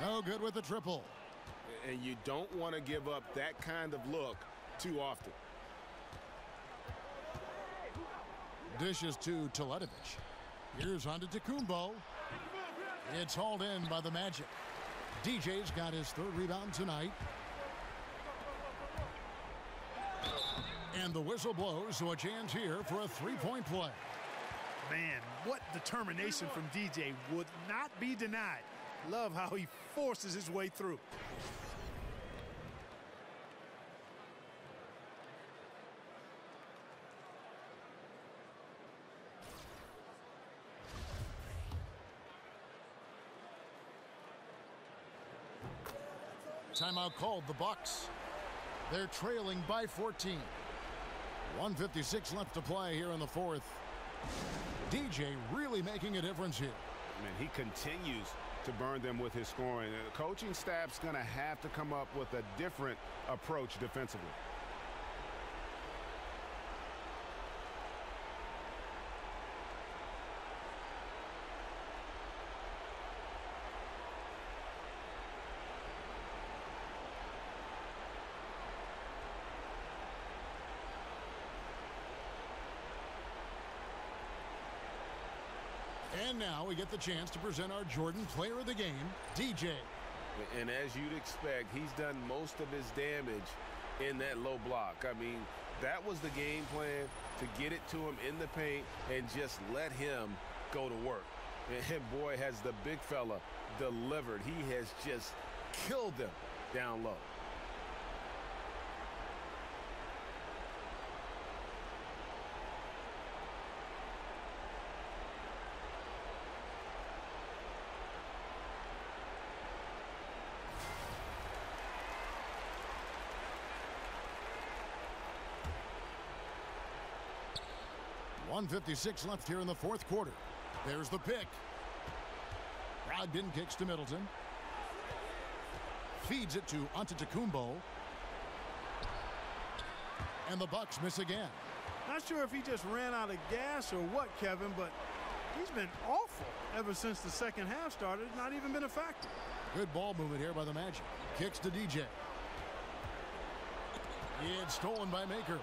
No good with the triple. And you don't want to give up that kind of look too often. Dishes to Teletovic. Here's Antetokounmpo. It's hauled in by the Magic. DJ's got his 3rd rebound tonight. And the whistle blows, so a chance here for a 3-point play. Man, what determination from DJ would not be denied. Love how he forces his way through. Timeout called, the Bucks. They're trailing by 14. 1:56 left to play here in the 4th. DJ really making a difference here. Man, he continues to burn them with his scoring. The coaching staff's going to have to come up with a different approach defensively. And now we get the chance to present our Jordan Player of the Game, DJ. And as you'd expect, he's done most of his damage in that low block. I mean, that was the game plan, to get it to him in the paint and just let him go to work. And boy, has the big fella delivered. He has just killed them down low. .156 left here in the 4th quarter. There's the pick. Brogdon kicks to Middleton. Feeds it to Antetokounmpo. And the Bucks miss again. Not sure if he just ran out of gas or what, Kevin, but he's been awful ever since the second half started. Not even been a factor. Good ball movement here by the Magic. Kicks to DJ. It's stolen by Maker.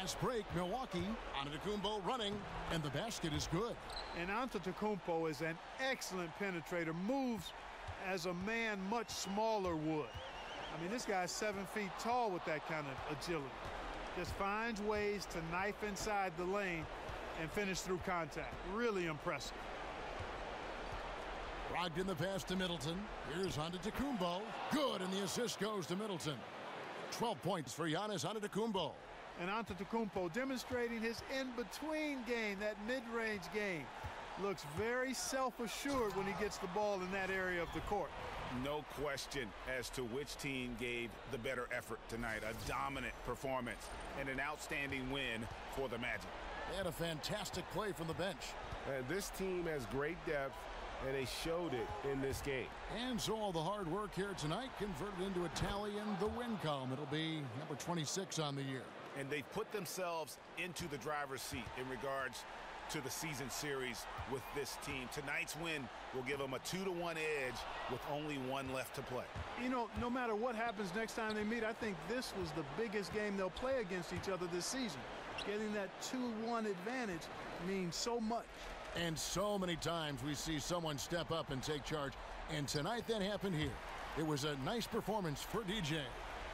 Fast break, Milwaukee. Antetokounmpo running, and the basket is good. And Antetokounmpo is an excellent penetrator. Moves as a man much smaller would. I mean, this guy's 7 feet tall with that kind of agility. Just finds ways to knife inside the lane and finish through contact. Really impressive. Brogdon the pass to Middleton. Here's Antetokounmpo. Good, and the assist goes to Middleton. 12 points for Giannis Antetokounmpo. And Antetokounmpo demonstrating his in-between game, that mid-range game. looks very self-assured when he gets the ball in that area of the court. No question as to which team gave the better effort tonight. A dominant performance and an outstanding win for the Magic. They had a fantastic play from the bench. This team has great depth, and they showed it in this game. And so all the hard work here tonight converted into a tally in the win column. It'll be number 26 on the year. And they've put themselves into the driver's seat in regards to the season series with this team. Tonight's win will give them a 2-1 edge with only one left to play. You know, no matter what happens next time they meet, I think this was the biggest game they'll play against each other this season. Getting that 2-1 advantage means so much. And so many times we see someone step up and take charge. And tonight that happened here. It was a nice performance for DJ.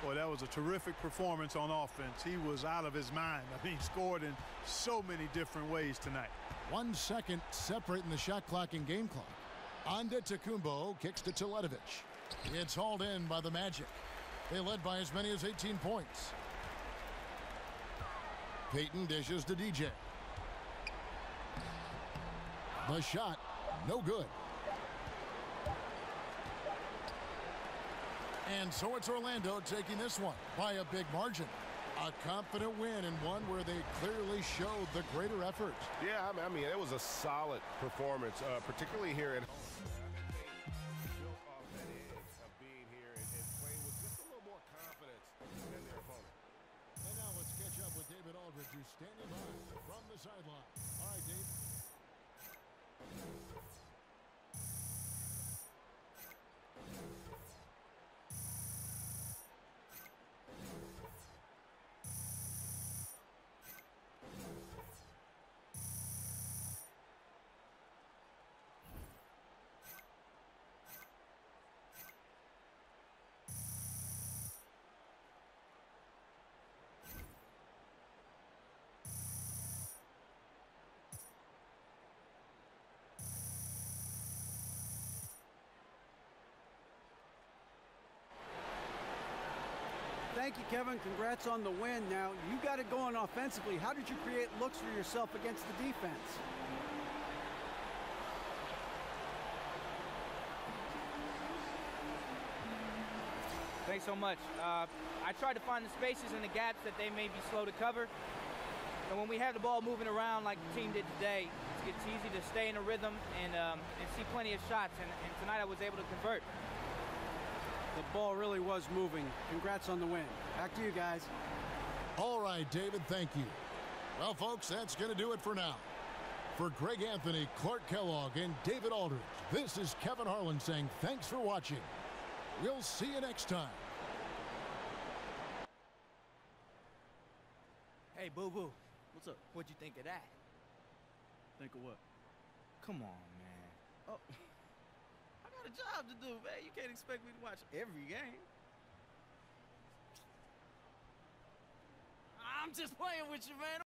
Boy, that was a terrific performance on offense. He was out of his mind. I mean, he scored in so many different ways tonight. 1 second separating the shot clock and game clock. Antetokounmpo kicks to Teletovic. It's hauled in by the Magic. They led by as many as 18 points. Payton dishes to DJ. The shot, no good. And so it's Orlando taking this one by a big margin. A confident win and one where they clearly showed the greater effort. Yeah, I mean, it was a solid performance, particularly here at home. Built off that edge of being here and playing with just a little more confidence than their opponent. And now let's catch up with David Aldridge, who's standing by from the sideline. All right, Dave. Thank you, Kevin. Congrats on the win. Now, you got it going offensively. How did you create looks for yourself against the defense? Thanks so much. I tried to find the spaces and the gaps that they may be slow to cover. And when we have the ball moving around like the team did today, it's easy to stay in a rhythm and see plenty of shots. And tonight I was able to convert. The ball really was moving. Congrats on the win. Back to you guys. All right, David, thank you. Well, folks, that's going to do it for now. For Greg Anthony, Clark Kellogg, and David Aldridge, this is Kevin Harlan saying thanks for watching. We'll see you next time. Hey, boo-boo. What's up? What'd you think of that? Think of what? Come on, man. Oh, I got a job to do, man. You can't expect me to watch every game. I'm just playing with you, man.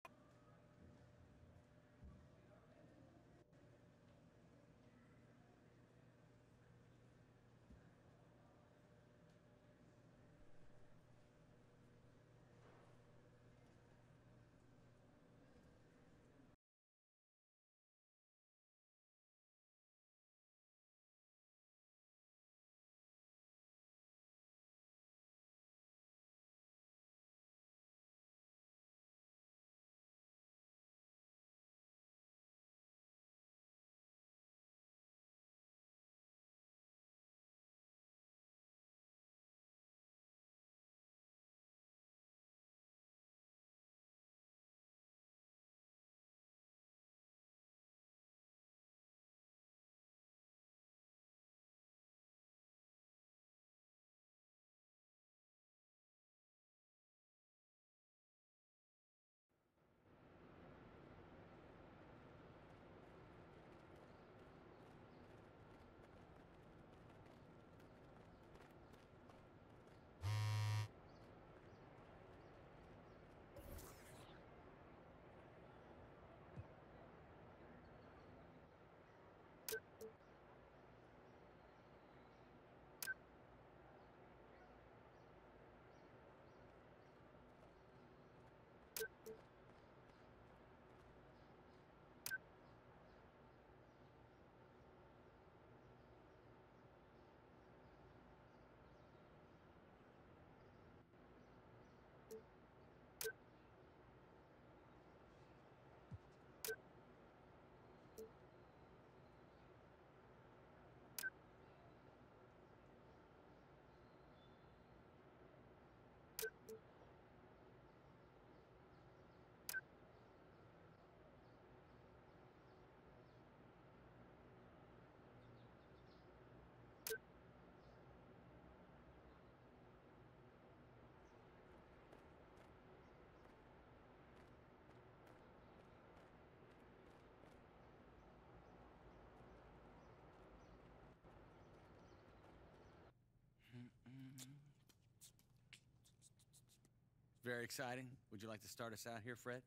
Very exciting. Would you like to start us out here, Fred?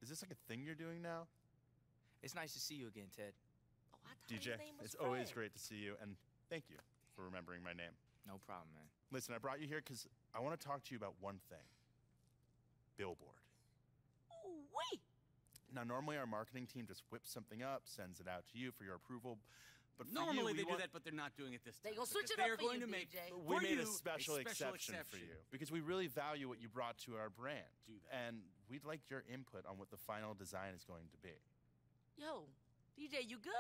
Is this like a thing you're doing now? It's nice to see you again, Ted. Oh, I thought DJ, his name was it's always Fred. great to see you, and thank you for remembering my name. No problem, man. Listen, I brought you here because I want to talk to you about one thing. Billboard. Ooh-wee. Now, normally our marketing team just whips something up, sends it out to you for your approval, but for Normally you, they do that, but they're not doing it this time. They gonna switch it because up they are for going you, to make DJ. We for made you a special exception for you because we really value what you brought to our brand. And we'd like your input on what the final design is going to be. Yo, DJ, you good?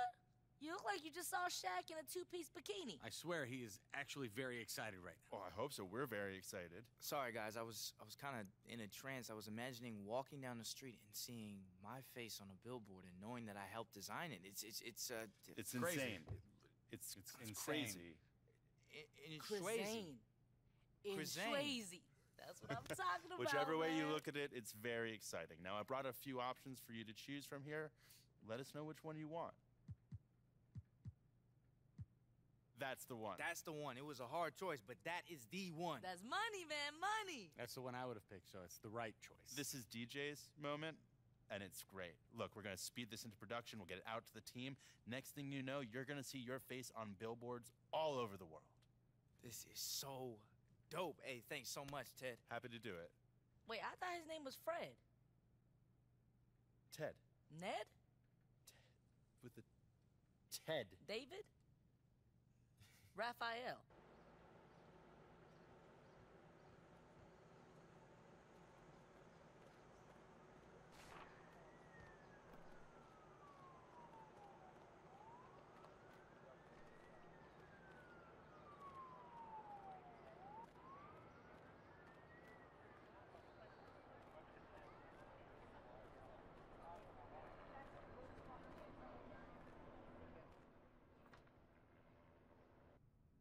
You look like you just saw Shaq in a two-piece bikini. I swear he is actually very excited right now. Oh, I hope so. We're very excited. Sorry, guys. I was kind of in a trance. I was imagining walking down the street and seeing my face on a billboard and knowing that I helped design it. It's crazy. Insane. It's insane. crazy. It's crazy. It's crazy. That's what I'm talking about. Whichever way you man. look at it, it's very exciting. Now, I brought a few options for you to choose from here. Let us know which one you want. That's the one. That's the one. It was a hard choice, but that is the one. That's money, man, money. That's the one I would have picked, so it's the right choice. This is DJ's moment, and it's great. Look, we're going to speed this into production. We'll get it out to the team. Next thing you know, you're going to see your face on billboards all over the world. This is so dope. Hey, thanks so much, Ted. Happy to do it. Wait, I thought his name was Fred. Ted. Ned? With the Ted. David? Raphael.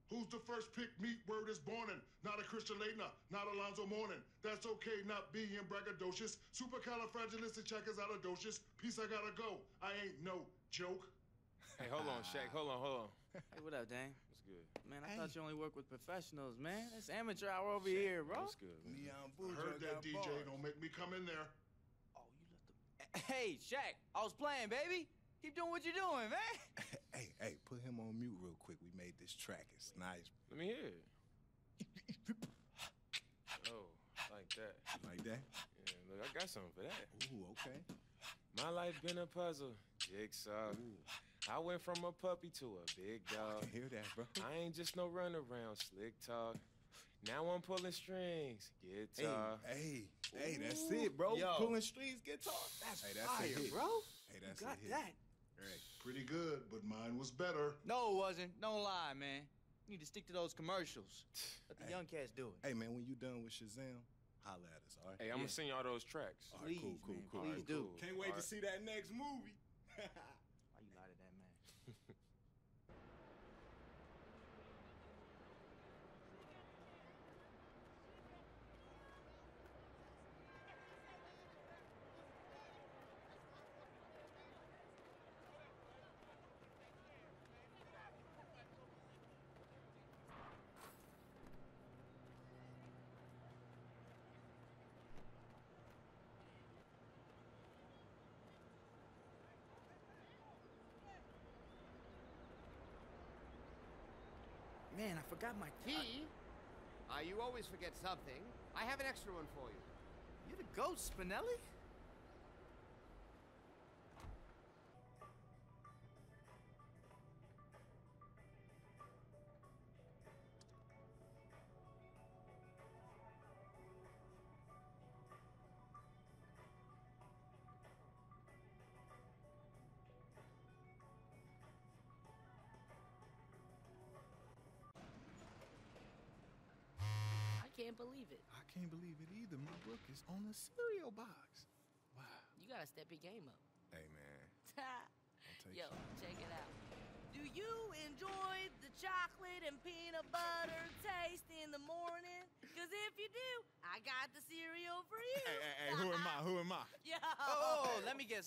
Who's the first pick meat word is bornin'? Not a Christian Laettner, not Alonzo Mourning. That's okay, not being braggadocious. Supercalifragilisticexpialidocious. Peace, I gotta go. I ain't no joke. Hey, hold on, Shaq. Hold on. Hey, what up, Dang? What's good? Man, I thought you only work with professionals, man. It's amateur hour over here, bro. What's good, man? Heard that, DJ. Don't make me come in there. Hey, Shaq, I was playing, baby. Keep doing what you're doing, man. Hey, put him on mute real quick. We made this track. It's nice. Let me hear it. Oh, like that. Like that? Yeah, look, I got something for that. Ooh, okay. My life been a puzzle, jigsaw. I went from a puppy to a big dog. I hear that, bro. I ain't just no runaround, slick talk. Now I'm pulling strings, guitar. Hey, that's it, bro. Yo. Pulling strings, guitar. That's fire, a hit. bro. Hey, that's You got a hit. that. Right. Pretty good, but mine was better. No, it wasn't. Don't lie, man. You need to stick to those commercials. Let the young cats do it. Hey, man, when you done with Shazam, holla at us, all right? Hey, I'm gonna send y'all those tracks. All right, cool. man, All please right, do. cool. Can't wait to see that next movie. Why you lie to that man? Man, I forgot my key. You always forget something. I have an extra one for you. You're the ghost, Spinelli? I can't believe it. I can't believe it either. My book is on the cereal box. Wow. You gotta step your game up. Hey, man. Yo, check it out. Do you enjoy the chocolate and peanut butter taste in the morning? Cause if you you do? I got the cereal for you. Hey, who am I? Who am I? Yo. Oh, let me guess.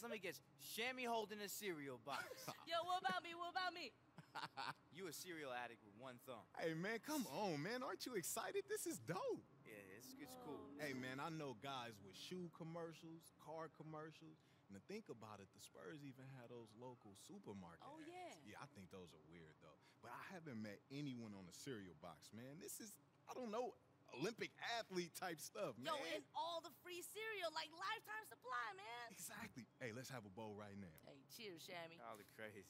Shammy holding a cereal box. Yo, what about me? What about me? You a cereal addict with one thumb. Hey, man, come on, man. Aren't you excited? This is dope. Yeah, it's cool. Hey, man, I know guys with shoe commercials, car commercials. And to think about it, the Spurs even had those local supermarket Oh, ads. yeah. Yeah, I think those are weird, though. But I haven't met anyone on a cereal box, man. This is, I don't know, Olympic athlete type stuff, man. Yo, and all the free cereal, like lifetime supply, man. Exactly. Hey, let's have a bowl right now. Hey, cheers, Shammy. All the crazy.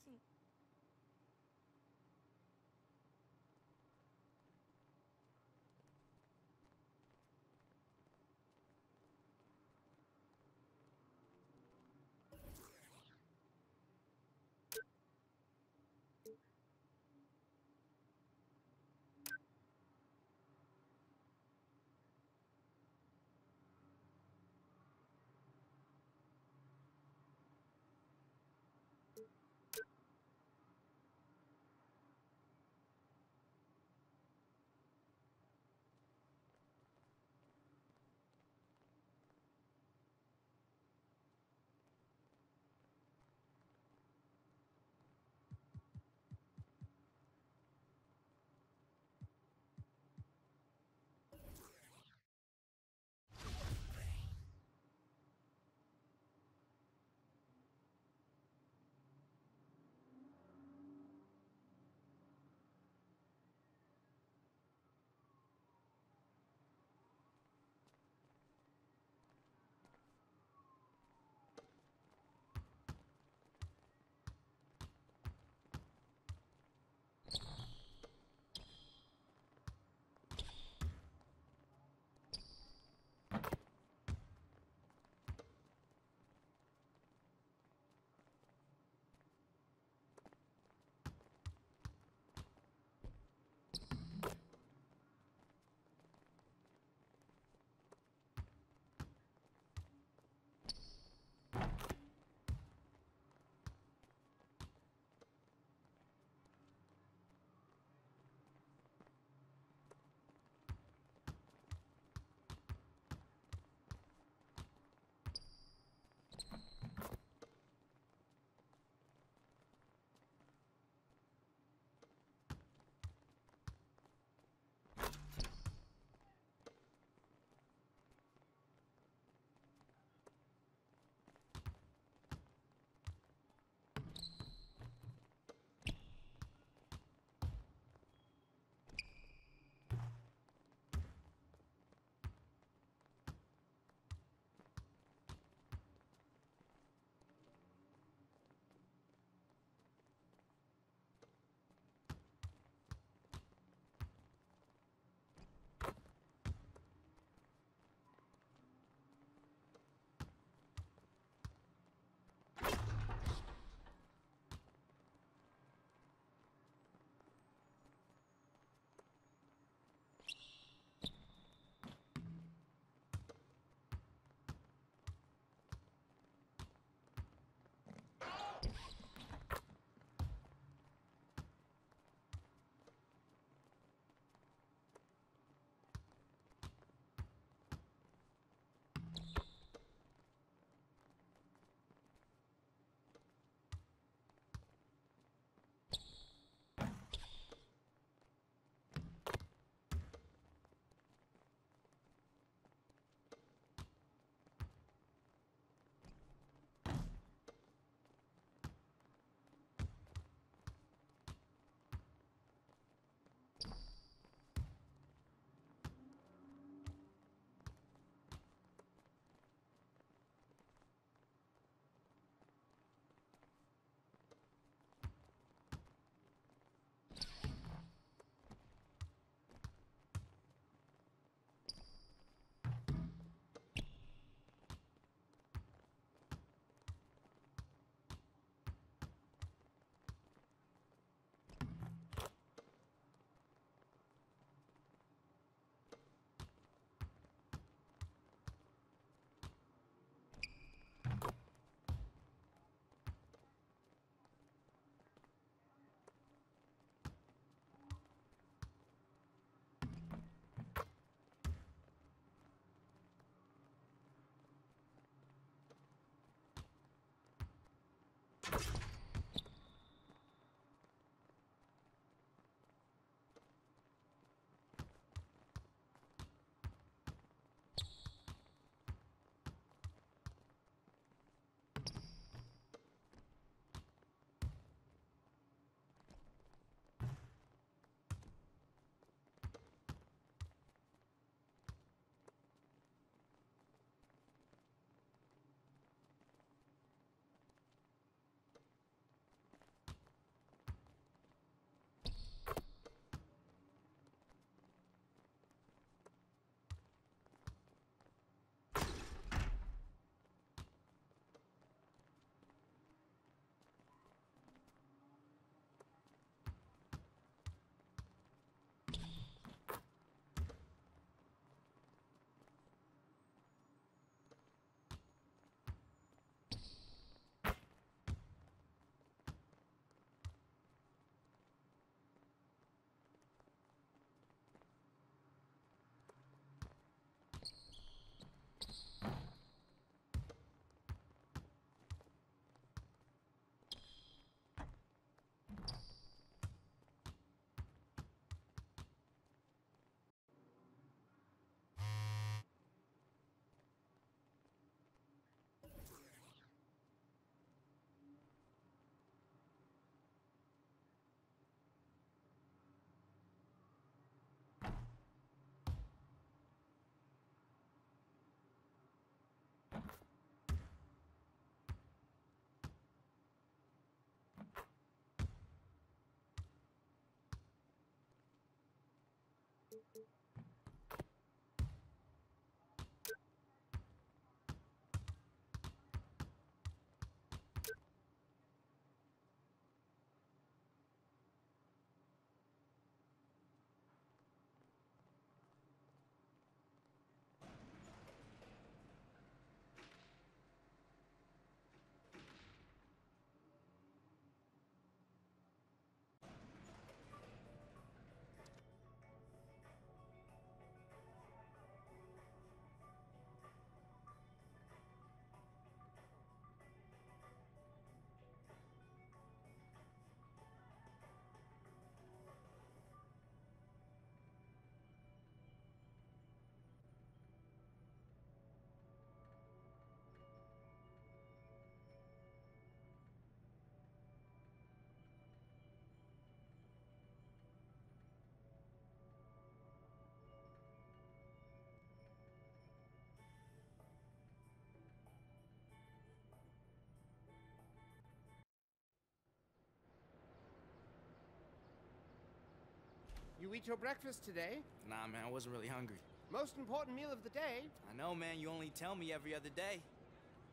You eat your breakfast today? Nah, man, I wasn't really hungry. Most important meal of the day. I know, man. You only tell me every other day.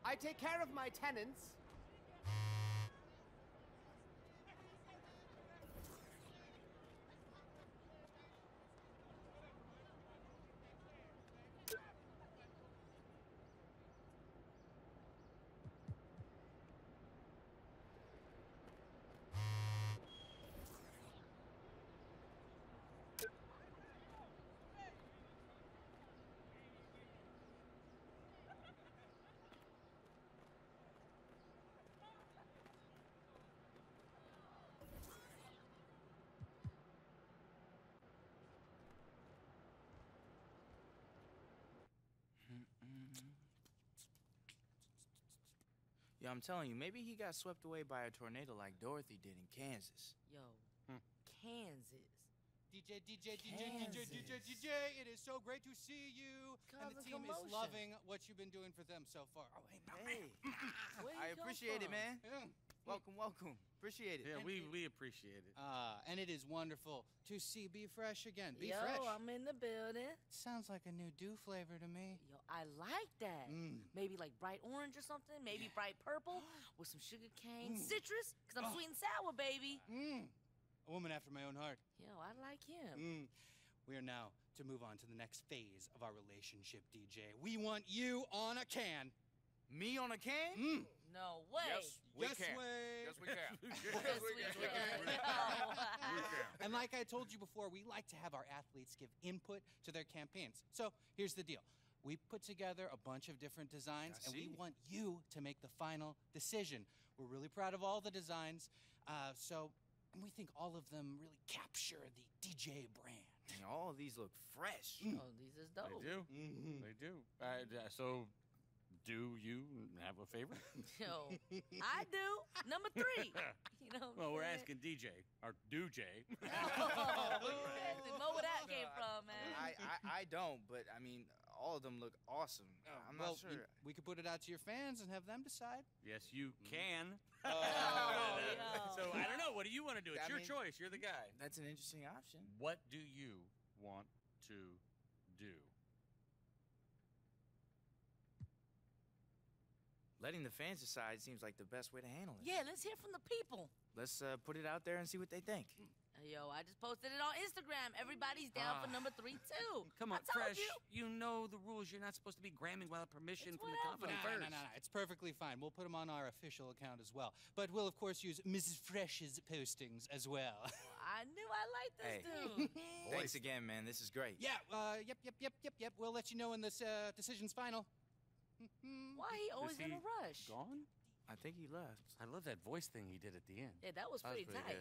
I take care of my tenants. Yo, I'm telling you, maybe he got swept away by a tornado like Dorothy did in Kansas. Yo, Kansas. DJ, DJ, DJ, Kansas. DJ, DJ, DJ, it is so great to see you. And the Causing team commotion. is loving what you've been doing for them so far. Oh, hey, Where you I come appreciate it, from? man. Welcome, welcome. Appreciate it. Yeah, we appreciate it. And it is wonderful to see Be Fresh again. Be Yo, Fresh. I'm in the building. Sounds like a new dew flavor to me. Yo, I like that. Maybe like bright orange or something. Maybe bright purple with some sugar cane, citrus, because I'm sweet and sour, baby. A woman after my own heart. Yo, I like him. We are now to move on to the next phase of our relationship, DJ. We want you on a can. Me on a can? No way. Yes, we can. Yes, we can. Yes, we can. And like I told you before, we like to have our athletes give input to their campaigns. So here's the deal. We put together a bunch of different designs, and we want you to make the final decision. We're really proud of all the designs, and we think all of them really capture the DJ brand. And all of these look fresh. Oh, these is dope. They do. They do. So, do you have a favorite? Yo, I do. Number 3. You know. Well, we're asking DJ, or do-J. Exactly. Know where that came from, man. I don't, but I mean, all of them look awesome. I'm not sure. We could put it out to your fans and have them decide. Yes, you can. Oh, So, I don't know. What do you want to do? It's I your mean, choice. You're the guy. That's an interesting option. What do you want to do? Letting the fans decide seems like the best way to handle it. Yeah, let's hear from the people. Let's put it out there and see what they think. Yo, I just posted it on Instagram. Everybody's down for number 3 too. Come on, I told Fresh. you. know the rules. You're not supposed to be gramming without permission from the company No, first. no. It's perfectly fine. We'll put them on our official account as well. But we'll, of course, use Mrs. Fresh's postings as well. I knew I liked this dude. Thanks again, man. This is great. Yeah, yep. We'll let you know when this decision's final. Why he always in a rush? Gone? I think he left. I love that voice thing he did at the end. Yeah, that was pretty tight. good.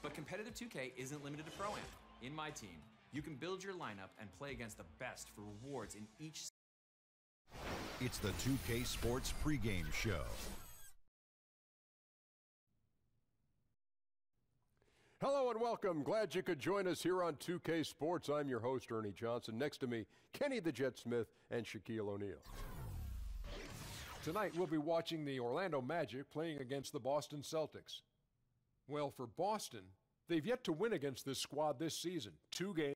But competitive 2K isn't limited to Pro-Am. In my team, you can build your lineup and play against the best for rewards in each. It's the 2K Sports pregame show. Hello and welcome. Glad you could join us here on 2K Sports. I'm your host, Ernie Johnson. Next to me, Kenny the Jet Smith and Shaquille O'Neal. Tonight, we'll be watching the Orlando Magic playing against the Boston Celtics. Well, for Boston, they've yet to win against this squad this season. 2 games.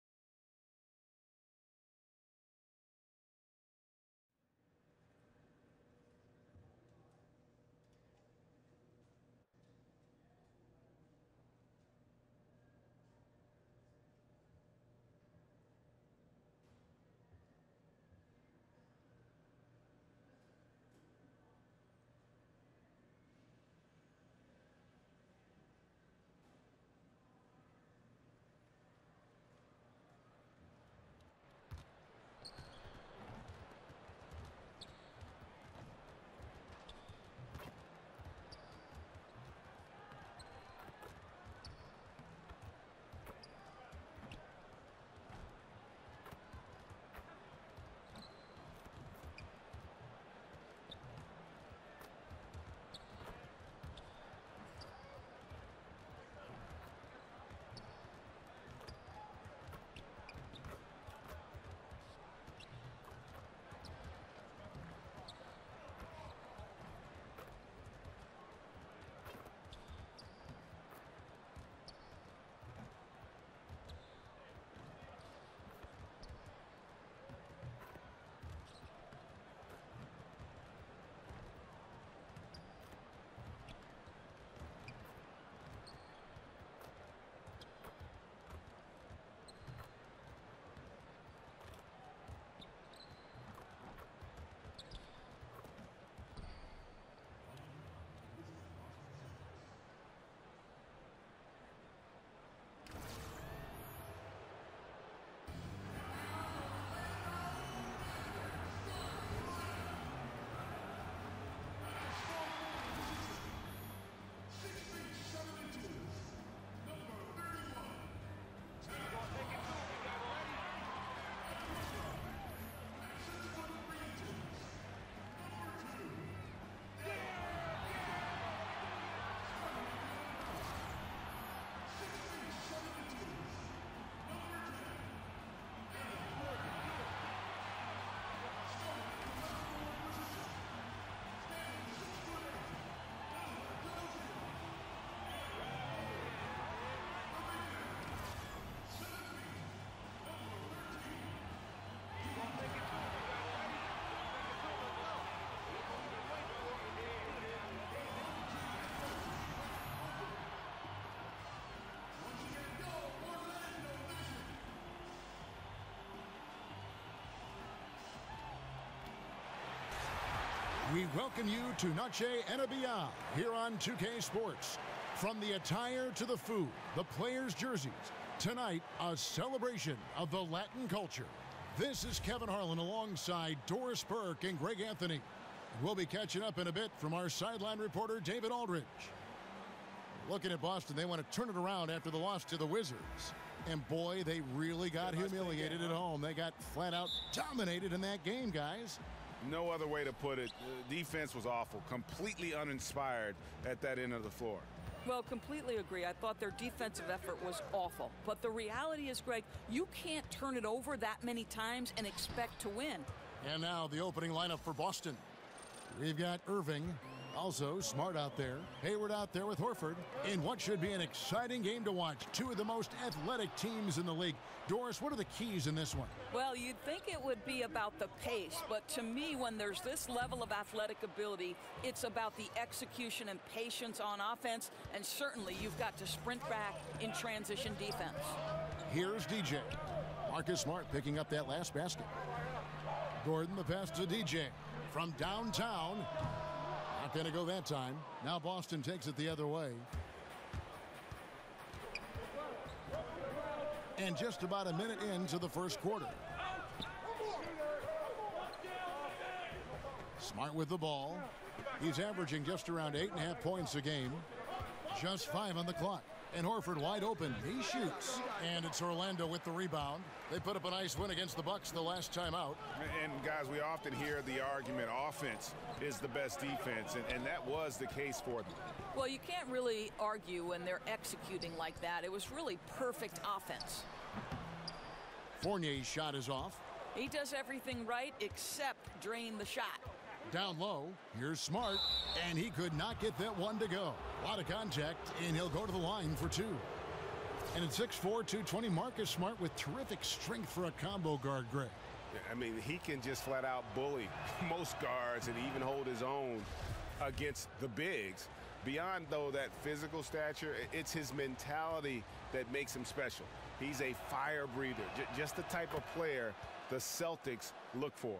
We welcome you to Noche and Beyond here on 2K Sports. From the attire to the food, the players' jerseys, tonight a celebration of the Latin culture. This is Kevin Harlan alongside Doris Burke and Greg Anthony. We'll be catching up in a bit from our sideline reporter David Aldridge. Looking at Boston, they want to turn it around after the loss to the Wizards. And boy, they really got humiliated at home. They got flat out dominated in that game, guys. No other way to put it. The defense was awful, completely uninspired at that end of the floor. Well, completely agree. I thought their defensive effort was awful. But the reality is, Greg, you can't turn it over that many times and expect to win. And now the opening lineup for Boston. We've got Irving, also Smart out there, Hayward out there with Horford, in what should be an exciting game to watch. Two of the most athletic teams in the league. Doris, what are the keys in this one? Well, you'd think it would be about the pace, but to me, when there's this level of athletic ability, it's about the execution and patience on offense, and certainly you've got to sprint back in transition defense. Here's DJ. Marcus Smart picking up that last basket. Gordon the pass to DJ from downtown. Not going to go that time. Now Boston takes it the other way. And just about a minute into the first quarter. Smart with the ball. He's averaging just around 8.5 points a game. Just 5 on the clock. And Horford wide open. He shoots. And it's Orlando with the rebound. They put up a nice win against the Bucks the last time out. And guys, we often hear the argument offense is the best defense, and that was the case for them. Well, you can't really argue when they're executing like that. It was really perfect offense. Fournier's shot is off. He does everything right except drain the shot. Down low, here's Smart, and he could not get that one to go. A lot of contact, and he'll go to the line for two. And at 6'4", 220, Marcus Smart with terrific strength for a combo guard, Greg. Yeah, I mean, he can just flat out bully most guards and even hold his own against the bigs. Beyond, though, that physical stature, it's his mentality that makes him special. He's a fire breather, just the type of player the Celtics look for.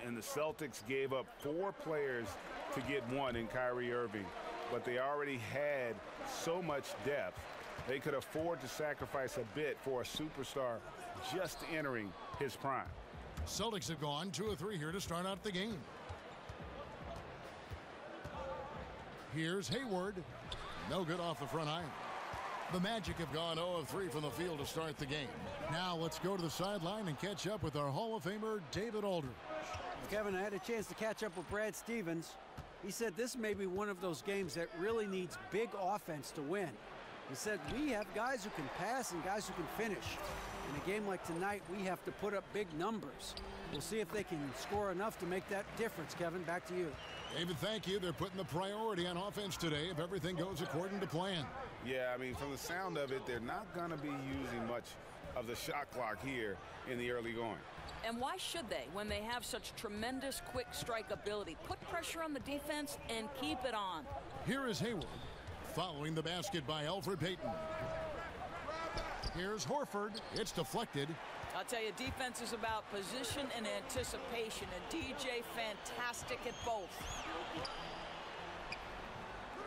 And the Celtics gave up 4 players to get one in Kyrie Irving, but they already had so much depth, they could afford to sacrifice a bit for a superstar just entering his prime. Celtics have gone 2 of 3 here to start out the game. Here's Hayward. No good off the front iron. The Magic have gone 0 of 3 from the field to start the game. Now let's go to the sideline and catch up with our Hall of Famer, David Aldridge. Kevin, I had a chance to catch up with Brad Stevens. He said this may be one of those games that really needs big offense to win. He said we have guys who can pass and guys who can finish. In a game like tonight, we have to put up big numbers. We'll see if they can score enough to make that difference. Kevin, back to you. David, thank you. They're putting the priority on offense today if everything goes according to plan. Yeah, I mean, from the sound of it, they're not going to be using much of the shot clock here in the early going. And why should they when they have such tremendous quick strike ability? Put pressure on the defense and keep it on. Here is Hayward, following the basket by Elfrid Payton. Here's Horford. It's deflected. I'll tell you, defense is about position and anticipation, and DJ fantastic at both.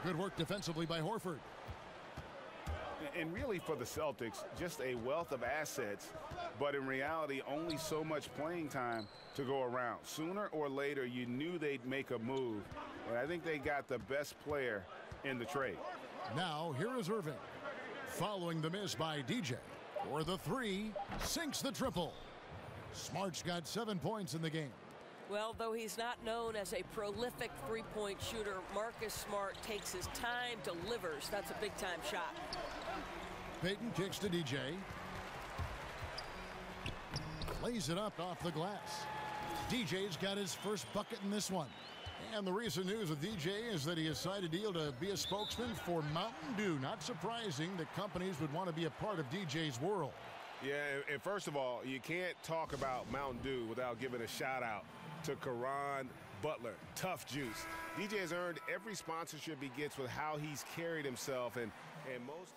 Good work defensively by Horford. And really for the Celtics, just a wealth of assets, but in reality, only so much playing time to go around. Sooner or later, you knew they'd make a move, and I think they got the best player in the trade. Now, here is Irving. Following the miss by DJ, for the 3, sinks the triple. Smart's got 7 points in the game. Well, though he's not known as a prolific three-point shooter, Marcus Smart takes his time, delivers. That's a big-time shot. Payton kicks to DJ. Lays it up off the glass. DJ's got his first bucket in this one. And the recent news with DJ is that he has signed a deal to be a spokesman for Mountain Dew. Not surprising that companies would want to be a part of DJ's world. Yeah, and first of all, you can't talk about Mountain Dew without giving a shout-out to Caron Butler. Tough juice. DJ has earned every sponsorship he gets with how he's carried himself, and most...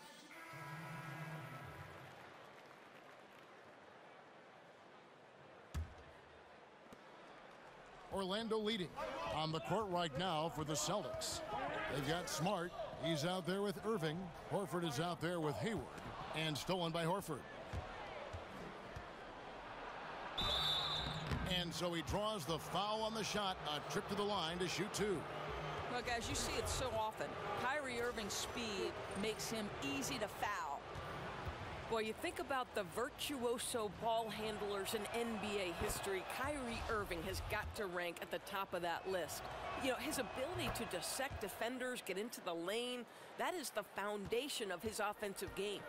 Orlando leading on the court right now for the Celtics. They've got Smart. He's out there with Irving. Horford is out there with Hayward. And stolen by Horford. And so he draws the foul on the shot. A trip to the line to shoot 2. Well, guys, you see it so often. Kyrie Irving's speed makes him easy to foul. Boy, you think about the virtuoso ball handlers in NBA history, Kyrie Irving has got to rank at the top of that list. You know, his ability to dissect defenders, get into the lane, that is the foundation of his offensive game.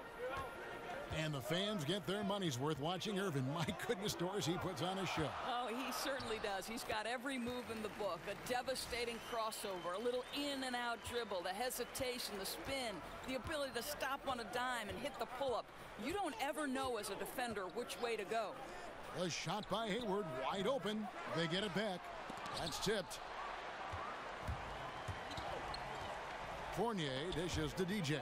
And the fans get their money's worth watching Irving. My goodness, Doris, he puts on a show. Oh, he certainly does. He's got every move in the book. A devastating crossover, a little in and out dribble, the hesitation, the spin, the ability to stop on a dime and hit the pull-up. You don't ever know as a defender which way to go. A shot by Hayward, wide open. They get it back. That's tipped. Fournier dishes to DJ.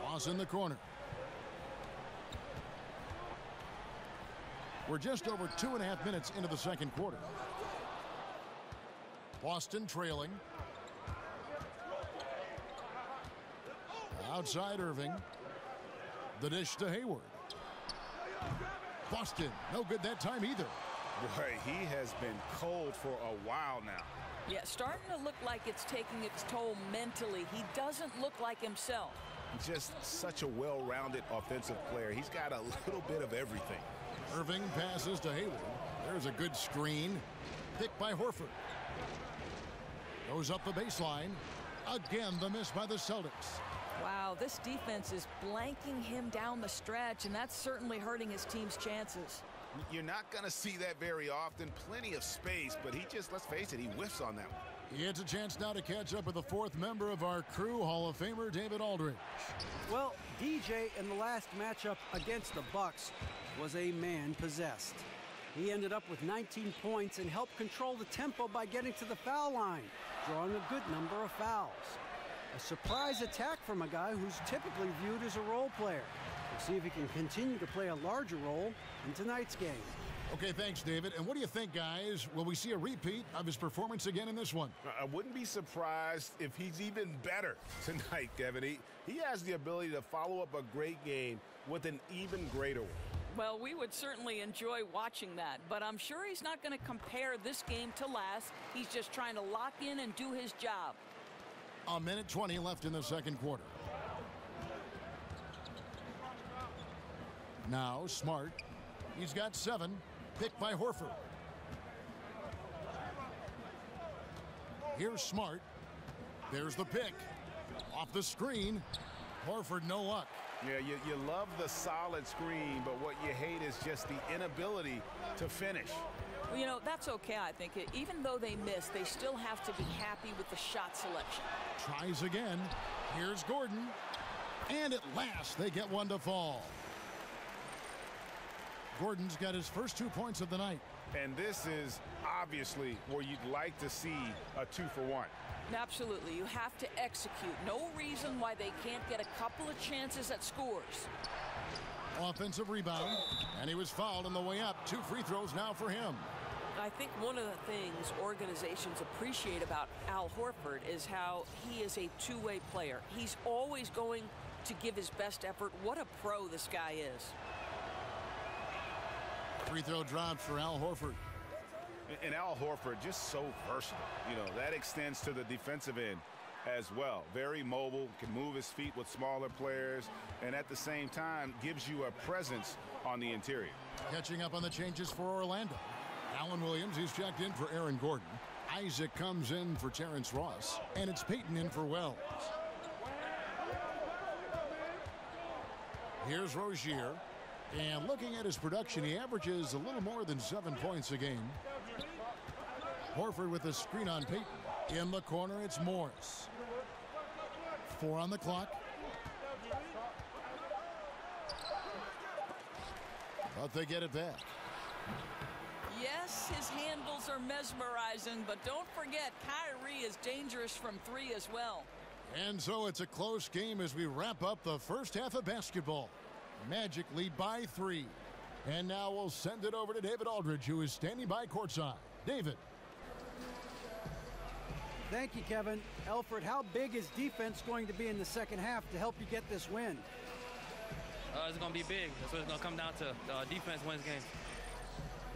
Loss in the corner. We're just over 2.5 minutes into the second quarter. Boston trailing. Outside Irving. The dish to Hayward. Boston, no good that time either. Boy, he has been cold for a while now. Yeah, starting to look like it's taking its toll mentally. He doesn't look like himself. Just such a well-rounded offensive player. He's got a little bit of everything. Irving passes to Hayward. There's a good screen. Picked by Horford. Goes up the baseline. Again, the miss by the Celtics. Wow, this defense is blanking him down the stretch, and that's certainly hurting his team's chances. You're not going to see that very often. Plenty of space, but he just, let's face it, he whiffs on that one. He gets a chance now to catch up with the fourth member of our crew, Hall of Famer David Aldridge. Well, DJ in the last matchup against the Bucks was a man possessed. He ended up with 19 points and helped control the tempo by getting to the foul line, drawing a good number of fouls. A surprise attack from a guy who's typically viewed as a role player. We'll see if he can continue to play a larger role in tonight's game. Okay, thanks, David. And what do you think, guys? Will we see a repeat of his performance again in this one? I wouldn't be surprised if he's even better tonight, Kevin. He has the ability to follow up a great game with an even greater one. Well, we would certainly enjoy watching that, but I'm sure he's not going to compare this game to last. He's just trying to lock in and do his job. A minute 20 left in the second quarter. Now Smart. He's got 7. Picked by Horford. Here's Smart. There's the pick. Off the screen. Horford, no luck. Yeah, you love the solid screen, but what you hate is just the inability to finish. Well, you know, that's okay, I think. Even though they miss, they still have to be happy with the shot selection. Tries again. Here's Gordon. And at last, they get one to fall. Gordon's got his first 2 points of the night. And this is obviously where you'd like to see a 2-for-1. Absolutely. You have to execute. No reason why they can't get a couple of chances at scores. Offensive rebound. And he was fouled on the way up. 2 free throws now for him. I think one of the things organizations appreciate about Al Horford is how he is a two-way player. He's always going to give his best effort. What a pro this guy is. Free throw dropped for Al Horford. And Al Horford just so versatile. You know, that extends to the defensive end as well. Very mobile, can move his feet with smaller players, and at the same time gives you a presence on the interior. Catching up on the changes for Orlando. Allen Williams, he's checked in for Aaron Gordon. Isaac comes in for Terrence Ross, and it's Peyton in for Wells. Here's Rozier. And looking at his production, he averages a little more than 7 points a game. Horford with a screen on Peyton. In the corner, it's Morris. 4 on the clock. But they get it back. Yes, his handles are mesmerizing, but don't forget, Kyrie is dangerous from 3 as well. And so it's a close game as we wrap up the first half of basketball. Magic lead by 3. And now we'll send it over to David Aldridge, who is standing by courtside. David. Thank you, Kevin. Alfred, how big is defense going to be in the second half to help you get this win? It's going to be big. That's what it's going to come down to. Defense wins games.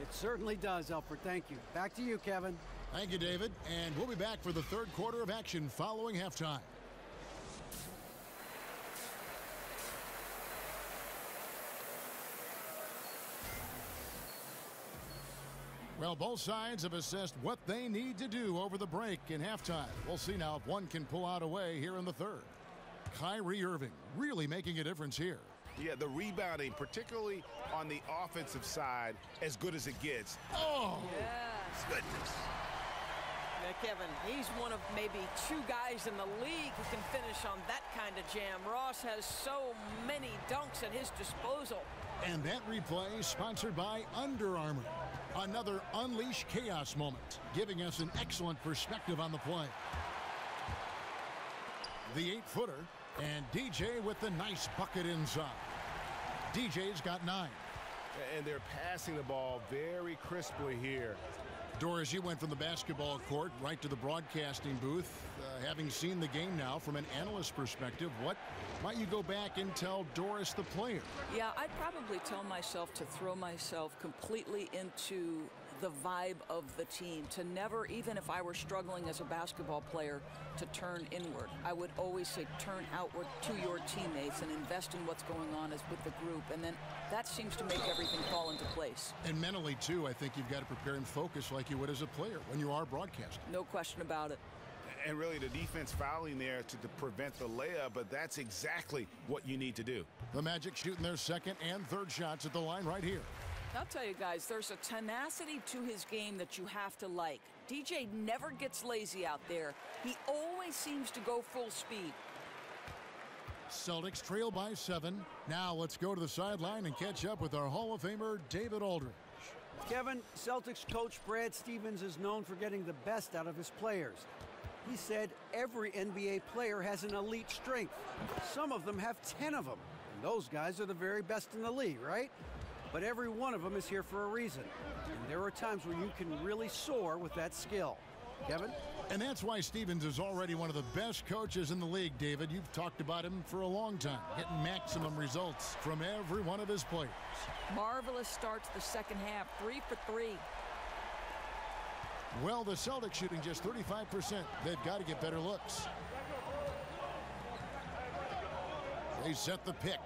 It certainly does, Alfred. Thank you. Back to you, Kevin. Thank you, David. And we'll be back for the third quarter of action following halftime. Well, both sides have assessed what they need to do over the break in halftime. We'll see now if one can pull out a way here in the third. Kyrie Irving really making a difference here. Yeah, the rebounding, particularly on the offensive side, as good as it gets. Oh! Yes. Goodness. Yeah, Kevin, he's one of maybe 2 guys in the league who can finish on that kind of jam. Ross has so many dunks at his disposal. And that replay sponsored by Under Armour. Another Unleash Chaos moment, giving us an excellent perspective on the play. The 8-footer, and DJ with the nice bucket inside. DJ's got 9. And they're passing the ball very crisply here. Doris, you went from the basketball court right to the broadcasting booth. Having seen the game now from an analyst perspective, what might you go back and tell Doris the player? Yeah, I'd probably tell myself to throw myself completely into the vibe of the team, to never, even if I were struggling as a basketball player, to turn inward. I would always say turn outward to your teammates and invest in what's going on as with the group, and then that seems to make everything fall into place. And mentally, too, I think you've got to prepare and focus like you would as a player when you are broadcasting. No question about it. And really, the defense fouling there to prevent the layup, but that's exactly what you need to do. The Magic shooting their second and third shots at the line right here. I'll tell you guys, there's a tenacity to his game that you have to like. DJ never gets lazy out there. He always seems to go full speed. Celtics trail by 7. Now let's go to the sideline and catch up with our Hall of Famer, David Aldridge. Kevin, Celtics coach Brad Stevens is known for getting the best out of his players. He said every NBA player has an elite strength. Some of them have 10 of them. And those guys are the very best in the league, right? But every one of them is here for a reason. And there are times where you can really soar with that skill. Kevin? And that's why Stevens is already one of the best coaches in the league, David. You've talked about him for a long time, getting maximum results from every one of his players. Marvelous starts the second half, 3 for 3. Well, the Celtics shooting just 35%. They've got to get better looks. They set the pick.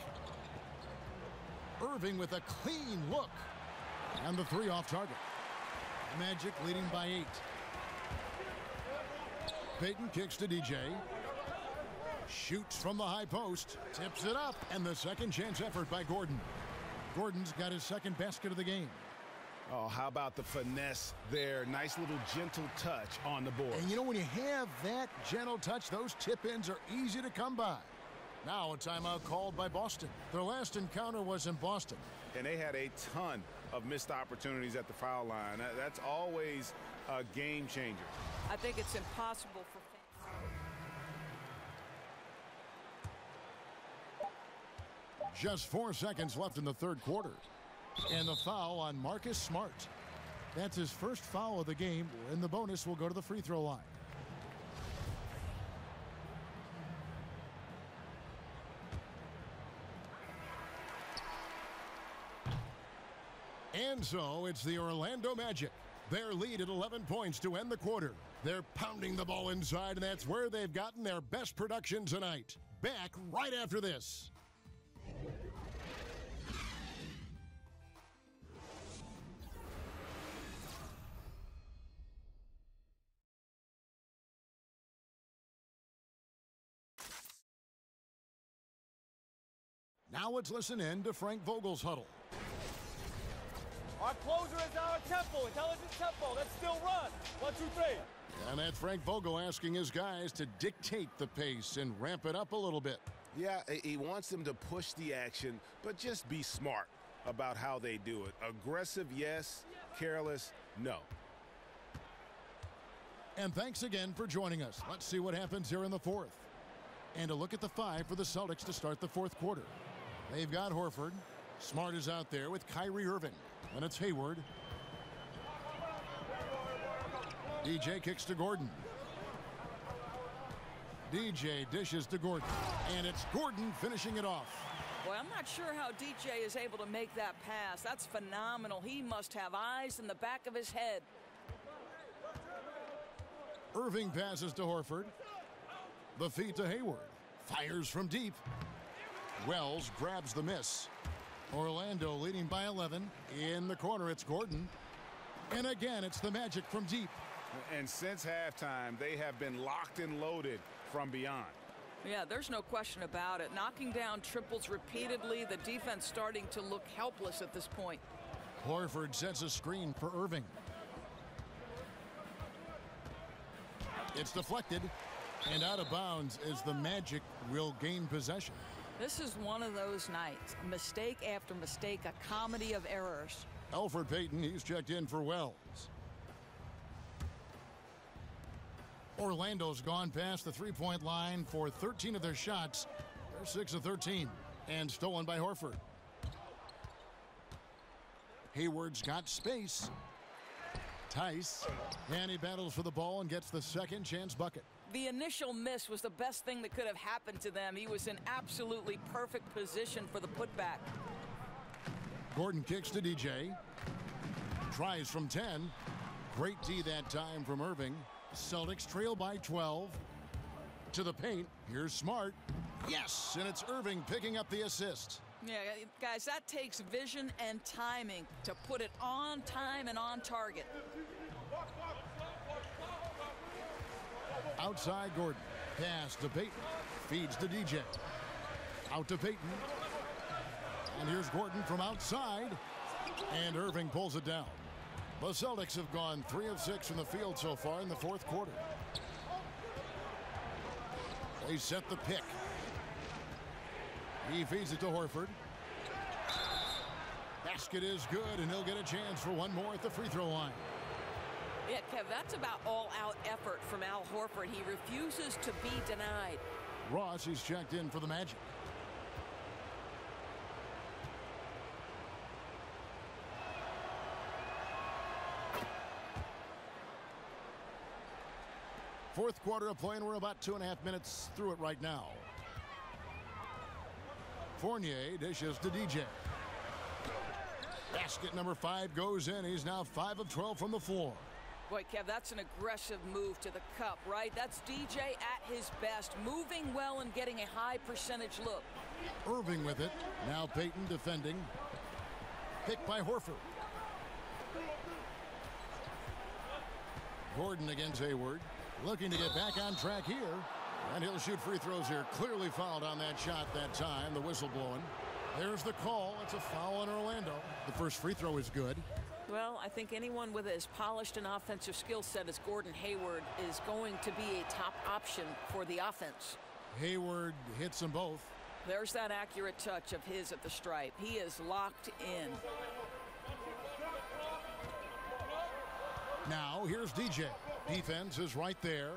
Irving with a clean look. And the 3 off target. Magic leading by 8. Payton kicks to DJ. Shoots from the high post. Tips it up. And the second chance effort by Gordon. Gordon's got his second basket of the game. Oh, how about the finesse there? Nice little gentle touch on the board. And you know, when you have that gentle touch, those tip-ins are easy to come by. Now a timeout called by Boston. Their last encounter was in Boston. And they had a ton of missed opportunities at the foul line. That's always a game changer. I think it's impossible for fans. Just 4 seconds left in the third quarter. And the foul on Marcus Smart. That's his first foul of the game, and the bonus will go to the free throw line. And so it's the Orlando Magic. Their lead at 11 points to end the quarter. They're pounding the ball inside, and that's where they've gotten their best production tonight. Back right after this. Now let's listen in to Frank Vogel's huddle. Our closer is our tempo, intelligent tempo. Let's still run. 1, 2, 3. And that's Frank Vogel asking his guys to dictate the pace and ramp it up a little bit. Yeah, he wants them to push the action, but just be smart about how they do it. Aggressive, yes. Careless, no. And thanks again for joining us. Let's see what happens here in the fourth. And a look at the 5 for the Celtics to start the fourth quarter. They've got Horford. Smart is out there with Kyrie Irving. And it's Hayward. DJ kicks to Gordon. DJ dishes to Gordon. And it's Gordon finishing it off. Boy, I'm not sure how DJ is able to make that pass. That's phenomenal. He must have eyes in the back of his head. Irving passes to Horford. The feed to Hayward. Fires from deep. Wells grabs the miss. Orlando leading by 11. In the corner, it's Gordon. And again, it's the Magic from deep. And since halftime, they have been locked and loaded from beyond. Yeah, there's no question about it. Knocking down triples repeatedly, the defense starting to look helpless at this point. Horford sets a screen for Irving. It's deflected and out of bounds as the Magic will gain possession. This is one of those nights. Mistake after mistake, a comedy of errors. Elfrid Payton, he's checked in for Wells. Orlando's gone past the three-point line for 13 of their shots. They're 6 of 13 and stolen by Horford. Hayward's got space. Tice, and he battles for the ball and gets the second chance bucket. The initial miss was the best thing that could have happened to them. He was in absolutely perfect position for the putback. Gordon kicks to DJ. Tries from 10. Great D that time from Irving. Celtics trail by 12. To the paint. Here's Smart. Yes, and it's Irving picking up the assist. Yeah, guys, that takes vision and timing to put it on time and on target. Outside Gordon. Pass to Payton. Feeds to DJ. Out to Payton. And here's Gordon from outside. And Irving pulls it down. The Celtics have gone 3 of 6 from the field so far in the fourth quarter. They set the pick. He feeds it to Horford. Basket is good, and he'll get a chance for one more at the free throw line. Yeah, Kev, that's about all-out effort from Al Horford. He refuses to be denied. Ross is checked in for the Magic. Fourth quarter of play, and we're about 2.5 minutes through it right now. Fournier dishes to DJ. Basket number 5 goes in. He's now 5 of 12 from the floor. Boy, Kev, that's an aggressive move to the cup, right? That's DJ at his best, moving well and getting a high percentage look. Irving with it. Now Payton defending. Picked by Horford. Gordon against Hayward. Looking to get back on track here. And he'll shoot free throws here. Clearly fouled on that shot that time. The whistle blowing. There's the call. It's a foul on Orlando. The first free throw is good. Well, I think anyone with as polished an offensive skill set as Gordon Hayward is going to be a top option for the offense. Hayward hits them both. There's that accurate touch of his at the stripe. He is locked in. Now here's DJ. Defense is right there.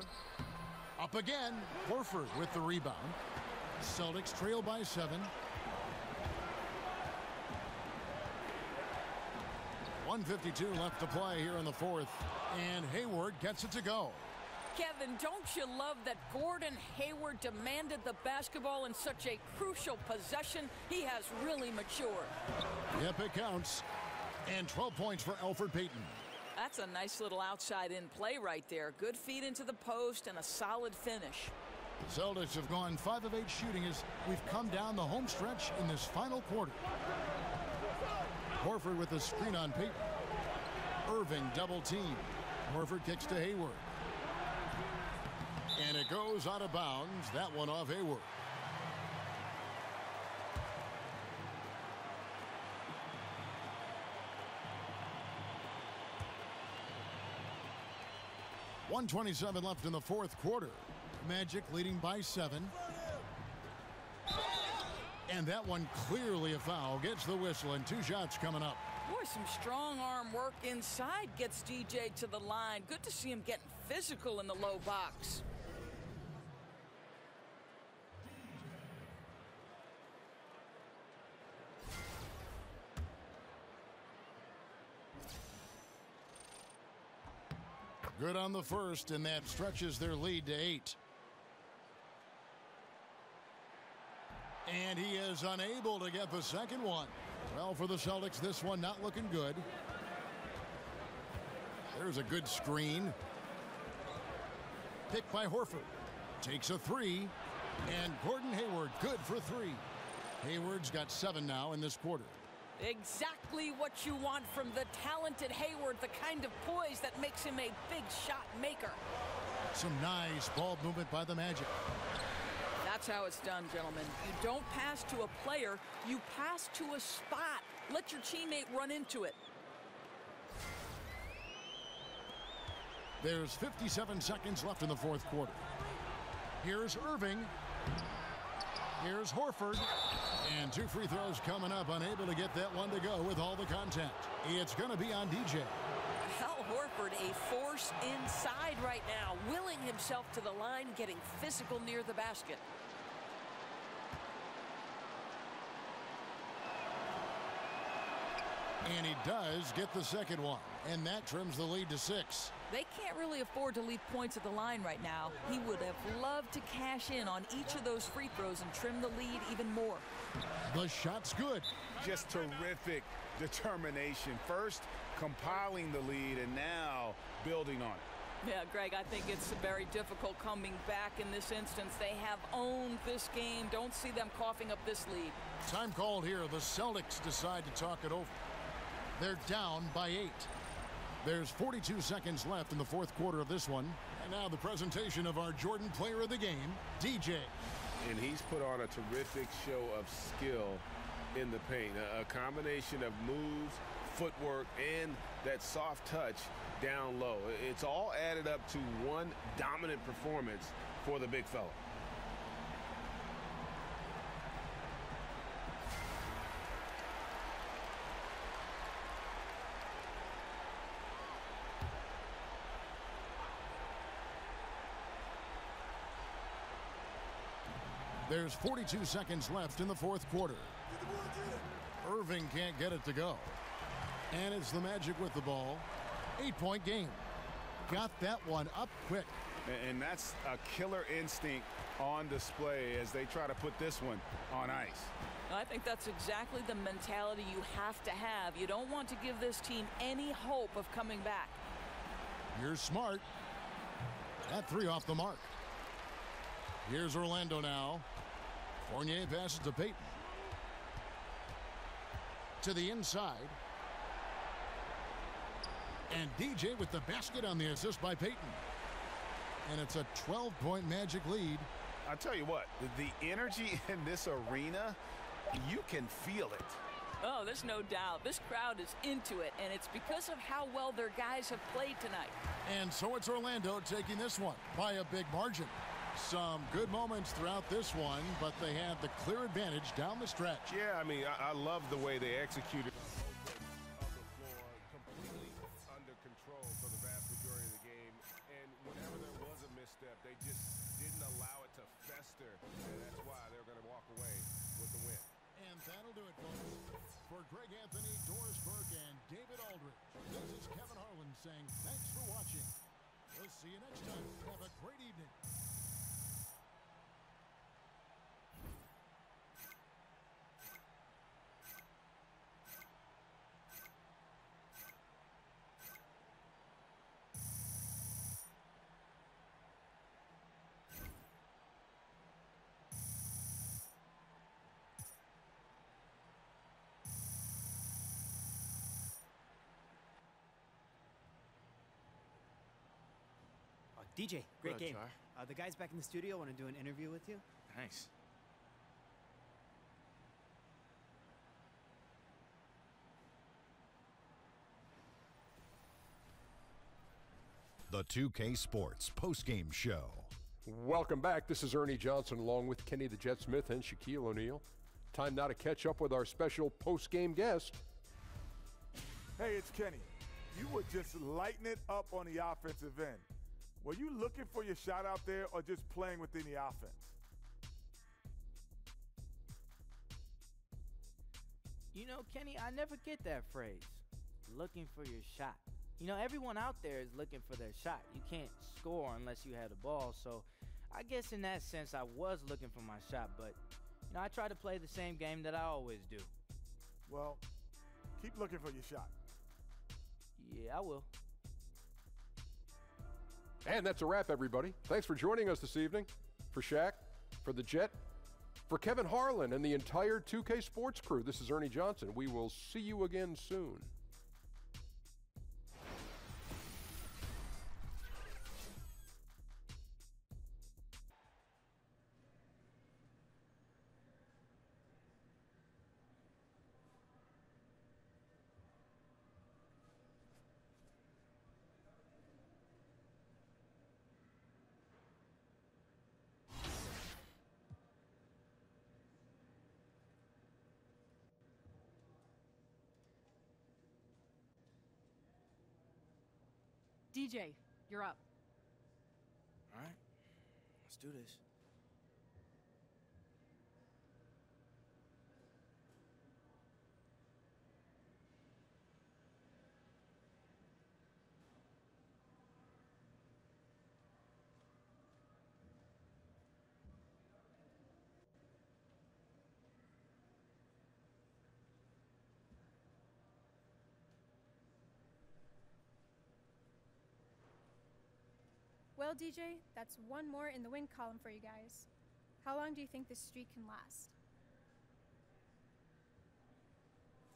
Up again. Horford with the rebound. Celtics trail by 7. 1:52 left to play here in the fourth. And Hayward gets it to go. Kevin, don't you love that Gordon Hayward demanded the basketball in such a crucial possession? He has really matured. Yep, it counts. And 12 points for Elfrid Payton. That's a nice little outside-in play right there. Good feed into the post and a solid finish. The Celtics have gone 5 of 8 shooting as we've come down the home stretch in this final quarter. Horford with the screen on Payton. Irving double team. Horford kicks to Hayward. And it goes out of bounds. That one off Hayward. .127 left in the fourth quarter. Magic leading by 7. And that one clearly a foul. Gets the whistle and 2 shots coming up. Boy, some strong arm work inside gets DJ to the line. Good to see him getting physical in the low box. Good on the first, and that stretches their lead to 8. And he is unable to get the second one. Well, for the Celtics, this one not looking good. There's a good screen. Picked by Horford. Takes a 3. And Gordon Hayward good for 3. Hayward's got 7 now in this quarter. Exactly what you want from the talented Hayward, the kind of poise that makes him a big shot maker. Some nice ball movement by the Magic. That's how it's done, gentlemen. You don't pass to a player, you pass to a spot. Let your teammate run into it. There's 57 seconds left in the fourth quarter. Here's Irving. Here's Horford. And 2 free throws coming up. Unable to get that one to go with all the contact. It's going to be on DJ. Al Horford, a force inside right now, willing himself to the line, getting physical near the basket. And he does get the second one. And that trims the lead to 6. They can't really afford to leave points at the line right now. He would have loved to cash in on each of those free throws and trim the lead even more. The shot's good. Just terrific determination. First, compiling the lead, and now building on it. Yeah, Greg, I think it's very difficult coming back in this instance. They have owned this game. Don't see them coughing up this lead. Time called here. The Celtics decide to talk it over. They're down by 8. There's 42 seconds left in the fourth quarter of this one. And now the presentation of our Jordan Player of the Game, DJ. And he's put on a terrific show of skill in the paint. A combination of moves, footwork, and that soft touch down low. It's all added up to one dominant performance for the big fella. There's 42 seconds left in the fourth quarter. Irving can't get it to go. And it's the Magic with the ball. 8-point game. Got that one up quick. And that's a killer instinct on display as they try to put this one on ice. I think that's exactly the mentality you have to have. You don't want to give this team any hope of coming back. You're smart. That 3 off the mark. Here's Orlando now. Fournier passes to Payton. To the inside. And DJ with the basket on the assist by Payton. And it's a 12-point Magic lead. I'll tell you what, the energy in this arena, you can feel it. Oh, there's no doubt. This crowd is into it, and it's because of how well their guys have played tonight. And so it's Orlando taking this one by a big margin. Some good moments throughout this one, but they had the clear advantage down the stretch. Yeah, I mean, I love the way they executed. For Greg Anthony, Doris Burke, and David Aldridge, this is Kevin Harlan saying thanks for watching. We'll see you next time. Have a great evening. DJ, great Hello, game. Char. The guys back in the studio want to do an interview with you. Thanks. The 2K Sports postgame show. Welcome back. This is Ernie Johnson along with Kenny the Jet Smith and Shaquille O'Neal. Time now to catch up with our special postgame guest. Hey, it's Kenny. You were just lighting it up on the offensive end. Were you looking for your shot out there or just playing within the offense? You know, Kenny, I never get that phrase, looking for your shot. You know, everyone out there is looking for their shot. You can't score unless you have the ball, so I guess in that sense I was looking for my shot, but, you know, I try to play the same game that I always do. Well, keep looking for your shot. Yeah, I will. And that's a wrap, everybody. Thanks for joining us this evening. For Shaq, for the Jet, for Kevin Harlan and the entire 2K Sports crew, this is Ernie Johnson. We will see you again soon. DJ, you're up. All right, let's do this. Well, DJ, that's one more in the win column for you guys. How long do you think this streak can last?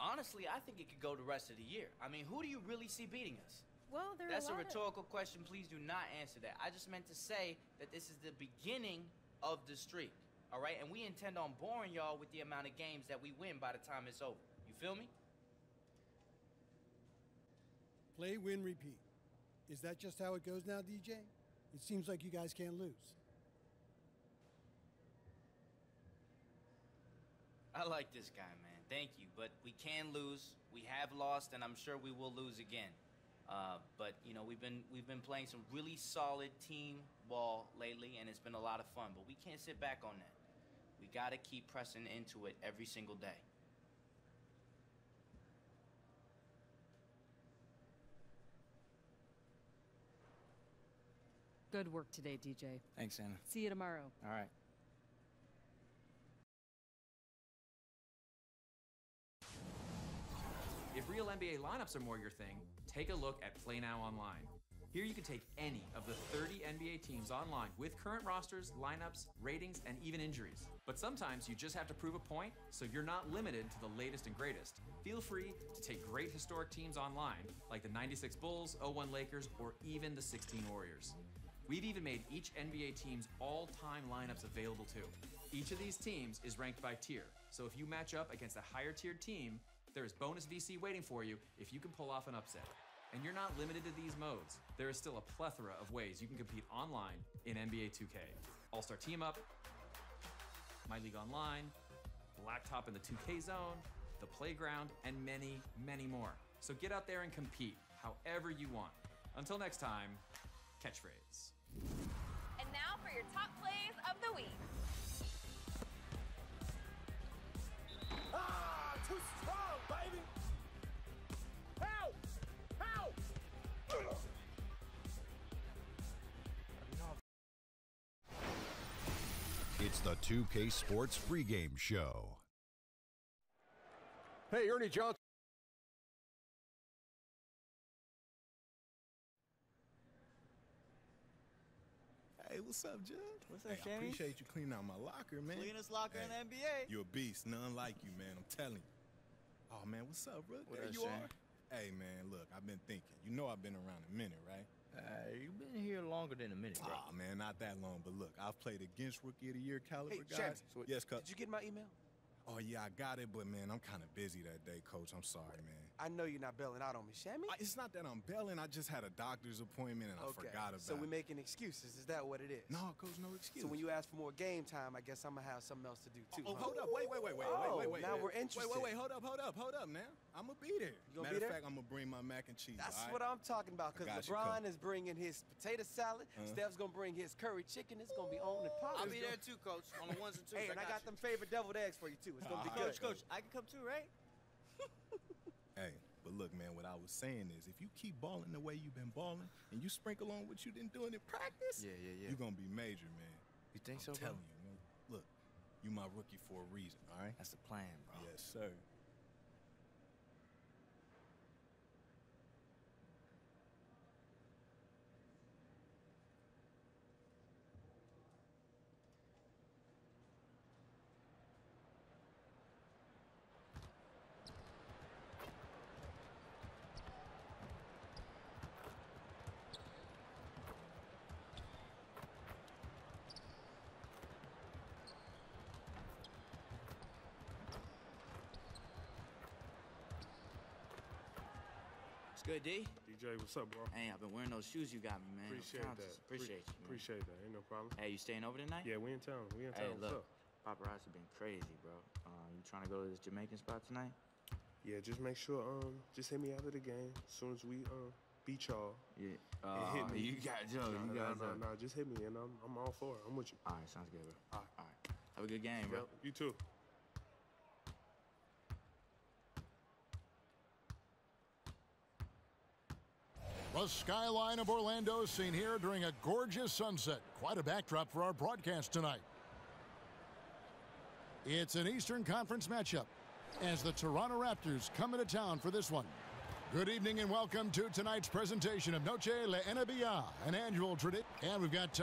Honestly, I think it could go the rest of the year. I mean, who do you really see beating us? Well, there are That's a a lot rhetorical question. Please do not answer that. I just meant to say that this is the beginning of the streak, all right? And we intend on boring y'all with the amount of games that we win by the time it's over. You feel me? Play, win, repeat. Is that just how it goes now, DJ? It seems like you guys can't lose. I like this guy, man. Thank you. But we can lose. We have lost, and I'm sure we will lose again. But you know, we've been playing some really solid team ball lately, and it's been a lot of fun. But we can't sit back on that. We got to keep pressing into it every single day. Good work today, DJ. Thanks, Anna. See you tomorrow. All right. If real NBA lineups are more your thing, take a look at Play Now Online. Here you can take any of the 30 NBA teams online with current rosters, lineups, ratings, and even injuries. But sometimes you just have to prove a point, so you're not limited to the latest and greatest. Feel free to take great historic teams online, like the 96 Bulls, 01 Lakers, or even the 16 Warriors. We've even made each NBA team's all-time lineups available too. Each of these teams is ranked by tier, so if you match up against a higher-tiered team, there is bonus VC waiting for you if you can pull off an upset. And you're not limited to these modes. There is still a plethora of ways you can compete online in NBA 2K. All-Star Team Up, My League Online, Blacktop in the 2K Zone, The Playground, and many, many more. So get out there and compete however you want. Until next time, catchphrase. And now for your top plays of the week. Ah, too strong, baby! Help! Help! It's the 2K Sports pregame show. Hey, Ernie Johnson. Hey, what's up, Judge? What's up, I Shammy? appreciate you cleaning out my locker, man. Cleanest locker in the NBA. You're a beast. None like you, man. I'm telling you. Oh, man, what's up, bro? What There up, you Shane? are. Hey, man, look, I've been thinking. You know I've been around a minute, right? You've been here longer than a minute, bro. Oh, man, not that long. But look, I've played against Rookie of the Year caliber Hey, guys. Shammy, Yes, Coach. Did you get my email? Oh, yeah, I got it, but, man, I'm kind of busy that day, Coach. I'm sorry, man. I know you're not bailing out on me, Shammy. It's not that I'm bailing. I just had a doctor's appointment, and I forgot about So we're it. making excuses. Is that what it is? No, Coach, no excuse. So when you ask for more game time, I guess I'm going to have something else to do, too. Oh, huh? hold up. Wait. Now we're interested. Wait, hold up now. I'm going to be there. You gonna Matter be of there? fact, I'm going to bring my mac and cheese, That's all right? what I'm talking about, because I got you, LeBron Coach. is bringing his potato salad. Steph's going to bring his curry chicken. It's going to be on and popping. I'll be there too, Coach, on the ones and twos. Hey, and I got them favorite deviled eggs for you, too. It's going to be good. Coach, I can come too, right? Hey, but look, man, what I was saying is if you keep balling the way you've been balling and you sprinkle on what you've been doing in practice, Yeah. you're going to be major, man. You think I'm so, bro? telling you, man. Look, you my rookie for a reason, all right? That's the plan, bro. Yes, sir. It's good, D? DJ, what's up, bro? Hey, I've been wearing those shoes you got me, man. Appreciate Countess. that. Appreciate you, man. Appreciate that. Ain't no problem. Hey, you staying over tonight? Yeah, we in town. Hey, What's look, up? paparazzi been crazy, bro. You trying to go to this Jamaican spot tonight? Yeah, just make sure, just hit me after the game. As soon as we beat y'all. Yeah. And hit me. You got Joe. No, just hit me, and I'm all for it. I'm with you. All right, sounds good, bro. All right. Have a good game, bro. Yep, you too. The skyline of Orlando seen here during a gorgeous sunset. Quite a backdrop for our broadcast tonight. It's an Eastern Conference matchup as the Toronto Raptors come into town for this one. Good evening and welcome to tonight's presentation of Noche La NBA, an annual tradition. And we've got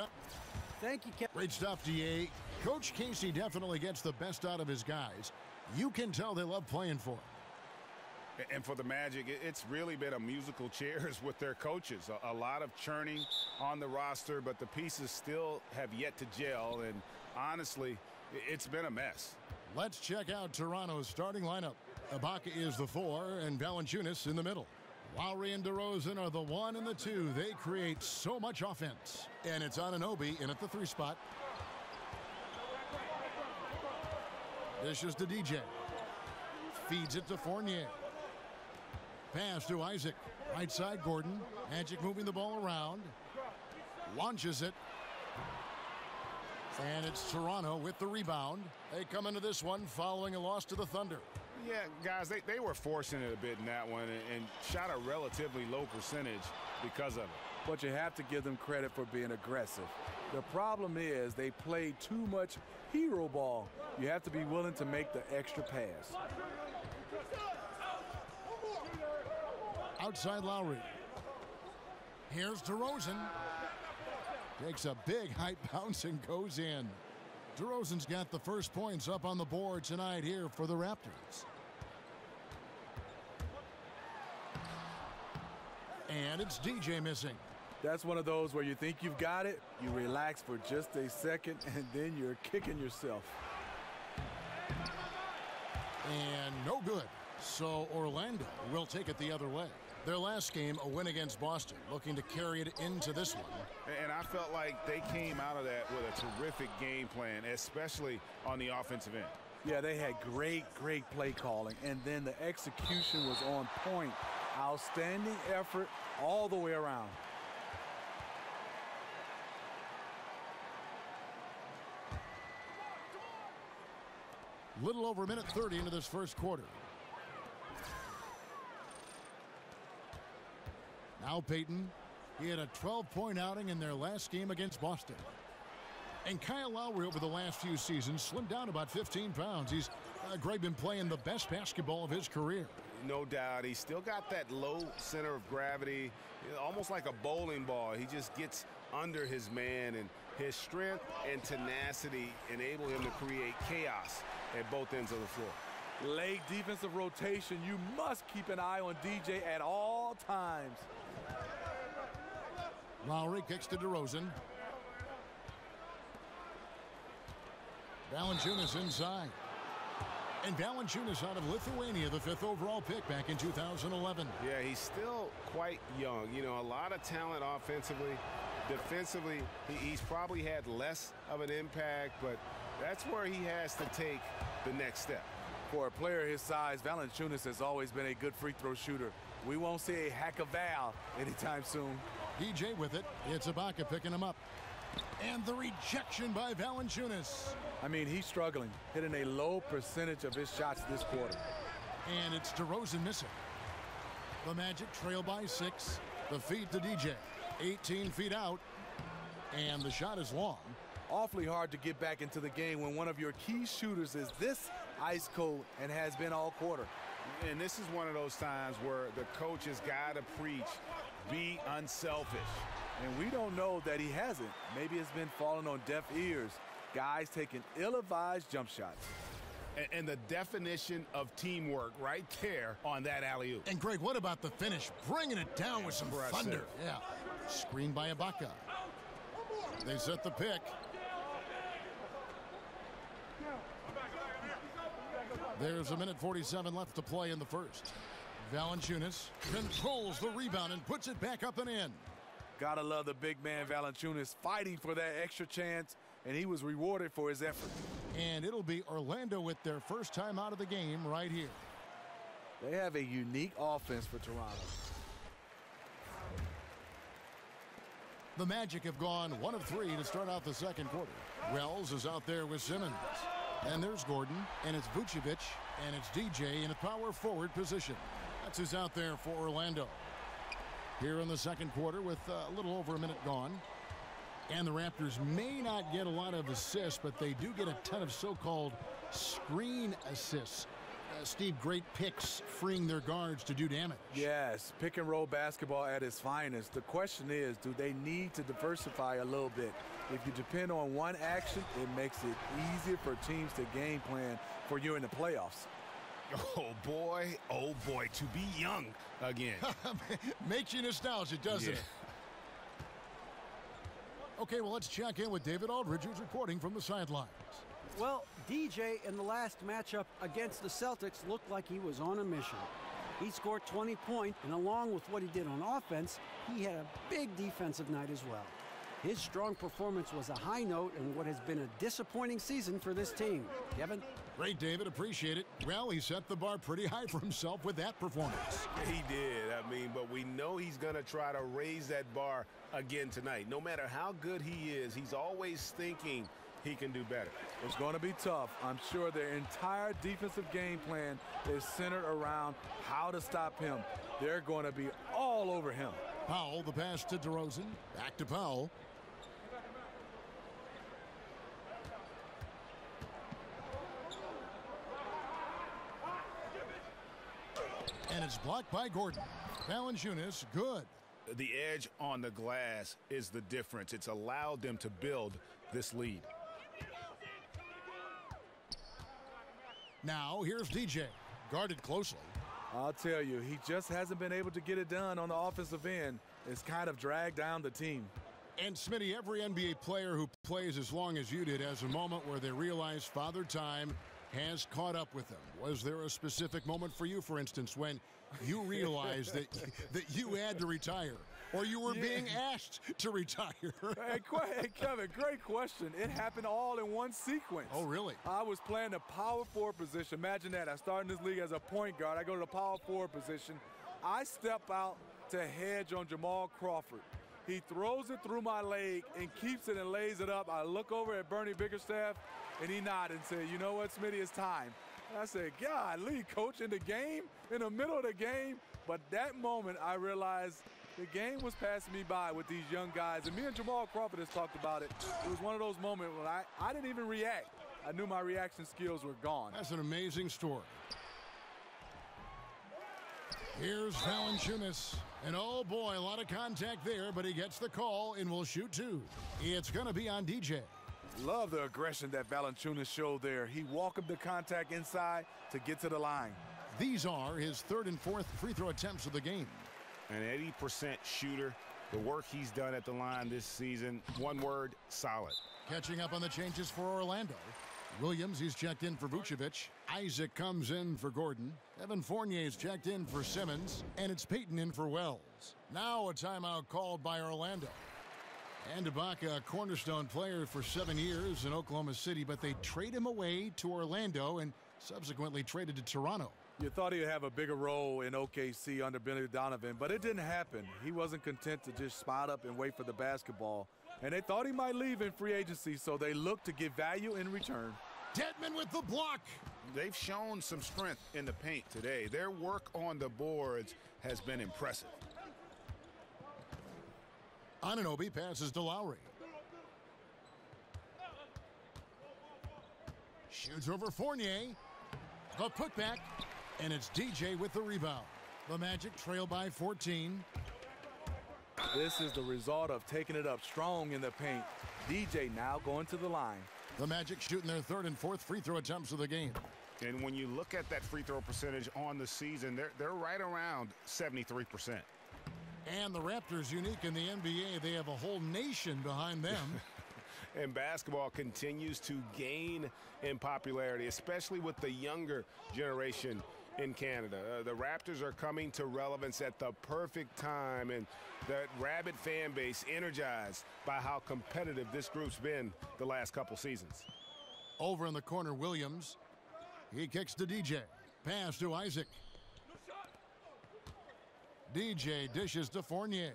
Thank you, Captain. Great stuff, DA. Coach Casey definitely gets the best out of his guys. You can tell they love playing for him. And for the Magic, it's really been a musical chairs with their coaches. A lot of churning on the roster, but the pieces still have yet to gel. And honestly, it's been a mess. Let's check out Toronto's starting lineup. Ibaka is the 4 and Valanciunas in the middle. Lowry and DeRozan are the 1 and the 2. They create so much offense. And it's Anunoby in at the 3 spot. Dishes to DJ. Feeds it to Fournier. Pass to Isaac. Right side, Gordon. Magic moving the ball around. Launches it. And it's Toronto with the rebound. They come into this one following a loss to the Thunder. Yeah, guys, they were forcing it a bit in that one and shot a relatively low percentage because of it. But you have to give them credit for being aggressive. The problem is they played too much hero ball. You have to be willing to make the extra pass. Outside Lowry. Here's DeRozan. Takes a big height bounce and goes in. DeRozan's got the first points up on the board tonight here for the Raptors. And it's DJ missing. That's one of those where you think you've got it, you relax for just a second, and then you're kicking yourself. And no good. So Orlando will take it the other way. Their last game, a win against Boston, looking to carry it into this one. And I felt like they came out of that with a terrific game plan, especially on the offensive end. Yeah, they had great play calling, and then the execution was on point. Outstanding effort all the way around. Little over a minute 30 into this first quarter. Now Peyton, he had a 12-point outing in their last game against Boston. And Kyle Lowry over the last few seasons slimmed down about 15 pounds. He's, Greg, been playing the best basketball of his career. No doubt. He's still got that low center of gravity, almost like a bowling ball. He just gets under his man, and his strength and tenacity enable him to create chaos at both ends of the floor. Late defensive rotation. You must keep an eye on DJ at all times. Lowry kicks to DeRozan. Valanciunas inside. And Valanciunas out of Lithuania, the 5th overall pick back in 2011. Yeah, he's still quite young. You know, a lot of talent offensively. Defensively, he's probably had less of an impact, but that's where he has to take the next step. For a player his size, Valanciunas has always been a good free throw shooter. We won't see a hack of Val anytime soon. DJ with it. It's Ibaka picking him up. And the rejection by Valanciunas. I mean, he's struggling, hitting a low percentage of his shots this quarter. And it's DeRozan missing. The Magic trail by 6. The feed to DJ. 18 feet out. And the shot is long. Awfully hard to get back into the game when one of your key shooters is this ice cold and has been all quarter. And this is one of those times where the coach has got to preach, be unselfish. And we don't know that he hasn't. Maybe it's been falling on deaf ears. Guys taking ill-advised jump shots. And the definition of teamwork right there on that alley-oop. And Greg, what about the finish? Bringing it down with some thunder. Yeah. Screen by Ibaka. They set the pick. There's a minute 47 left to play in the first. Valanciunas controls the rebound and puts it back up and in. Gotta love the big man Valanciunas fighting for that extra chance, and he was rewarded for his effort. And it'll be Orlando with their first time out of the game right here. They have a unique offense for Toronto. The Magic have gone 1 of 3 to start out the second quarter. Wells is out there with Simmons. And there's Gordon, and it's Vucevic, and it's DJ in a power forward position. That's who's out there for Orlando. Here in the second quarter with a little over a minute gone. And the Raptors may not get a lot of assists, but they do get a ton of so-called screen assists. Steve, great picks freeing their guards to do damage. Yes, pick and roll basketball at its finest. The question is, do they need to diversify a little bit? If you depend on one action, it makes it easier for teams to game plan for you in the playoffs. Oh boy, to be young again. Makes you nostalgic, doesn't it? Okay, well, let's check in with David Aldridge, who's reporting from the sidelines. Well, DJ in the last matchup against the Celtics looked like he was on a mission. He scored 20 points, and along with what he did on offense, he had a big defensive night as well. His strong performance was a high note in what has been a disappointing season for this team. Kevin? Great, David. Appreciate it. Well, he set the bar pretty high for himself with that performance. He did. But we know he's going to try to raise that bar again tonight. No matter how good he is, he's always thinking he can do better. It's going to be tough. I'm sure their entire defensive game plan is centered around how to stop him. They're going to be all over him. Powell, the pass to DeRozan. Back to Powell. And it's blocked by Gordon. Valanciunas, good. The edge on the glass is the difference. It's allowed them to build this lead. Now, here's DJ, guarded closely. I'll tell you, he just hasn't been able to get it done on the offensive end. It's kind of dragged down the team. And Smitty, every NBA player who plays as long as you did has a moment where they realize Father Time has caught up with them. Was there a specific moment for you, for instance, when you realized that you had to retire, or you were being asked to retire? Hey, Kevin, great question. It happened all in one sequence. Oh, really? I was playing the power forward position. Imagine that. I started in this league as a point guard. I go to the power forward position. I step out to hedge on Jamal Crawford. He throws it through my leg and keeps it and lays it up. I look over at Bernie Bickerstaff, and he nodded and said, "You know what, Smitty, it's time." And I said, "Golly, coach, in the game, in the middle of the game." But that moment, I realized the game was passing me by with these young guys. And me and Jamal Crawford has talked about it. It was one of those moments when I didn't even react. I knew my reaction skills were gone. That's an amazing story. Here's Valanciunas. And oh boy, a lot of contact there, but he gets the call and will shoot two. It's going to be on DJ. Love the aggression that Valanciunas showed there. He welcomed the contact inside to get to the line. These are his third and fourth free throw attempts of the game. An 80% shooter. The work he's done at the line this season, one word, solid. Catching up on the changes for Orlando. Williams, he's checked in for Vucevic. Isaac comes in for Gordon. Evan Fournier's checked in for Simmons. And it's Peyton in for Wells. Now a timeout called by Orlando. And Ibaka, a cornerstone player for 7 years in Oklahoma City, but they trade him away to Orlando and subsequently traded to Toronto. You thought he'd have a bigger role in OKC under Billy Donovan, but it didn't happen. He wasn't content to just spot up and wait for the basketball. And they thought he might leave in free agency, so they looked to get value in return. Dedmon with the block. They've shown some strength in the paint today. Their work on the boards has been impressive. Anunoby passes to Lowry. Shoots over Fournier. The putback. And it's DJ with the rebound. The Magic trail by 14. This is the result of taking it up strong in the paint. DJ now going to the line. The Magic shooting their third and fourth free throw attempts of the game. And when you look at that free throw percentage on the season, they're right around 73%. And the Raptors, unique in the NBA, they have a whole nation behind them. And basketball continues to gain in popularity, especially with the younger generation in Canada. The Raptors are coming to relevance at the perfect time, and the rabid fan base energized by how competitive this group's been the last couple seasons. Over in the corner, Williams. He kicks to DJ. Pass to Isaac. DJ dishes to Fournier.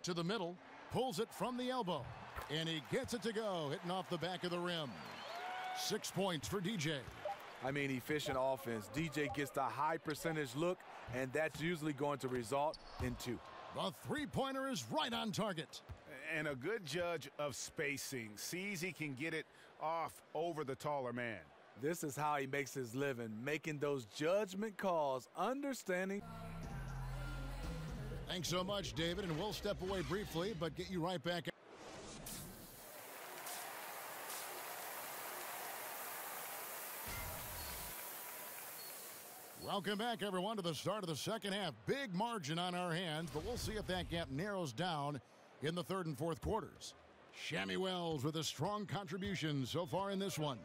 To the middle. Pulls it from the elbow. And he gets it to go, hitting off the back of the rim. 6 points for DJ. I mean, efficient offense. DJ gets the high percentage look, and that's usually going to result in two. The three-pointer is right on target. And a good judge of spacing. Sees he can get it off over the taller man. This is how he makes his living, making those judgment calls, understanding. Thanks so much, David, and we'll step away briefly, but get you right back. Welcome back, everyone, to the start of the second half. Big margin on our hands, but we'll see if that gap narrows down in the third and fourth quarters. Shammy Wells with a strong contribution so far in this one.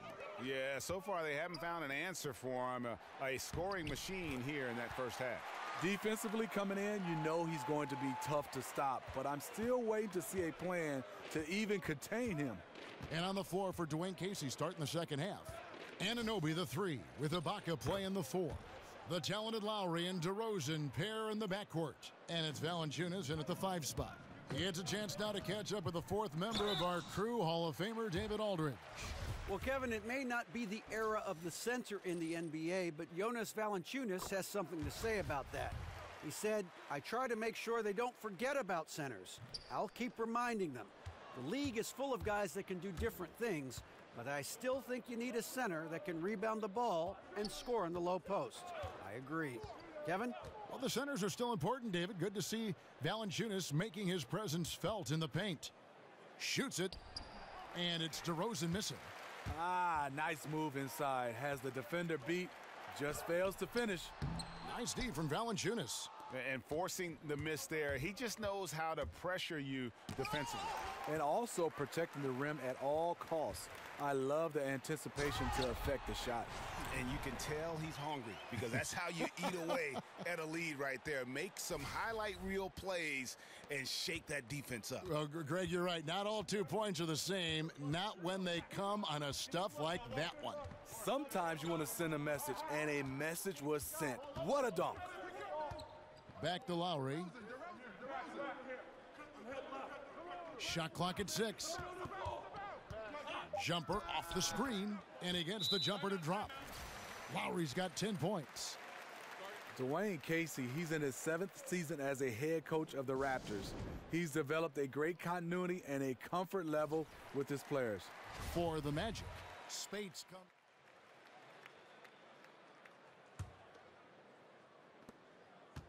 Yeah, so far they haven't found an answer for him, a scoring machine here in that first half. Defensively coming in, you know he's going to be tough to stop, but I'm still waiting to see a plan to even contain him. And on the floor for Dwayne Casey starting the second half. Anunoby the 3 with Ibaka playing the 4. The talented Lowry and DeRozan pair in the backcourt. And it's Valanciunas in at the 5 spot. He gets a chance now to catch up with the fourth member of our crew, Hall of Famer David Aldridge. Well, Kevin, it may not be the era of the center in the NBA, but Jonas Valanciunas has something to say about that. He said, "I try to make sure they don't forget about centers. I'll keep reminding them. The league is full of guys that can do different things, but I still think you need a center that can rebound the ball and score in the low post." I agree. Kevin? Well, the centers are still important, David. Good to see Valanciunas making his presence felt in the paint. Shoots it, and it's DeRozan missing. Nice move inside. Has the defender beat, just fails to finish. Nice D from Valanciunas. And forcing the miss there, he just knows how to pressure you defensively. And also protecting the rim at all costs. I love the anticipation to affect the shot. And you can tell he's hungry because that's how you eat away at a lead right there. Make some highlight reel plays and shake that defense up. Well, Greg, you're right. Not all 2 points are the same. Not when they come on a stuff like that one. Sometimes you want to send a message, and a message was sent. What a dunk. Back to Lowry. Shot clock at 6. Jumper off the screen, and he gets the jumper to drop. Lowry's got 10 points. Dwayne Casey, he's in his 7th season as a head coach of the Raptors. He's developed a great continuity and a comfort level with his players. For the Magic, Spates come.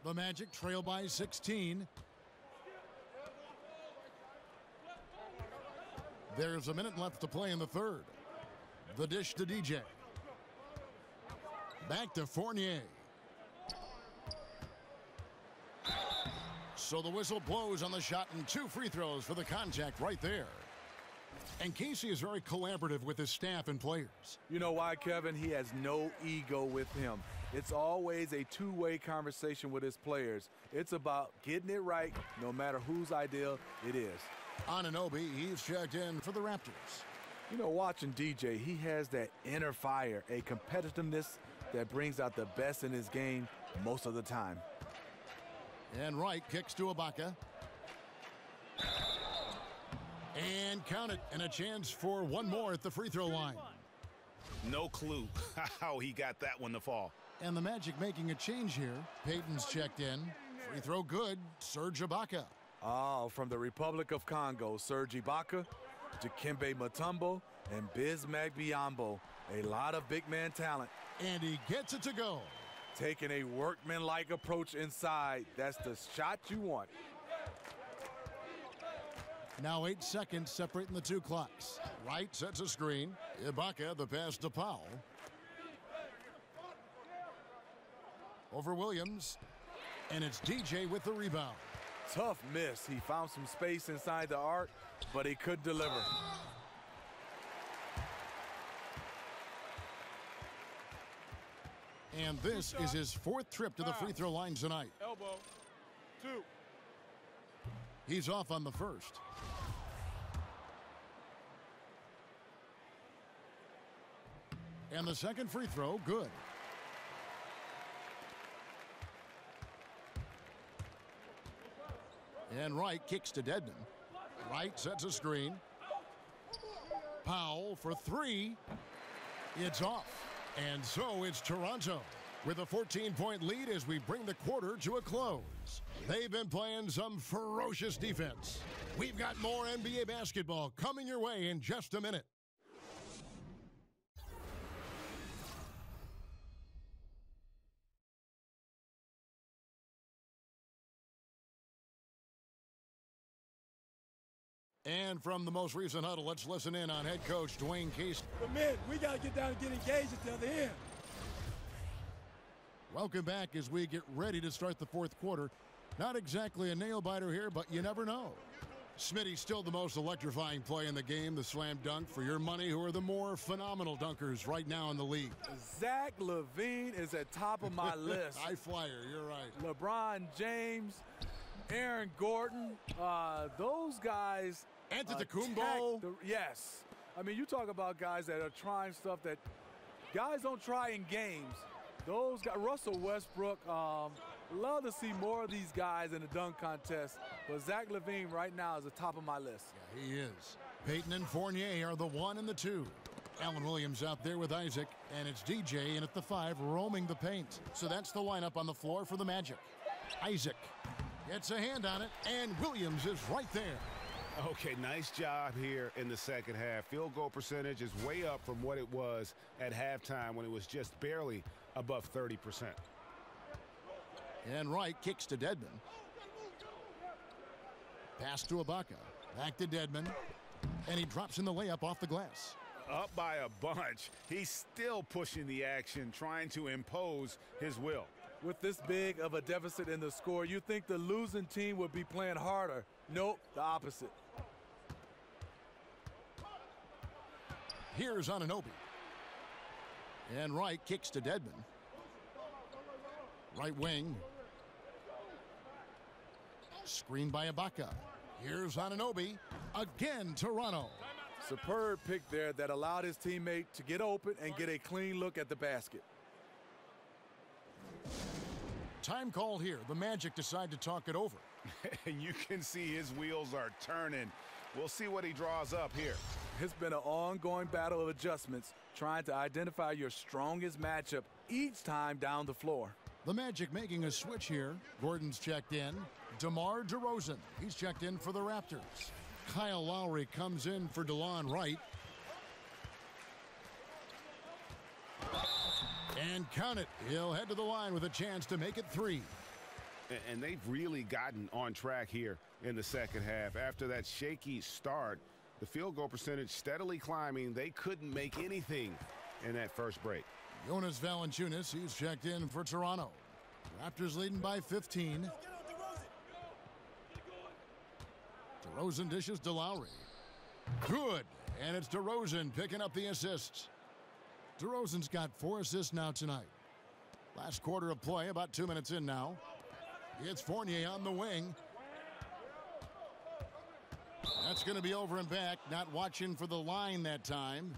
The Magic trail by 16. There's a minute left to play in the third. The dish to DJ. Back to Fournier. So the whistle blows on the shot and 2 free throws for the contact right there. And Casey is very collaborative with his staff and players. You know why, Kevin? He has no ego with him. It's always a two-way conversation with his players. It's about getting it right no matter whose idea it is. Anunoby, he's checked in for the Raptors. You know, watching DJ, he has that inner fire, a competitiveness that brings out the best in his game most of the time. And Wright kicks to Ibaka. And count it, and a chance for one more at the free throw line. No clue how he got that one to fall. And the Magic making a change here. Payton's checked in. Free throw good. Serge Ibaka. Oh, from the Republic of Congo, Serge Ibaka, Dikembe Mutombo, and Bismack Biyombo. A lot of big man talent. And he gets it to go. Taking a workman-like approach inside. That's the shot you want. Now 8 seconds separating the 2 clocks. Wright sets a screen. Ibaka, the pass to Powell. Over Williams. And it's DJ with the rebound. Tough miss. He found some space inside the arc, but he couldn't deliver. And this is his 4th trip to the free throw line tonight. Elbow. 2. He's off on the first. And the second free throw, good. And Wright kicks to Dedmon. Wright sets a screen. Powell for 3. It's off. And so it's Toronto with a 14-point lead as we bring the quarter to a close. They've been playing some ferocious defense. We've got more NBA basketball coming your way in just a minute. And from the most recent huddle, let's listen in on head coach Dwayne Case. But man, we got to get down and get engaged at the other end. Welcome back as we get ready to start the fourth quarter. Not exactly a nail-biter here, but you never know. Smitty's still the most electrifying play in the game, the slam dunk. For your money, who are the more phenomenal dunkers right now in the league? Zach LaVine is at top of my list. High flyer, you're right. LeBron James, Aaron Gordon, those guys. Antetokounmpo. Yes. I mean, you talk about guys that are trying stuff that guys don't try in games. Those guys, Russell Westbrook, love to see more of these guys in the dunk contest. But Zach LaVine right now is the top of my list. Yeah, he is. Peyton and Fournier are the 1 and the 2. Allen Williams out there with Isaac, and it's DJ in at the 5 roaming the paint. So that's the lineup on the floor for the Magic. Isaac gets a hand on it, and Williams is right there. Okay, nice job here in the second half. Field goal percentage is way up from what it was at halftime when it was just barely above 30%. And Wright kicks to Dedmon. Pass to Ibaka. Back to Dedmon. And he drops in the layup off the glass. Up by a bunch. He's still pushing the action, trying to impose his will. With this big of a deficit in the score, you think the losing team would be playing harder. Nope, the opposite. Here's Anunoby. And Wright kicks to Dedmon. Right wing. Screened by Ibaka. Here's Anunoby. Again, Toronto. Superb pick there that allowed his teammate to get open and get a clean look at the basket. Time called here. The Magic decide to talk it over. And you can see his wheels are turning. We'll see what he draws up here. It's been an ongoing battle of adjustments, trying to identify your strongest matchup each time down the floor. The Magic making a switch here. Gordon's checked in. DeMar DeRozan, he's checked in for the Raptors. Kyle Lowry comes in for DeLon Wright. And count it. He'll head to the line with a chance to make it 3. And they've really gotten on track here in the second half. After that shaky start, the field goal percentage steadily climbing. They couldn't make anything in that first break. Jonas Valanciunas, he's checked in for Toronto. Raptors leading by 15. DeRozan dishes to Lowry. Good. And it's DeRozan picking up the assists. DeRozan's got 4 assists now tonight. Last quarter of play, about 2 minutes in now. It's Fournier on the wing. That's going to be over and back. Not watching for the line that time.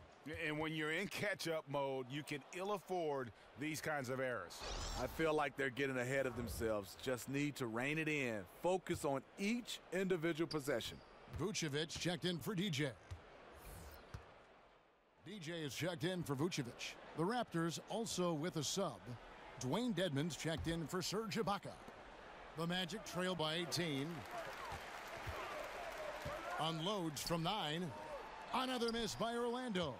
And when you're in catch-up mode, you can ill afford these kinds of errors. I feel like they're getting ahead of themselves. Just need to rein it in. Focus on each individual possession. Vucevic checked in for DJ. DJ is checked in for Vucevic. The Raptors also with a sub. Dwayne Dedmon's checked in for Serge Ibaka. The Magic trail by 18. Unloads from 9. Another miss by Orlando.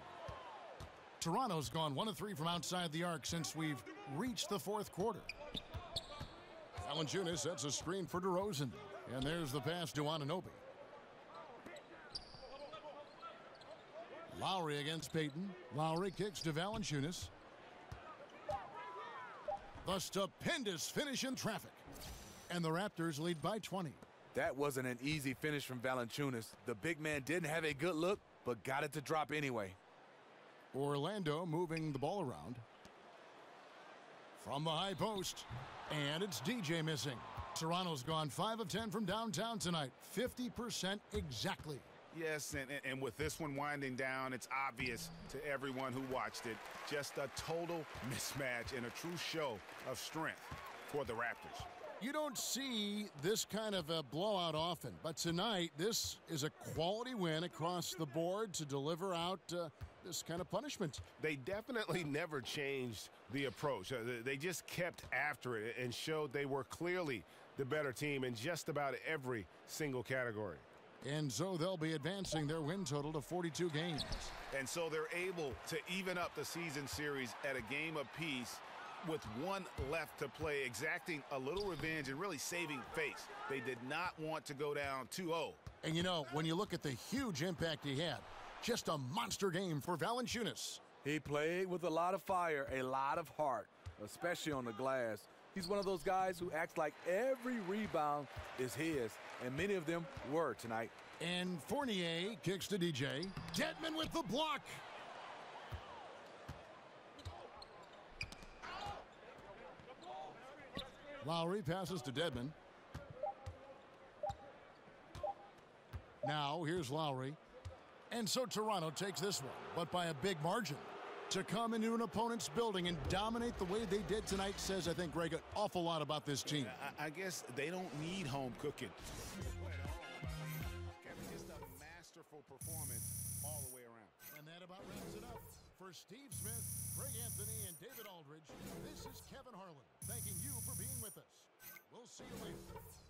Toronto's gone 1 of 3 from outside the arc since we've reached the fourth quarter. Valanciunas sets a screen for DeRozan. And there's the pass to Anunoby. Lowry against Peyton. Lowry kicks to Valanciunas. The stupendous finish in traffic. And the Raptors lead by 20. That wasn't an easy finish from Valanciunas. The big man didn't have a good look, but got it to drop anyway. Orlando moving the ball around. From the high post. And it's DJ missing. Toronto's gone 5 of 10 from downtown tonight. 50% exactly. Yes, and with this one winding down, it's obvious to everyone who watched it. Just a total mismatch and a true show of strength for the Raptors. You don't see this kind of a blowout often, but tonight this is a quality win across the board to deliver out this kind of punishment. They definitely never changed the approach. They just kept after it and showed they were clearly the better team in just about every single category. And so they'll be advancing their win total to 42 games. And so they're able to even up the season series at a game apiece. with 1 left to play, exacting a little revenge and really saving face. They did not want to go down 2-0. And you know, when you look at the huge impact he had, just a monster game for Valanciunas. He played with a lot of fire, a lot of heart, especially on the glass. He's one of those guys who acts like every rebound is his, and many of them were tonight. And Fournier kicks to DJ. Dedmon with the block. Lowry passes to Dedmon. Now here's Lowry. And so Toronto takes this one, but by a big margin. To come into an opponent's building and dominate the way they did tonight says, I think, Greg, an awful lot about this team. I guess they don't need home cooking. Just a masterful performance all the way around. And that about wraps it up. For Steve Smith, Greg Anthony, and David Aldridge, this is Kevin Harlan thanking you for being with us. We'll see you later.